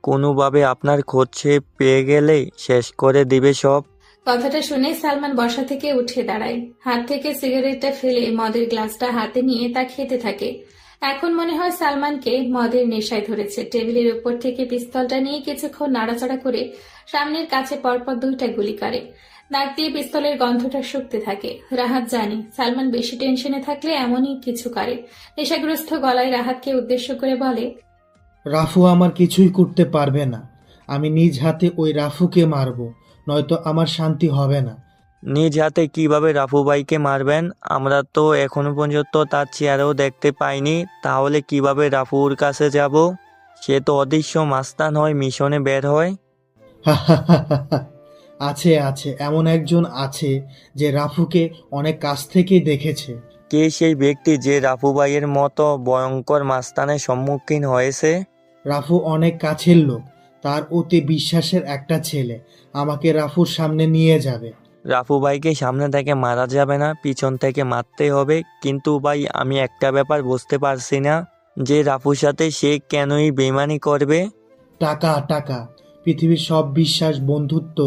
Speaker 16: কোনোভাবে আপনার খোঁজ সে পেয়ে গেলে শেষ করে দিবে সব।
Speaker 2: কথাটা শুনে সালমান বসা থেকে উঠে দাঁড়ায়। হাত থেকে সিগারেটটা ফেলে মদের গ্লাসটা হাতে নিয়ে তা খেতে থাকে। এখন মনে হয় সালমানকে মদের নেশায় ধরেছে। টেবিলের উপর থেকে পিস্তলটা নিয়ে কিছুক্ষণ নাড়াচাড়া করে সামনের কাছে পরপর 2টা গুলি করে। নাক দিয়ে পিস্তলের গন্ধটা শুকতে থাকে। রাহাত জানে সালমান বেশি টেনশনে থাকলে এমনই কিছু করে। নেশাগ্রস্ত গলায় রাহাতকে উদ্দেশ্য করে বলে,
Speaker 6: রাফু আমার কিছুই করতে পারবে না। আমি নিজ হাতে ওই রাফুকে মারব, নয়তো আমার শান্তি হবে না।
Speaker 16: নিজ হাতে কিভাবে রাফু ভাইকে মারবেন? আমরা তো এখনো পর্যন্ত তার চেহারাও দেখতে পাইনি। তাহলে কিভাবে রাফুর কাছে যাব? সে তো অদৃশ্য মাস্তান হয়, মিশনে বের হয়।
Speaker 6: আছে আছে, এমন একজন আছে যে রাফুকে অনেক কাছ থেকেই দেখেছে।
Speaker 16: কে সেই ব্যক্তি যে রাফু ভাইয়ের মতো ভয়ঙ্কর মাস্তানের সম্মুখীন হয়েছে?
Speaker 6: রাফু অনেক কাছের লোক, তার অতি বিশ্বাসের একটা ছেলে আমাকে রাফুর সামনে নিয়ে যাবে।
Speaker 16: রাফু ভাইকে সামনে থেকে মারা যাবে না, পিছন থেকে মারতে হবে। কিন্তু ভাই, আমি একটা ব্যাপার বুঝতে পারছি না, যে রাফুর সাথে সে কেনই বেইমানি করবে?
Speaker 6: টাকা টাকা, পৃথিবীর সব বিশ্বাস, বন্ধুত্ব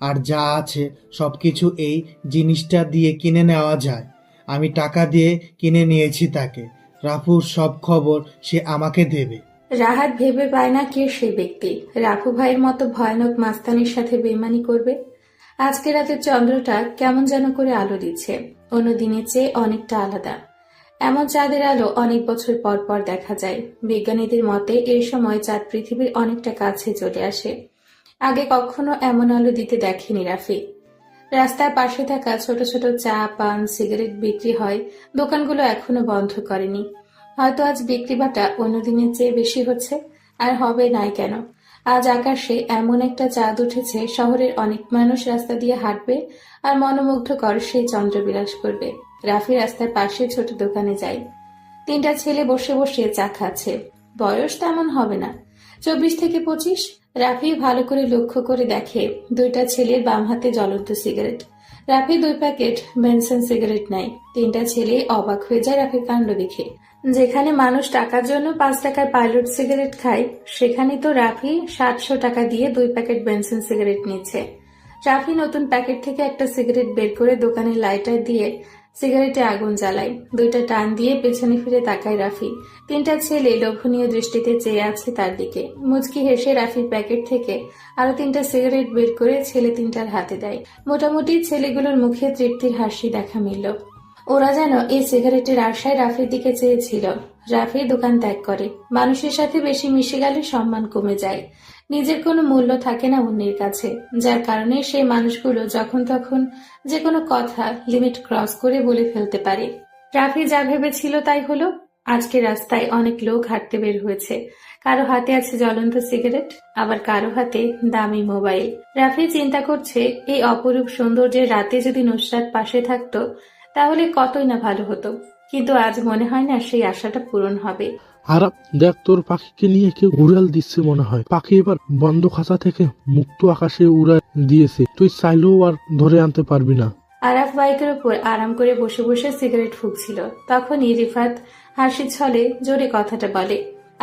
Speaker 6: আর যা আছে সবকিছু এই জিনিসটা দিয়ে কিনে নেওয়া যায়। আমি টাকা দিয়ে কিনে নিয়েছি তাকে। রাফুর সব খবর সে আমাকে দেবে।
Speaker 2: রাহাত ভেবে পায় না কে সেই ব্যক্তি রাফু ভাইয়ের মতো ভয়ানক মাস্তানির সাথে বেইমানি করবে। আজকে রাতের চন্দ্রটা কেমন যেন করে আলো দিচ্ছে, অন্য দিনের চেয়ে অনেকটা আলাদা। এমন চাঁদের আলো অনেক বছর পর পর দেখা যায়। বিজ্ঞানীদের মতে এই সময় চাঁদ পৃথিবীর অনেকটা কাছে চলে আসে। আগে কখনো এমন আলো দিতে দেখেনি রাফি। রাস্তার পাশে থাকা ছোট ছোট চা, পান, সিগারেট বিক্রি হয়, দোকানগুলো এখনো বন্ধ করেনি। হয়তো আজ বিক্রি বাটা অন্য দিনের চেয়ে বেশি হচ্ছে, আর হবে নাই কেন। আজ আকাশে এমন একটা চাঁদ উঠেছে, শহরের অনেক মানুষ রাস্তা দিয়ে হাঁটবে আর মনোমুগ্ধকর সেই চন্দ্রবিলাস করবে। রাফি রাস্তার পাশে ছোট দোকানে যায়। 3টা ছেলে বসে বসে চা খাচ্ছে। বয়স তেমন হবে না, 24 থেকে 25। রাফি ভালো করে লক্ষ্য করে দেখে 2টা ছেলের বাম হাতে জ্বলন্ত cigarette. Rafi 2 packet Benson cigarette নেয়। 3টা ছেলে অবাক হয়ে যায় রাফির কাণ্ড দেখে। যেখানে মানুষ টাকার জন্য 5 টাকার পাইলট সিগারেট খায়, সেখানে তো রাফি 700 টাকা দিয়ে 2 প্যাকেট বেনসন সিগারেট নিচ্ছে। রাফি নতুন প্যাকেট থেকে একটা সিগারেট বের করে দোকানের লাইটার দিয়ে সিগারেটে আগুন জ্বালায়। 2টা টান দিয়ে পেছনে ফিরে তাকায় রাফি। 3টা ছেলে লোভনীয় দৃষ্টিতে চেয়ে আছে তার দিকে। মুচকি হেসে রাফির প্যাকেট থেকে আরো 3টা সিগারেট বের করে ছেলে 3টার হাতে দেয়। মোটামুটি ছেলেগুলোর মুখে তৃপ্তির হাসি দেখা মিলল। ওরা যেন এই সিগারেটের আশায় রাফির দিকে চেয়েছিল। রাফি দোকান ত্যাগ করে। মানুষের সাথে বেশি মিশে গেলে সম্মান কমে যায়, নিজের কোনো মূল্য থাকে না অন্যের কাছে, যার কারণে সেই মানুষগুলো যখন তখন যে কোনো কথা লিমিট ক্রস করে বলে ফেলতে পারে। রাফি যা ভেবেছিল তাই হলো। আজকে রাস্তায় অনেক লোক হাঁটতে বের হয়েছে। কারো হাতে আছে জ্বলন্ত সিগারেট, আবার কারো হাতে দামি মোবাইল। রাফি চিন্তা করছে, এই অপরূপ সৌন্দর্যের রাতে যদি নুসরাত পাশে থাকতো তাহলে কতই না ভালো হতো, কিন্তু আজ মনে হয় না সেই আশাটা পূরণ হবে।
Speaker 6: আরাপ, দেখ তোর পাখিকে নিয়ে কেউ উড়াল দিচ্ছে মনে হয়। পাখি এবার বন্ধ খাঁচা থেকে মুক্ত আকাশে উড়া দিয়েছে, তুই চাইলেও আর ধরে আনতে পারবি না।
Speaker 2: আরাফ বাইকের উপর আরাম করে বসে বসে সিগারেট ফুঁকছিল। তখনই রিফাত হাসি ছলে জোরে কথাটা বলে।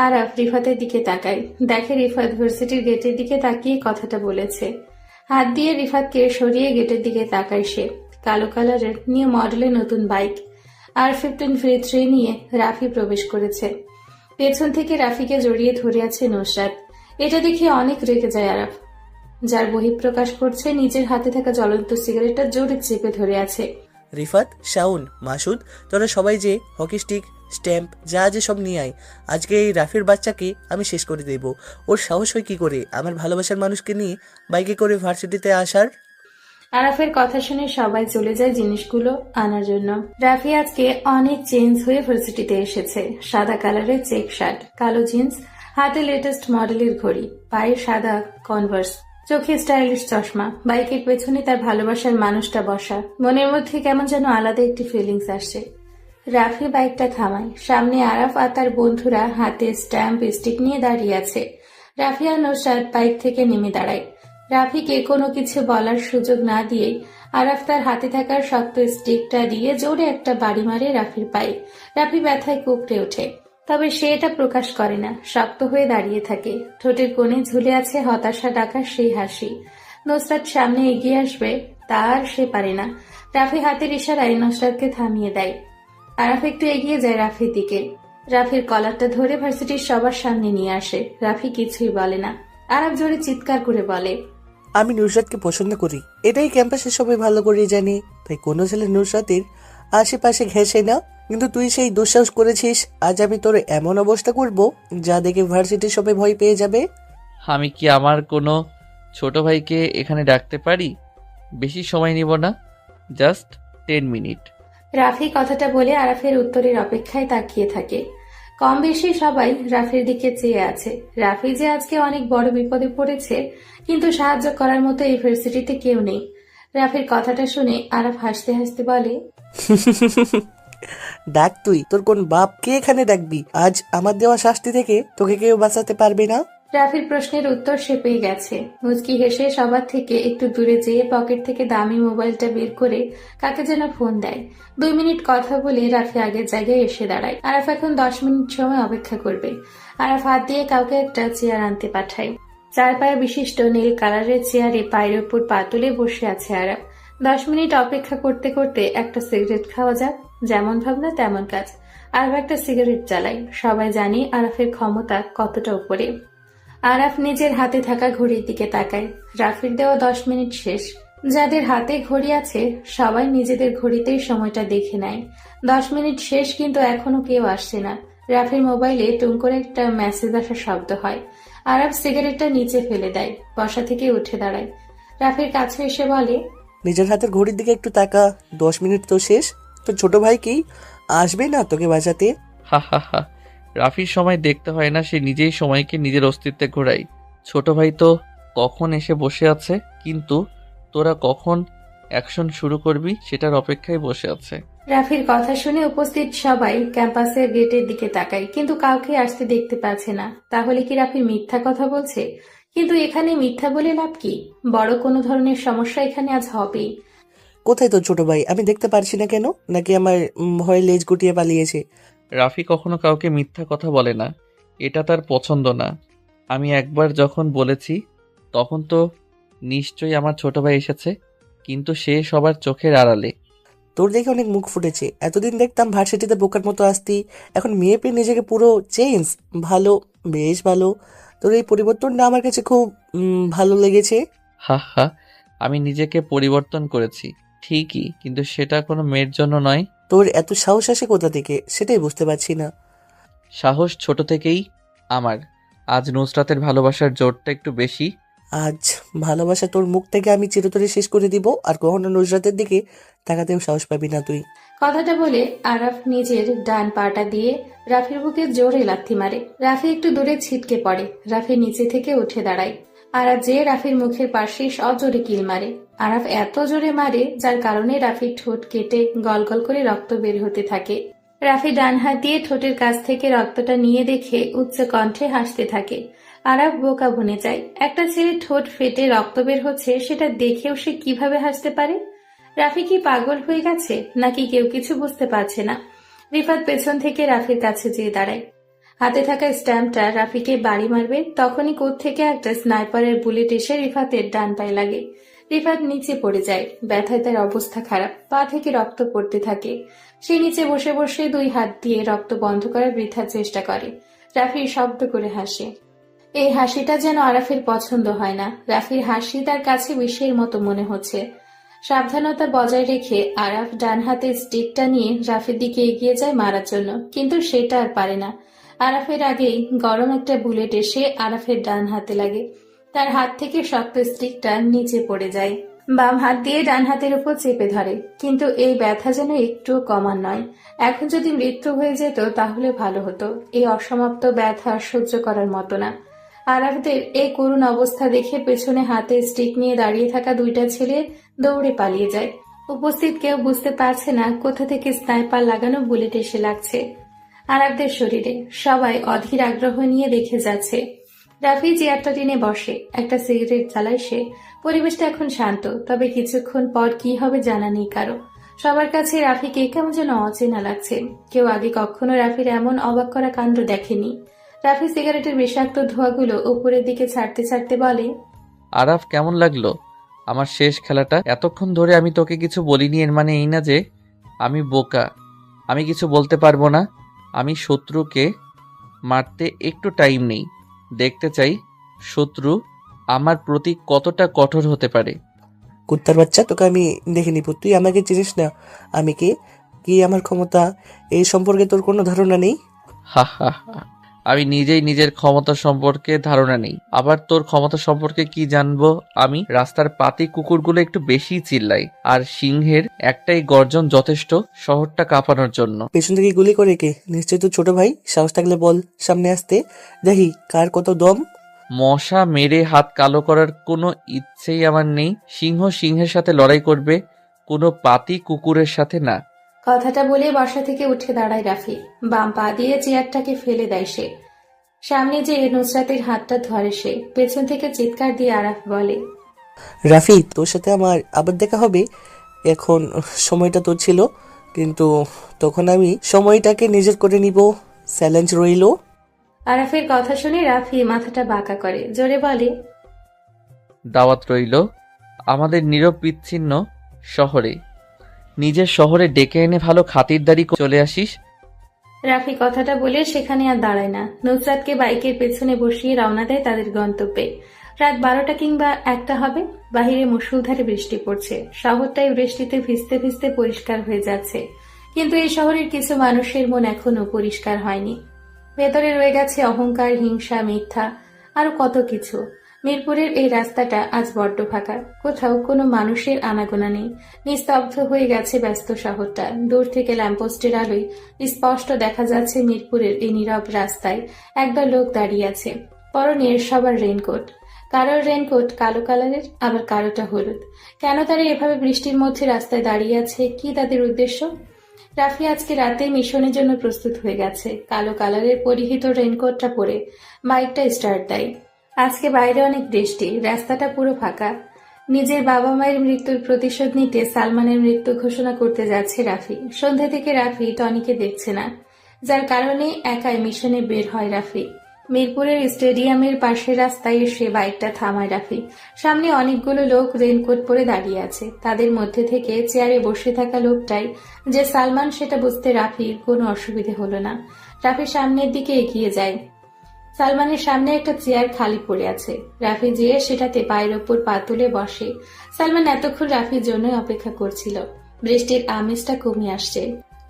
Speaker 2: আরাফ রিফাতের দিকে তাকায়, দেখে রিফাত ভার্সিটির গেটের দিকে তাকিয়ে কথাটা বলেছে। হাত দিয়ে রিফাতকে সরিয়ে গেটের দিকে তাকায় সে। কালো কালারের নিউ মডেলের নতুন বাইক R15 V3 নিয়ে রাফি প্রবেশ করেছে। পেছন থেকে রাফিকে জড়িয়ে ধরে আছে নুসরাত। এটা দেখে অনেক রেগে যায় আরাফ, যার বহিঃপ্রকাশ করছে নিজের হাতে থাকা জ্বলন্ত সিগারেটটা জোরে চেপে ধরে আছে।
Speaker 7: রিফাত, শাউন, মাসুদ, তোরা সবাই যে হকি স্টিক, স্ট্যাম্প যা যে সব নিয়ে আয়। আজকে এই রাফির বাচ্চাকে আমি শেষ করে দেব। ওর সাহস হয় কি করে আমার ভালোবাসার মানুষকে নিয়ে বাইকে করে ভার্সিটিতে আসার।
Speaker 2: আরাফের কথা শুনে সবাই চলে যায় জিনিসগুলো আনার জন্য। রাফি আজকে অনেক চেঞ্জ হয়ে ভার্সিটিতে এসেছে। সাদা কালারের চেক শার্ট, কালো জিন্স, হাতে লেটেস্ট মডেলের ঘড়ি, পায়ে সাদা কনভার্স, চোখে স্টাইলিশ চশমা। বাইকের পেছনে তার ভালোবাসার মানুষটা বসা। মনের মধ্যে কেমন যেন আলাদা একটি ফিলিংস আসছে। রাফি বাইকটা থামায়। সামনে আরাফ আর তার বন্ধুরা হাতে স্ট্যাম্প স্টিক নিয়ে দাঁড়িয়ে আছে। রাফি আর নুসরাত বাইক থেকে নেমে দাঁড়ায়। রাফিকে কোনো কিছু বলার সুযোগ না দিয়ে আরাফ তার হাতে থাকার শক্ত স্টিকটা দিয়ে জোরে একটা বাড়ি মারে রাফির পায়ে। রাফি ব্যথায় কুঁকড়ে ওঠে, তবে সে এটা প্রকাশ করে না, শক্ত হয়ে দাঁড়িয়ে থাকে। ঠোঁটের কোণে ঝুলে আছে হতাশা ডাকার সেই হাসি। নুসরাত সামনে এগিয়ে আসবে, তার সে পারে না। রাফি হাতের ইশারায় নুসরাতকে থামিয়ে দেয়। আরাফ একটু এগিয়ে যায় রাফির দিকে। রাফির কলারটা ধরে ভার্সিটির সবার সামনে নিয়ে আসে। রাফি কিছুই বলে না। আরাফ জোরে চিৎকার করে বলে,
Speaker 7: আমি নুসরাতকে পছন্দ করি, এটাই ক্যাম্পাসে সবাই ভালো করে জানে। তাই কোনো ছেলে নুসরাতের আশেপাশে ঘেঁষে না, কিন্তু তুই সেই দুঃসাহস করেছিস। আজ আমি তোর এমন অবস্থা করব যা দেখে ভার্সিটির সবাই ভয় পেয়ে যাবে।
Speaker 4: আমি কি আমার কোনো ছোট ভাইকে এখানে ডাকতে পারি? বেশি সময় নিব না, জাস্ট 10 মিনিট।
Speaker 2: রাফি কথাটা বলে আরাফের উত্তরের অপেক্ষায় তাকিয়ে থাকে। কম বেশি সবাই রাফির দিকে চেয়ে আছে। রাফি যে আজকে অনেক বড় বিপদে পড়েছে, কিন্তু সাহায্য করার মতো এই ভার্সিটিতে কেউ নেই। রাফির কথাটা শুনে আরাফ হাসতে হাসতে বলে,
Speaker 7: ডাক তুই, তোর কোন বাপকে এখানে ডাকবি? আজ আমার দেওয়া শাস্তি থেকে তোকে কেউ বাঁচাতে পারবে না।
Speaker 2: রাফির প্রশ্নের উত্তর সে পেয়ে গেছে। মুচকি হেসে সবার থেকে একটু দূরে যেয়ে পকেট থেকে দামি মোবাইলটা বের করে কাকে যেন ফোন দেয়। 2 মিনিট কথা বলে রাফি আগের জায়গায় এসে দাঁড়ায়। আরাফ এখন 10 মিনিট সময় অপেক্ষা করবে। আরাফ হাত দিয়ে কাউকে একটা চেয়ার আনতে পাঠায়। 4 পায়া বিশিষ্ট নীল কালারের চেয়ারে পায়ের উপর পা তুলে বসে আছে আরাফ। 10 মিনিট অপেক্ষা করতে করতে একটা সিগারেট খাওয়া যাক, যেমন ভাবনা তেমন কাজ। আরাফ একটা সিগারেট জ্বালায়। সবাই জানি আরাফের ক্ষমতা কতটা উপরে। আরাফ নিজের হাতে থাকা ঘড়ির দিকে তাকায়। রাফির দেওয়া 10 মিনিট শেষ। যাদের হাতে ঘড়ি আছে সবাই নিজেদের ঘড়িতেই সময়টা দেখে নেয়। 10 মিনিট শেষ, কিন্তু এখনো কেউ আসছে না। রাফির মোবাইলে টুং করে একটা মেসেজ আসার শব্দ হয়। আরাফ সিগারেটটা নিচে ফেলে দেয়, বসা থেকে উঠে দাঁড়ায়। রাফির কাছে এসে বলে,
Speaker 7: নিজের হাতের ঘড়ির দিকে একটু তাকা, 10 মিনিট তো শেষ। তো ছোট ভাই কি আসবে না তোকে বাঁচাতে?
Speaker 4: হা হা হা। রাফির সময় দেখতে হয় না, সে নিজেই সময়কে নিজের অস্তিত্বে ঘোরায়। ছোট ভাই তো কখন এসে বসে আছে, কিন্তু তোরা কখন অ্যাকশন শুরু করবি সেটার অপেক্ষায় বসে আছে।
Speaker 2: রাফির কথা শুনে উপস্থিত সবাই ক্যাম্পাসের গেটের দিকে তাকায়, কিন্তু কাউকে আসতে দেখতে পাচ্ছে না। তাহলে কি রাফি মিথ্যা কথা বলছে? কিন্তু এখানে মিথ্যা বলে লাভ কি? বড় কোনো ধরনের সমস্যা এখানে আজ হবেই।
Speaker 7: কোথায় তোর ছোট ভাই? আমি দেখতে পারছি না কেন? নাকি আমার ভয়ে লেজ গুটিয়ে পালিয়েছে?
Speaker 4: রাফি কখনো কাউকে মিথ্যা কথা বলে না, এটা তার পছন্দ না। আমি একবার যখন বলেছি তখন তো নিশ্চয়ই আমার ছোট ভাই এসেছে, কিন্তু সে সবার চোখের আড়ালে।
Speaker 7: তোর দেখে অনেক মুখ ফুটেছে। এতদিন দেখতাম ভার্সিটিতে বোকার মতো আসতি, এখন মেয়ে পেয়ে নিজেকে পুরো চেঞ্জ। ভালো, বেশ ভালো। তোর এই পরিবর্তনটা আমার কাছে খুব ভালো লেগেছে।
Speaker 4: হা হা। আমি নিজেকে পরিবর্তন করেছি ঠিকই, কিন্তু সেটা কোনো মেয়ের জন্য নয়।
Speaker 7: তোর এত সাহস আসে কোথা থেকে সেটাই বুঝতে পারছি না।
Speaker 4: সাহস ছোট থেকেই আমার। আজ নুসরাতের ভালোবাসার জোরটা একটু বেশি।
Speaker 7: আজ ভালোবাসা তোর মুখ থেকে আমি চিরতরে শেষ করে দিব, আর কখনো নুসরাতের দিকে তাকাতেও সাহস পাবি না তুই।
Speaker 2: কথাটা বলে আরাফ নিজের ডান পাটা দিয়ে রাফির বুকে জোরে লাথি মারে। রাফি একটু দূরে ছিটকে পড়ে। রাফি নিচে থেকে উঠে দাঁড়ায়। আরাফ যে রাফির মুখের পাশে অজোরে কিল মারে। আরাফ এত জোরে মারে যার কারণে রাফির ঠোঁট কেটে গলগল করে রক্ত বের হতে থাকে। রাফি ডান হাত দিয়ে ঠোঁটের কাছ থেকে রক্তটা নিয়ে দেখে উচ্চ কণ্ঠে হাসতে থাকে। আরাফ বোকা বনে যায়। একটা ছেলের ঠোঁট ফেটে রক্ত বের হচ্ছে, সেটা দেখেও সে কিভাবে হাসতে পারে? রাফি কি পাগল হয়ে গেছে, নাকি কেউ কিছু বুঝতে পারছে না? রিফাত পেছন থেকে রাফির কাছে যেয়ে দাঁড়ায়। হাতে থাকা স্ট্যাম্পটা রাফিকে বাড়ি মারবে, তখনই কোত্থেকে একটা স্নাইপারের বুলেট এসে রিফাতের ডান পায়ে লাগে। রিফাত নিচে পড়ে যায়। ব্যথায় তার অবস্থা খারাপ, পা থেকে রক্ত পড়তে থাকে। সে নিচে বসে বসে 2 হাত দিয়ে রক্ত বন্ধ করার বৃথা চেষ্টা করে। রাফি শব্দ করে হাসে। এই হাসিটা যেন আরাফের পছন্দ হয় না। রাফির হাসি তার কাছে বিষের মতো মনে হচ্ছে। সাবধানতা বজায় রেখে আরাফ ডান হাতে স্টিকটা নিয়ে রাফির দিকে এগিয়ে যায় মারার জন্য, কিন্তু সেটা আর পারে না। আরাফের আগেই গরম একটা বুলেট এসে আরাফের ডান হাতে লাগে। তার হাত থেকে শক্ত স্টিকটা নিচে পড়ে যায়। বাম হাত দিয়ে ডান হাতের উপর চেপে ধরে, কিন্তু এই ব্যথা যেন একটুও কমার নয়। এখন যদি মৃত্যু হয়ে যেত তাহলে ভালো হতো। এই অসমাপ্ত ব্যথা সহ্য করার মতো না। আরাফদের এই করুণ অবস্থা দেখে পেছনে হাতে স্টিক নিয়ে দাঁড়িয়ে থাকা 2টা ছেলে দৌড়ে পালিয়ে যায়। উপস্থিত কেউ বুঝতে পারছে না কোথা থেকে স্নাইপার লাগানো বুলেট এসে লাগছে আরাফদের শরীরে। সবাই অধীর আগ্রহ নিয়ে দেখে যাচ্ছে। রাফি চেয়ারটা টেনে বসে, একটা সিগারেট জ্বালায় সে। পরিবেশটা এখন শান্ত, তবে কিছুক্ষণ পর কি হবে জানা নেই কারো। সবার কাছে রাফিকে কেমন যেন অচেনা লাগছে। কেউ আগে কখনো রাফির এমন অবাক করা কাণ্ড দেখেনি। রাফি সিগারেটের বিষাক্ত ধোঁয়াগুলো উপরের দিকে ছাড়তে ছাড়তে বলে,
Speaker 4: আরাফ, কেমন লাগলো আমার শেষ খেলাটা? এতক্ষণ ধরে আমি তোকে কিছু বলিনি, এর মানে এই না যে আমি বোকা, আমি কিছু বলতে পারবো না। আমি শত্রুকে মারতে একটু টাইম নেই, দেখতে চাই শত্রু আমার প্রতি কতটা কঠোর হতে পারে।
Speaker 7: কুত্তার বাচ্চা, তোকে আমি দেখে নিব। তুই আমাকে চিনিস না। আমি কে, কি আমার ক্ষমতা, এই সম্পর্কে তোর কোনো ধারণা নেই।
Speaker 4: হা হা হা। আমি নিজেই নিজের ক্ষমতা সম্পর্কে ধারণা নেই, আবার তোর ক্ষমতা সম্পর্কে কি জানবো আমি? রাস্তার পাতি কুকুরগুলো একটু বেশি চিল্লায়, আর সিংহের একটাই গর্জন যথেষ্ট শহরটা কাঁপানোর জন্য।
Speaker 7: পেছন থেকে গুলি করে কে? নিশ্চয়ই তো ছোট ভাই। সাহস থাকলে বল সামনে আসতে, দেখি কার কত দম।
Speaker 4: মশা মেরে হাত কালো করার কোনো ইচ্ছেই আমার নেই। সিংহ সিংহের সাথে লড়াই করবে, কোনো পাতি কুকুরের সাথে না।
Speaker 2: কথাটা বলে বসা থেকে উঠে দাঁড়ায় রাফি। বাম পা দিয়ে চেয়ারটাকে ফেলে দেয় সে। সামনে যে নুসরাতের হাতটা ধরে সে। পেছন থেকে চিৎকার দিয়ে আরাফ বলে,
Speaker 7: রাফি, তোর সাথে আমার আবার দেখা হবে। এখন সময়টা তোর ছিল, কিন্তু তখন আমি সময়টাকে নিজের করে নিব। চ্যালেঞ্জ রইল।
Speaker 2: আরাফের কথা শুনে রাফি মাথাটা বাঁকা করে জোরে বলে,
Speaker 4: দাওয়াত রইল আমাদের নীরব বিচ্ছিন্ন শহরে। নিজের শহরে ডেকে এনে ভালো খাতিরদারি চলে আসিস।
Speaker 2: রাফি কথাটা বলে সেখানে আর দাঁড়ায় না। নুসরাতকে বাইকের পেছনে বসিয়ে রওনা দেয় তাদের গন্তব্যে। রাত 12টা কিংবা 1টা হবে। বাহিরে মুষলধারে বৃষ্টি পড়ছে। শহরটাই বৃষ্টিতে ভিজতে ভিজতে পরিষ্কার হয়ে যাচ্ছে, কিন্তু এই শহরের কিছু মানুষের মন এখনো পরিষ্কার হয়নি। ভেতরে রয়ে গেছে অহংকার, হিংসা, মিথ্যা, আরো কত কিছু। মিরপুরের এই রাস্তাটা আজ বড্ড ফাঁকা, কোথাও কোনো মানুষের আনাগোনা নেই। নিস্তব্ধ হয়ে গেছে ব্যস্ত শহরটা। দূর থেকে ল্যাম্পপোস্টের আলোয় স্পষ্ট দেখা যাচ্ছে মিরপুরের এই নীরব রাস্তায় একদল লোক দাঁড়িয়ে আছে। পরনে সবার রেইনকোট, কারোর রেইনকোট কালো কালারের, আবার কারোটা হলুদ। কেন তারা এভাবে বৃষ্টির মধ্যে রাস্তায় দাঁড়িয়ে আছে? কি তাদের উদ্দেশ্য? রাফি আজকে রাতে মিশনের জন্য প্রস্তুত হয়ে গেছে। কালো কালারের পরিহিত রেইনকোটটা পরে বাইকটা স্টার্ট দেয়। আজকে বাইরে অনেক বৃষ্টি, রাস্তাটা পুরো ফাঁকা। নিজের বাবা মায়ের মৃত্যুর প্রতিশোধ নিতে সালমানের মৃত্যু ঘোষণা করতে যাচ্ছে রাফি। সন্ধ্যা থেকে রাফি টনিকে দেখছে না, যার কারণে একাই মিশনে বের হয় রাফি। মিরপুরের স্টেডিয়ামের পাশের রাস্তায় এসে বাইকটা থামায় রাফি। সামনে অনেকগুলো লোক রেইনকোট পরে দাঁড়িয়ে আছে। তাদের মধ্যে থেকে চেয়ারে বসে থাকা লোকটাই যে সালমান সেটা বুঝতে রাফির কোনো অসুবিধে হলো না। রাফি সামনের দিকে এগিয়ে যায়। সালমানের সামনে একটা চেয়ার খালি পড়ে আছে। রাফি যেয়ে সেটাতে পায়ের ওপর পা তুলে বসে। সালমান এতক্ষণ রাফির জন্যই অপেক্ষা করছিল। বৃষ্টির আমেজটা কমে আসছে,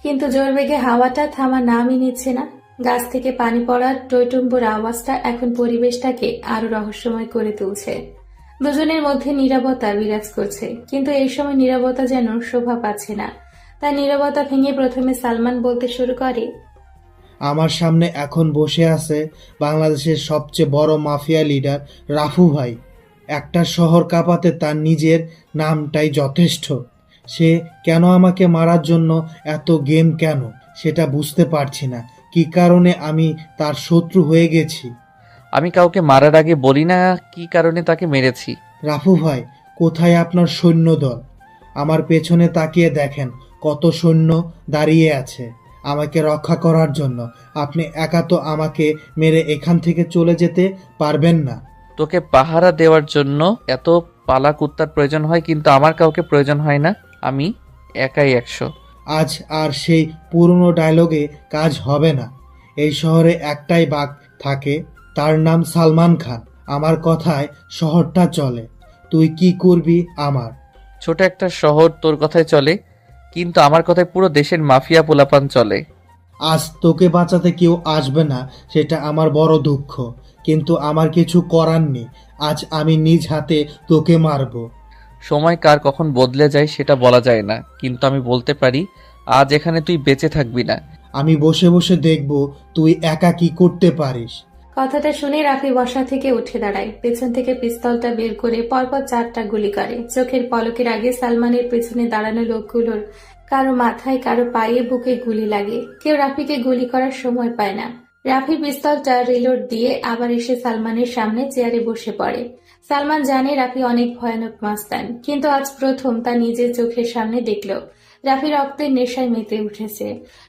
Speaker 2: কিন্তু জোর বেগে হাওয়াটা থামা নামই নিচ্ছে না। গাছ থেকে পানি পড়ার টইটুম্বুর আওয়াজটা এখন পরিবেশটাকে আরো রহস্যময় করে তুলছে। দুজনের মধ্যে নীরবতা বিরাজ করছে, কিন্তু এই সময় নীরবতা যেন শোভা পাচ্ছে না। তাই নীরবতা ভেঙে প্রথমে সালমান বলতে শুরু করে,
Speaker 6: আমার সামনে এখন বসে আছে বাংলাদেশের সবচেয়ে বড় মাফিয়া লিডার রাফু ভাই। একটা শহর কাঁপাতে তার নিজের নামটাই যথেষ্ট। সে কেন আমাকে মারার জন্য এত গেম কেন সেটা বুঝতে পারছি না। কি কারণে আমি তার শত্রু হয়ে গেছি?
Speaker 4: আমি কাউকে মারার আগে বলি না কি কারণে তাকে মেরেছি।
Speaker 6: রাফু ভাই, কোথায় আপনার সৈন্যদল? আমার পেছনে তাকিয়ে দেখেন, কত সৈন্য দাঁড়িয়ে আছে আমাকে রক্ষা করার জন্য। আপনি একা তো আমাকে মেরে এখান থেকে চলে যেতে পারবেন না।
Speaker 4: তোকে পাহারা দেওয়ার জন্য এত পালা কুত্তার প্রয়োজন হয়, কিন্তু আমার কাউকে প্রয়োজন হয় না। আমি একাই 100।
Speaker 6: আজ আর সেই পুরনো ডায়লগে কাজ হবে না। এই শহরে একটাই বাঘ থাকে, তার নাম সালমান খান। আমার কথায় শহরটা চলে। তুই কি করবি? আমার
Speaker 4: ছোট একটা শহর তোর কথায় চলে, কিন্তু আমার কথায় পুরো দেশের মাফিয়া পোলাপান চলে।
Speaker 6: আজ তোকে বাঁচাতে কেউ আসবে না, সেটা আমার বড় দুঃখ, কিন্তু আমার কিছু করার নেই। আজ আমি নিজ হাতে তোকে মারবো।
Speaker 4: সময় কার কখন বদলে যায় সেটা বলা যায় না, কিন্তু আমি বলতে পারি আজ এখানে তুই বেঁচে থাকবি না।
Speaker 6: আমি বসে বসে দেখব তুই একা কি করতে পারিস।
Speaker 2: কথাটা শুনে রাফি বসা থেকে উঠে দাঁড়ায়। পেছন থেকে পিস্তলটা বের করে পরপর 4টা গুলি করে। চোখের পলকের আগে সালমানের পেছনে দাঁড়ানো লোকগুলোর কারো মাথায়, কারো পায়ে, বুকে গুলি লাগে। কেউ রাফিকে গুলি করার সময় পায় না। রাফি পিস্তলটা রিলোড দিয়ে আবার এসে সালমানের সামনে চেয়ারে বসে পড়ে। সালমান জানে রাফি অনেক ভয়ানক মাস্তান, কিন্তু আজ প্রথম তা নিজের চোখের সামনে দেখল। রাফি রক্তের নেশায় মেতে উঠেছে।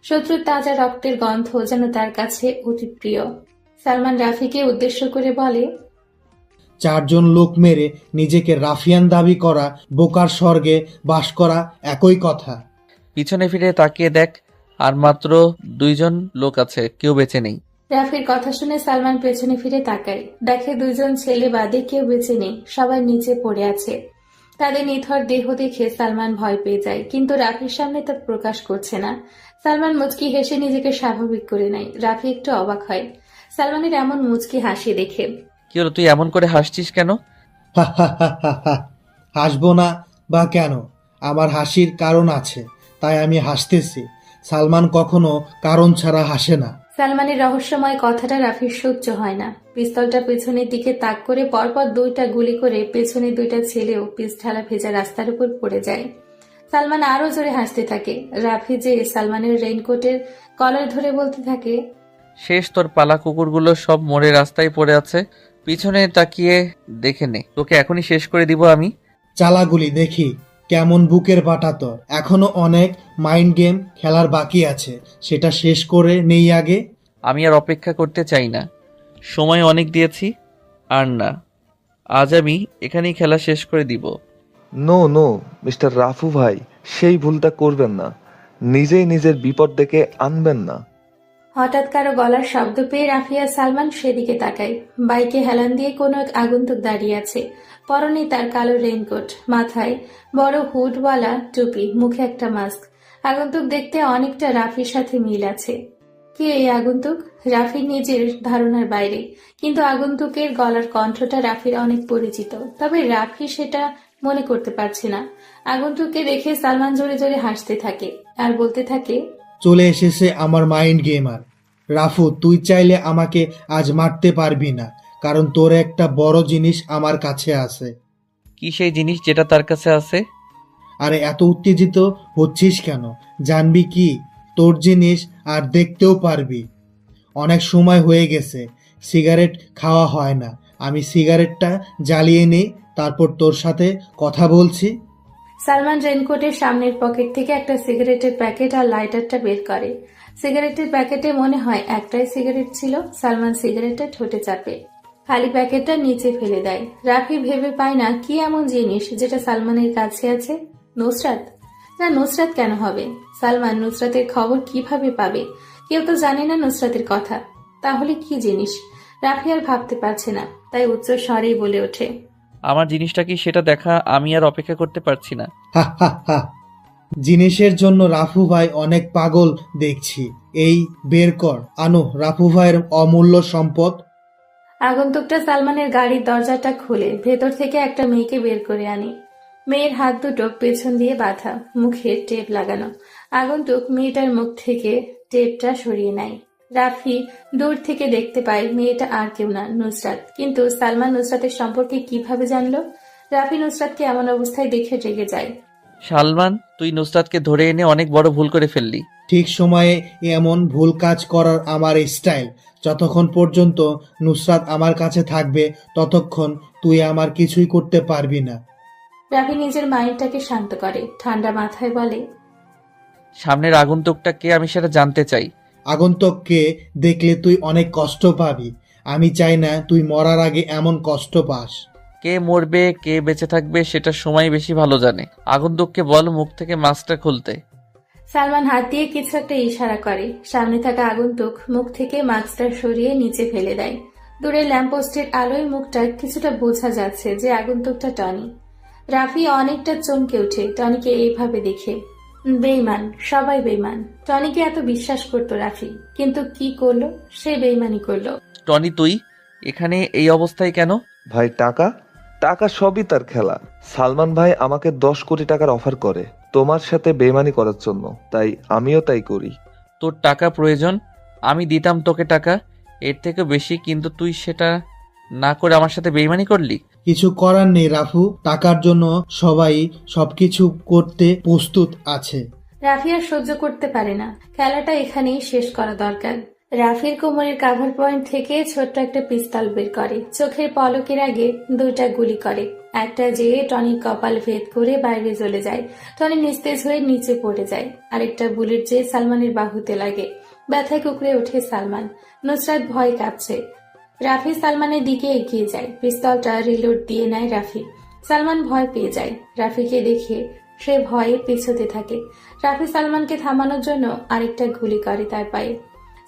Speaker 2: শত্রুর তাজা রক্তের গন্ধ যেন তার কাছে অতি প্রিয়। সালমান রাফিকে উদ্দেশ্য করে বলে,
Speaker 6: 4 জন লোক মেরে নিজেকে রাফিয়ান দাবি করা, বোকার স্বর্গে বাস করা একই কথা।
Speaker 4: পিছনে ফিরে তাকিয়ে দেখ, আর মাত্র 2 জন লোক আছে, কেউ বেঁচে নেই।
Speaker 2: রাফির কথা শুনে সালমান পেছনে ফিরে তাকায়। দেখে 2 জন ছেলে বাদে কেউ বেঁচে নেই, সবাই নিচে পড়ে আছে। তাদের নিথর দেহ দেখে সালমান ভয় পেয়ে যায়, কিন্তু রাফির সামনে তা প্রকাশ করছে না। সালমান মুচকি হেসে নিজেকে স্বাভাবিক করে নেয়। রাফি একটু অবাক হয় সালমানের এমন মুচকি হাসি দেখে।
Speaker 4: কি হলো, তুই এমন করে হাসছিস কেন?
Speaker 6: হাসবো না বা কেন? আমার হাসির কারণ আছে, তাই আমি হাসতেছি। সালমান কখনো কারণ ছাড়া হাসে না।
Speaker 2: সালমানের রহস্যময় কথাটা রাফির সহ্য হয় না। পিস্তলটা পেছনের দিকে তাক করে পরপর 2টা গুলি করে পেছনে 2টা ছেলেও পিছঢালা ভেজা রাস্তার উপর পড়ে যায়। সালমান আরো জোরে হাসতে থাকে। রাফি যে সালমানের রেইনকোটের কলার ধরে বলতে থাকে,
Speaker 4: শেষ, তোর পালা কুকুরগুলো সব মোড়ে রাস্তায় পড়ে আছে, পিছনে তাকিয়ে দেখে নে, তোকে এখনই শেষ করে দিব আমি।
Speaker 6: চালাগুলি দেখি কেমন বুকের বাটা তোর। এখনো অনেক মাইন্ড গেম খেলার বাকি আছে, সেটা শেষ করে নেই আগে।
Speaker 4: আমি আর অপেক্ষা করতে চাই না, সময় অনেক দিয়েছি। আর না, আজ আমি এখানেই খেলা শেষ করে দিব।
Speaker 3: নো নো মিস্টার রাফু ভাই, সেই ভুলটা করবেন না। নিজেই নিজের বিপদ ডেকে আনবেন না।
Speaker 2: হঠাৎ কারো গলার শব্দ পেয়ে রাফি আর সালমান সেদিকে তাকায়। বাইকে হেলান দিয়ে কোনো এক আগন্তুক দাঁড়িয়ে আছে। পরনে তার কালো রেইনকোট, মাথায় বড় হুডওয়ালা টুপি, মুখে একটা মাস্ক। আগন্তুক দেখতে অনেকটা রাফির সাথে মিল আছে। কে এই আগন্তুক? রাফির নিজের ধারণার বাইরে, কিন্তু আগন্তুকের গলার কণ্ঠটা রাফির অনেক পরিচিত। তবে রাফি সেটা মনে করতে পারছে না। আগন্তুককে দেখে সালমান জোরে জোরে হাসতে থাকে আর বলতে থাকে,
Speaker 11: চলে এসেছে আমার মাইন্ড গেমার। রাফু, তুই চাইলে আমাকে আজ মারতে পারবি না, কারণ তোর একটা বড় জিনিস আমার কাছে আছে।
Speaker 4: কি সেই জিনিস যেটা তার কাছে আছে?
Speaker 11: আরে এত উত্তেজিত হচ্ছিস কেন? জানবি কি তোর জিনিস, আর দেখতেও পারবি। অনেক সময় হয়ে গেছে সিগারেট খাওয়া হয় না। আমি সিগারেটটা জ্বালিয়ে নিই, তারপর তোর সাথে কথা বলছি।
Speaker 2: সালমান রেনকোটের সামনের পকেট থেকে একটা সিগারেটের প্যাকেট আর লাইটারটা বের করে। সিগারেটের প্যাকেটে মনে হয় একটাই সিগারেট ছিল। সালমান সিগারেটটা ঠোঁটে চাপে, খালি প্যাকেটটা নিচে ফেলে দেয়। রাফি ভেবে পায় না কি এমন জিনিস যেটা সালমানের কাছে আছে। নুসরাত? না, নুসরাত কেন হবে? সালমান নুসরাতের খবর কিভাবে পাবে? কেউ তো জানে না নুসরাতের কথা। তাহলে কি জিনিস? রাফি আর ভাবতে পারছে না, তাই উচ্চ স্বরেই বলে ওঠে,
Speaker 4: আমার জিনিসটা কি সেটা দেখা আমি আর অপেক্ষা করতে পারছি না।
Speaker 11: হা হা হা। জিনিসের জন্য রাফু ভাই অনেক পাগল দেখছি। এই বের কর, আনো রাফু ভাইয়ের অমূল্য সম্পদ।
Speaker 2: আগন্তুকটা সালমানের গাড়ির দরজাটা খুলে ভেতর থেকে একটা মেয়েকে বের করে আনে। মেয়ের হাত দুটো পেছন দিয়ে বাঁধা, মুখে টেপ লাগানো। আগন্তুক মেয়েটার মুখ থেকে টেপটা সরিয়ে নেয়। রাফি দূর থেকে দেখতে পায় মেয়েটা আর কেউ না, নুসরাত। কিন্তু সালমান নুসরাতের সম্পর্কে কিভাবে জানলো? রাফি নুসরাতকে এমন অবস্থায় দেখে রেগে যায়।
Speaker 4: সালমান, তুই নুসরাতকে ধরে এনে অনেক বড় ভুল করে ফেললি।
Speaker 11: ঠিক সময়ে এমন ভুল কাজ করার আমার স্টাইল। যতক্ষণ পর্যন্ত নুসরাত আমার কাছে থাকবে ততক্ষণ তুই আমার কিছুই করতে পারবি না।
Speaker 2: রাফি নিজের মাইন্ডটাকে শান্ত করে, ঠান্ডা মাথায় বলে,
Speaker 4: সামনের আগন্তুকটা কে আমি সেটা জানতে চাই।
Speaker 11: আগন্তুককে দেখলে তুই অনেক কষ্ট পাবি। আমি চাই না তুই মরার আগে এমন কষ্ট পাস।
Speaker 4: কে মরবে কে বেঁচে থাকবে সেটা সময় বেশি ভালো জানে। আগন্তুককে বল মুখ থেকে মাস্কটা খুলতে।
Speaker 2: সালমান হাত দিয়ে কিছু একটা ইশারা করে। সামনে থাকা আগন্তুক মুখ থেকে মাস্কটা সরিয়ে নিচে ফেলে দেয়। দূরে ল্যাম্পপোস্টের আলোয় মুখটা কিছুটা বোঝা যাচ্ছে যে আগন্তুকটা টনি। রাফি অনেকটা চমকে ওঠে টনিকে এইভাবে দেখে। বেইমান, সবাই বেইমান। টনিকে এত বিশ্বাস করতো রাফি, কিন্তু কি করলো? সে বেইমানি করলো।
Speaker 4: টনি, তুই এখানে এই অবস্থায় কেন?
Speaker 3: ভাই টাকা টাকা সবই তার খেলা। সালমান ভাই আমাকে 10 কোটি টাকার অফার করে তোমার সাথে বেইমানি করার জন্য, তাই আমিও তাই করি।
Speaker 4: তোর টাকা প্রয়োজন, আমি দিতাম তোকে টাকা, এর থেকে বেশি, কিন্তু তুই সেটা না করে আমার সাথে বেইমানি করলি।
Speaker 11: কিছু করার নেই রাফু, টাকার জন্য সবাই সবকিছু করতে প্রস্তুত আছে।
Speaker 2: রাফি আর সহ্য করতে পারে না, খেলাটা এখানেই শেষ করা দরকার। রাফির কোমরের কাভার পয়েন্ট থেকে ছোট্ট একটা পিস্তল বের করে, চোখের পলকের আগে 2টা গুলি করে। একটা যেয়ে টনির কপাল ভেদ করে বাইরে চলে যায়। টনি নিস্তেজ হয়ে নিচে পড়ে যায়। আরেকটা বুলেট যেয়ে সালমানের বাহুতে লাগে। ব্যথায় কুকড়ে ওঠে সালমান। নুসরাত ভয় কাঁপছে। রাফি সালমানের দিকে এগিয়ে যায়। পিস্তলটা রিলোড দিয়ে নেয় রাফি। সালমান ভয় পেয়ে যায়। রাফিকে দেখে সে ভয়ে পিছতে থাকে। রাফি সালমানকে থামানোর জন্য আরেকটা গুলি করে তার পায়ে।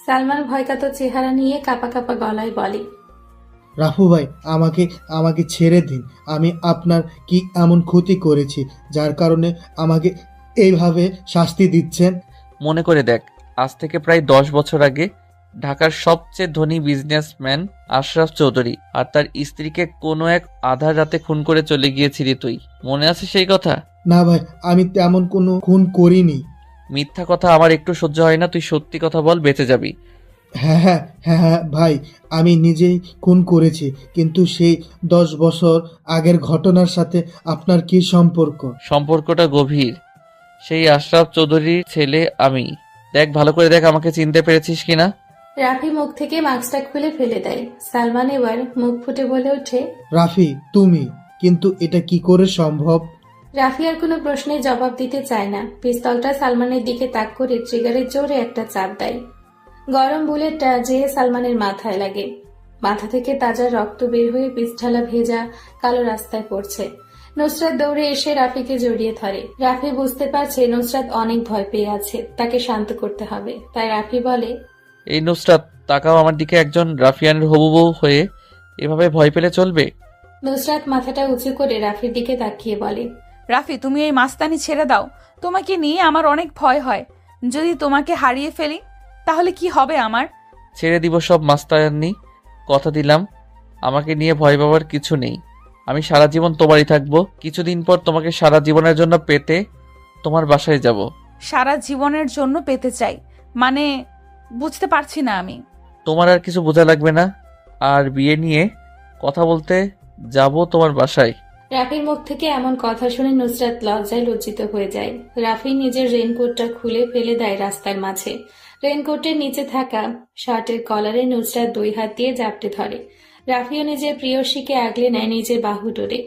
Speaker 2: সালমান ভয়কাতর চেহারা নিয়ে কাঁপা কাঁপা গলায় বলে,
Speaker 11: রাফু ভাই, আমাকে ছেড়ে দিন। আমি আপনার কি এমন ক্ষতি করেছি যার কারণে আমাকে এইভাবে শাস্তি দিচ্ছেন?
Speaker 4: মনে করে দেখ, আজ থেকে প্রায় 10 বছর আগে ঢাকার সবচেয়ে ধনী বিজনেসম্যান আশরাফ চৌধুরী আর তার স্ত্রীকে কোনো এক আধার রাতে খুন করে চলে গিয়েছিলি তুই। মনে আছে সেই কথা?
Speaker 11: না ভাই, আমি তেমন কোনো খুন করিনি।
Speaker 4: মিথ্যা কথা আমার একটু সহ্য হয় না, তুই সত্যি কথা বল, বেঁচে যাবি।
Speaker 11: হ্যাঁ হ্যাঁ হ্যাঁ হ্যাঁ ভাই, আমি নিজেই খুন করেছি, কিন্তু সেই 10 বছর আগের ঘটনার সাথে আপনার কি সম্পর্ক?
Speaker 4: সম্পর্কটা গভীর। সেই আশরাফ চৌধুরীর ছেলে আমি। দেখ, ভালো করে দেখ, আমাকে চিনতে পেরেছিস কিনা।
Speaker 2: রাফি মুখ থেকে মাস্কটা খুলে ফেলে দেয়। সালমান এবার মুখ ফুটে বলে ওঠে,
Speaker 11: রাফি তুমি, কিন্তু এটা কি করে সম্ভব?
Speaker 2: রাফি আর কোনো প্রশ্নের জবাব দিতে চায় না। পিস্তলটা সালমানের দিকে তাক করে ট্রিগারের জোরে একটা চাপ দেয়। গরম বুলেটটা যেয়ে সালমানের মাথায় লাগে। মাথা থেকে তাজা রক্ত বের হয়ে পিছঢালা ভেজা কালো রাস্তায় পড়ছে। নুসরাত দৌড়ে এসে রাফিকে জড়িয়ে ধরে। রাফি বুঝতে পারছে নুসরাত অনেক ভয় পেয়ে আছে, তাকে শান্ত করতে হবে। তাই রাফি বলে,
Speaker 4: এই নুসরাত, তাকাও আমার দিকে। একজন রাফিয়ানের হবু বউ হয়ে এভাবে ভয় পেলে চলবে?
Speaker 2: নুসরাত মাথাটা উঁচু করে রাফির দিকে তাকিয়ে বলে,
Speaker 1: রাফি, তুমি এই মাস্তানি ছেড়ে দাও। তোমাকে নিয়ে আমার অনেক ভয় হয়। যদি তোমাকে হারিয়ে ফেলি তাহলে কি হবে আমার?
Speaker 4: ছেড়ে দিব সব মাস্তায়ান্নি, কথা দিলাম। আমাকে নিয়ে ভয় পাওয়ার কিছু নেই। আমি সারা জীবন তোমারই থাকবো। কিছুদিন পর তোমাকে সারা জীবনের জন্য পেতে তোমার বাসায় যাব।
Speaker 1: সারা জীবনের জন্য পেতে চাই মানে বুঝতে পারছি না আমি।
Speaker 4: তোমার আর কিছু বোঝা লাগবে না। আর বিয়ে নিয়ে কথা বলতে যাব তোমার বাসায়।
Speaker 2: রাফির মুখ থেকে এমন কথা শুনে নুসরাত লজ্জায় লজ্জিত হয়ে যায়। রাফি নিজের রেইনকোটটা খুলে ফেলে দেয় রাস্তার মাঝে। রেইনকোটের নিচে থাকা শার্টের কলারে নুসরাত 2 হাত দিয়ে জাপটে ধরে। রাফিও নিজের প্রিয়সীকে আগলে নেয় নিজের বাহু ডোরে।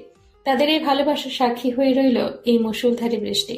Speaker 2: তাদের এই ভালোবাসার সাক্ষী হয়ে রইল এই মুষলধারে বৃষ্টি।